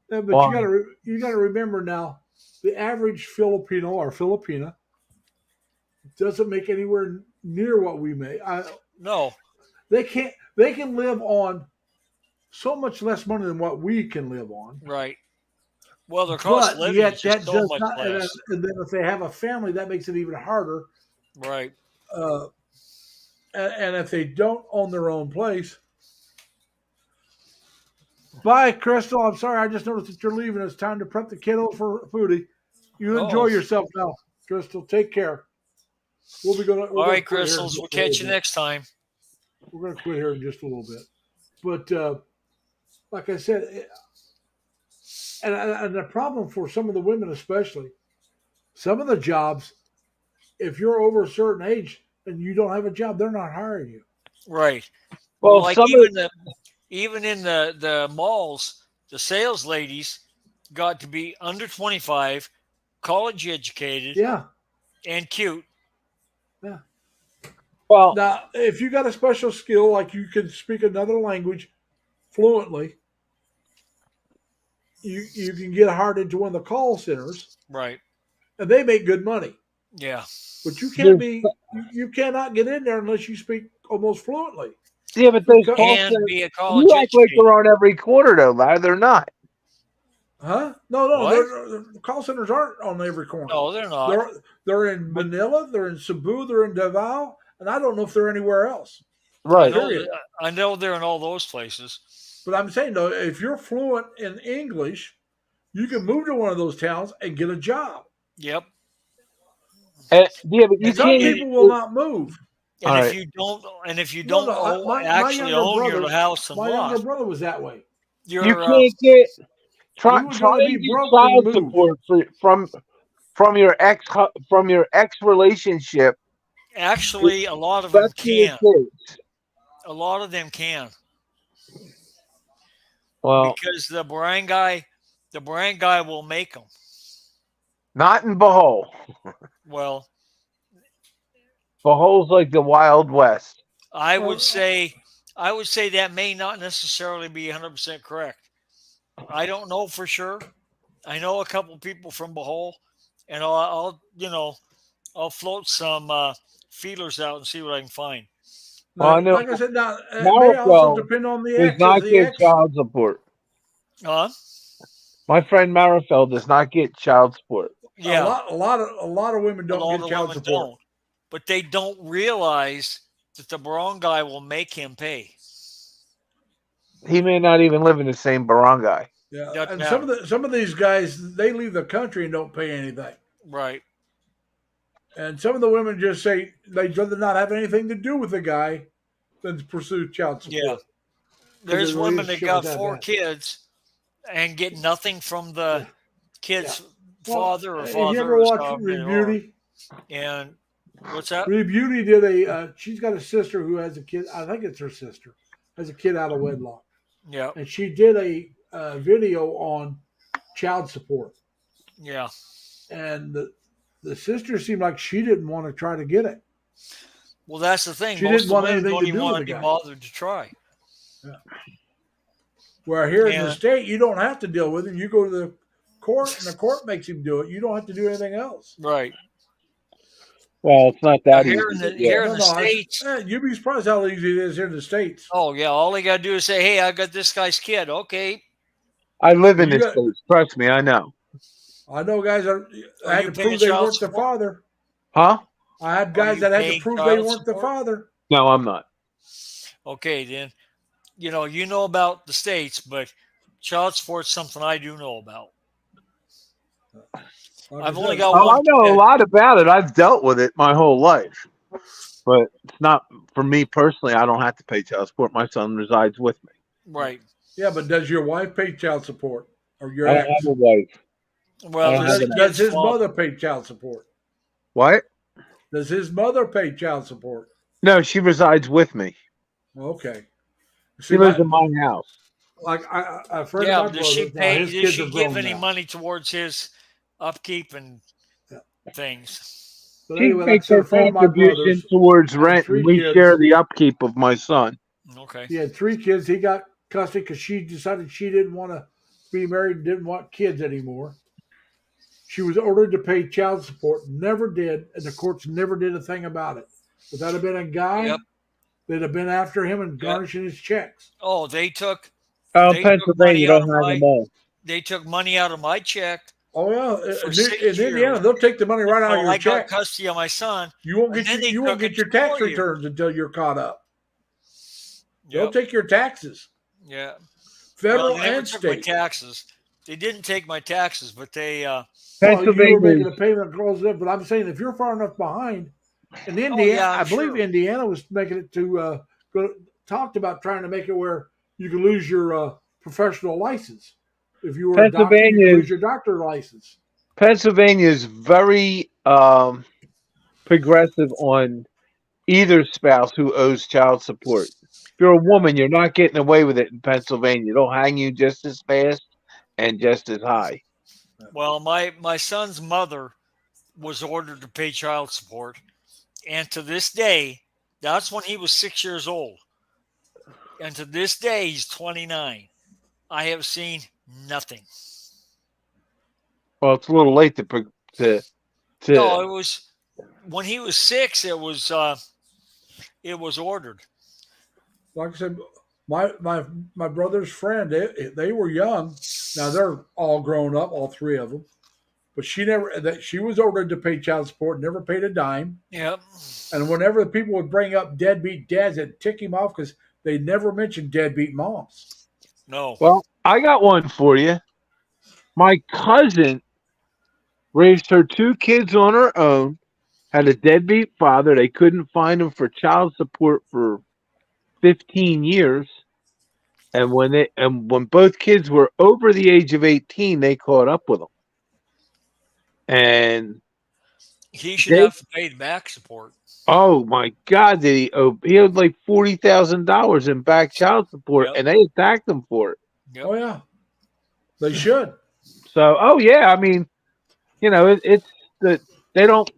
Yeah, but Why? you gotta remember now, the average Filipino or Filipina doesn't make anywhere near what we make. No, They can live on so much less money than what we can live on. right. Well, their cost of But living yet is just that so does much not. less. And then if they have a family, that makes it even harder. Right. Uh, and if they don't own their own place. Bye, Crystal. I'm sorry. I just noticed that you're leaving. It's time to prep the kiddos for foodie. You enjoy Uh-oh. yourself now, Crystal. Take care. We'll be going. All right, Crystals. We'll catch you next time. We're going to quit here in just a little bit. But like I said, and the problem for some of the women, especially, some of the jobs, if you're over a certain age and you don't have a job, they're not hiring you. Right. Well, like some even in the malls, the sales ladies got to be under 25, college educated, Yeah. and cute. well, Now, if you got a special skill, like you can speak another language fluently, you can get hired into one of the call centers, Right. and they make good money. Yeah. But you can't you cannot get in there unless you speak almost fluently. yeah, but those call And centers, be a college you act like educated. they're on every quarter, though, Larry. They're not. Huh? No, What? the call centers aren't on every corner. No, they're not. They're in Manila, they're in Cebu, they're in Davao, and I don't know if they're anywhere else. Right. I know they're in all those places. But I'm saying though, if you're fluent in English, you can move to one of those towns and get a job. Yep. And, yeah, but you And some can't. people will not move. And All if right. you don't, No, no, my actually younger own brother- your house and My younger lot, brother was that way. you're You can't get try He would try rather to be get broke child than move. support from your ex relationship. actually a lot of them That's your can. kids. A lot of them can Well, because the barangay will make them. not in Bohol. Well, Bohol's like the Wild West. I would say that may not necessarily be 100% correct. I don't know for sure. I know a couple people from Bohol, and I'll float some feelers out and see what I can find. Well, I know like I said, now it may also Maripel depend on the does ex. not The get ex, child support. My friend Marifel does not get child support. Yeah, a lot of women a don't lot get of child women support. don't, but they don't realize that the barangay will make him pay. He may not even live in the same barangay. Yeah, Doesn't and some of these guys they leave the country and don't pay anything. Right. And some of the women just say they'd rather not have anything to do with the guy than to pursue child support. Yeah. There's the women that relationship got was that 4 bad. kids and get nothing from the kid's Well, father or have father. you ever or watched however Reed they are. Beauty? And what's that? Reed Beauty did she's got a sister who has a kid. I think it's her sister has a kid out of wedlock, Yeah. and she did a video on child support. Yeah. And the sister seemed like she didn't want to try to get it. Well, that's the thing. She Most didn't want women anything don't to even do want with to the be guy. bothered to try. Where here in Yeah. the state, you don't have to deal with him. You go to the court, and the court makes him do it. You don't have to do anything else. Right. Well, it's not Now, that here easy. in the Yeah. here in the states. You'd be surprised how easy it is here in the states. Oh yeah, all they gotta do is say, "Hey, I got this guy's kid." Okay. I live in You this got- place. Trust me, I know. I know guys that Are had you to paying prove they child weren't the support? father. Huh? I had Are guys you that had to paying prove they child weren't the support? father. No, I'm not. Okay, then. You know about the states, but child support's something I do know about. Like I've I only said, got Oh, one I know a kid. lot about it. I've dealt with it my whole life. But it's not for me personally. I don't have to pay child support. My son resides with me. Right. Yeah, but does your wife pay child support? or your I don't ex? have a wife. Well, don't this have is a- Does his fault. mother pay child support? What? Does his mother pay child support? No, she resides with me. Okay. She See, lives in my house. a friend Yeah, of my does she brother's, now pay? his Does kids she are give grown any now. money towards his upkeep and Yeah. things? But She anyway, like I makes said, her a friend of my contribution brother's towards had rent, and 3 we kids. share the upkeep of my son. Okay. He had 3 kids. He got custody because she decided she didn't want to be married and didn't want kids anymore. She was ordered to pay child support, never did, and the courts never did a thing about it. If that had been a guy, Yep. they'd have been after him and Yep. garnishing his checks. Oh, they took Oh, They took Pennsylvania money out don't of have my- them all. they took money out of my check. Oh yeah, For in 6 Indiana, years. they'll take the money right out of until your I got check. custody of my son. You won't and get then they you won't took get it your tax 4 years. returns until you're caught up. They'll Yep. take your taxes, Yeah. federal Well, they never and took my state. taxes. They didn't take my taxes, but they Well, you were Pennsylvania, making a payment close it, but I'm saying if you're far enough behind, in Indiana, yeah, I'm I believe sure. Indiana was making it to talked about trying to make it where you could lose your professional license if you were a doctor. You Pennsylvania could is- lose your doctor license. Pennsylvania is very progressive on either spouse who owes child support. If you're a woman, you're not getting away with it in Pennsylvania. They'll hang you just as fast and just as high. Well, my son's mother was ordered to pay child support, and to this day, that's when he was 6 years old, and to this day he's 29. I have seen nothing. Well, it's a little late to No, it was when he was 6. It was ordered. Like I said, my brother's friend, they were young. Now they're all grown up, all 3 of them. But she was ordered to pay child support, never paid a dime. Yep. And whenever the people would bring up deadbeat dads, it'd tick him off because they never mentioned deadbeat moms. No. Well, I got one for you. My cousin raised her 2 kids on her own, had a deadbeat father. They couldn't find him for child support for 15 years. And when both kids were over the age of 18, they caught up with them. And He should They- have to pay the back support. oh my God, did he owed like $40,000 in back child support, Yep. and they attacked him for it. Yep. Oh yeah, they should. So, oh yeah, I mean, it's that they don't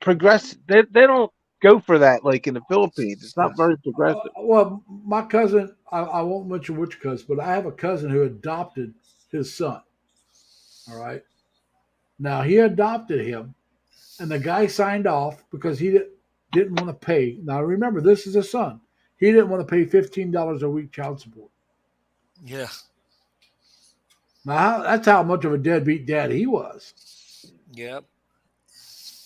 progress. They don't go for that like in the Philippines. It's not very progressive. Well, my cousin, I won't mention which cousin, but I have a cousin who adopted his son. All right. Now he adopted him, and the guy signed off because he didn't want to pay. Now remember, this is a son. He didn't want to pay $15 a week child support. Yeah. Now that's how much of a deadbeat dad he was. Yep.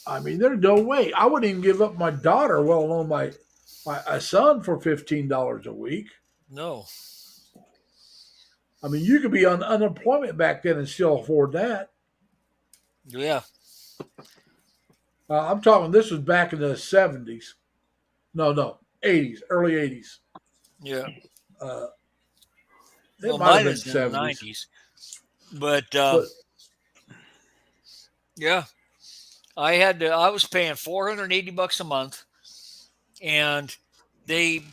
I mean, there's no way I wouldn't even give up my daughter, well alone my son, for $15 a week. No. I mean, you could be on unemployment back then and still afford that. Yeah. I'm talking. This was back in the 70s. No, 80s, early 80s. Yeah. It Well, might have mine been is in the 70s. 90s. But But yeah, I was paying $480 a month, and they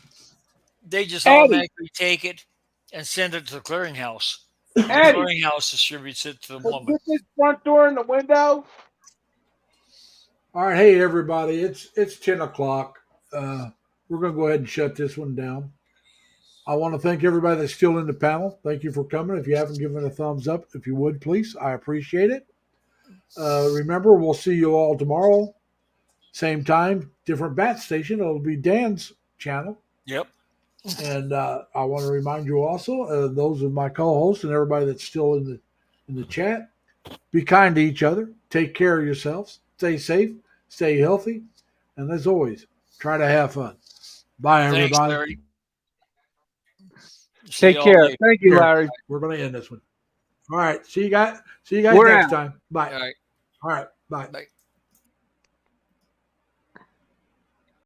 just Eddie. automatically take it and send it to the clearinghouse. The Eddie, clearinghouse distributes it to the woman. get this front door in the window. all right, hey everybody, it's 10 o'clock. We're going to go ahead and shut this one down. I want to thank everybody that's still in the panel. Thank you for coming. If you haven't given a thumbs up, if you would, please, I appreciate it. Remember, we'll see you all tomorrow, same time, different bat station. It'll be Dan's channel. Yep. And I want to remind you also, those of my co-hosts and everybody that's still in the chat, be kind to each other. Take care of yourselves. Stay safe. Stay healthy. And as always, try to have fun. Bye, everybody. Thanks, Larry. See Take y'all care. later. Thank you, Here. Larry. We're going to end this one. All right. See you guys We're next out. time. Bye. All right. All right. Bye. Bye.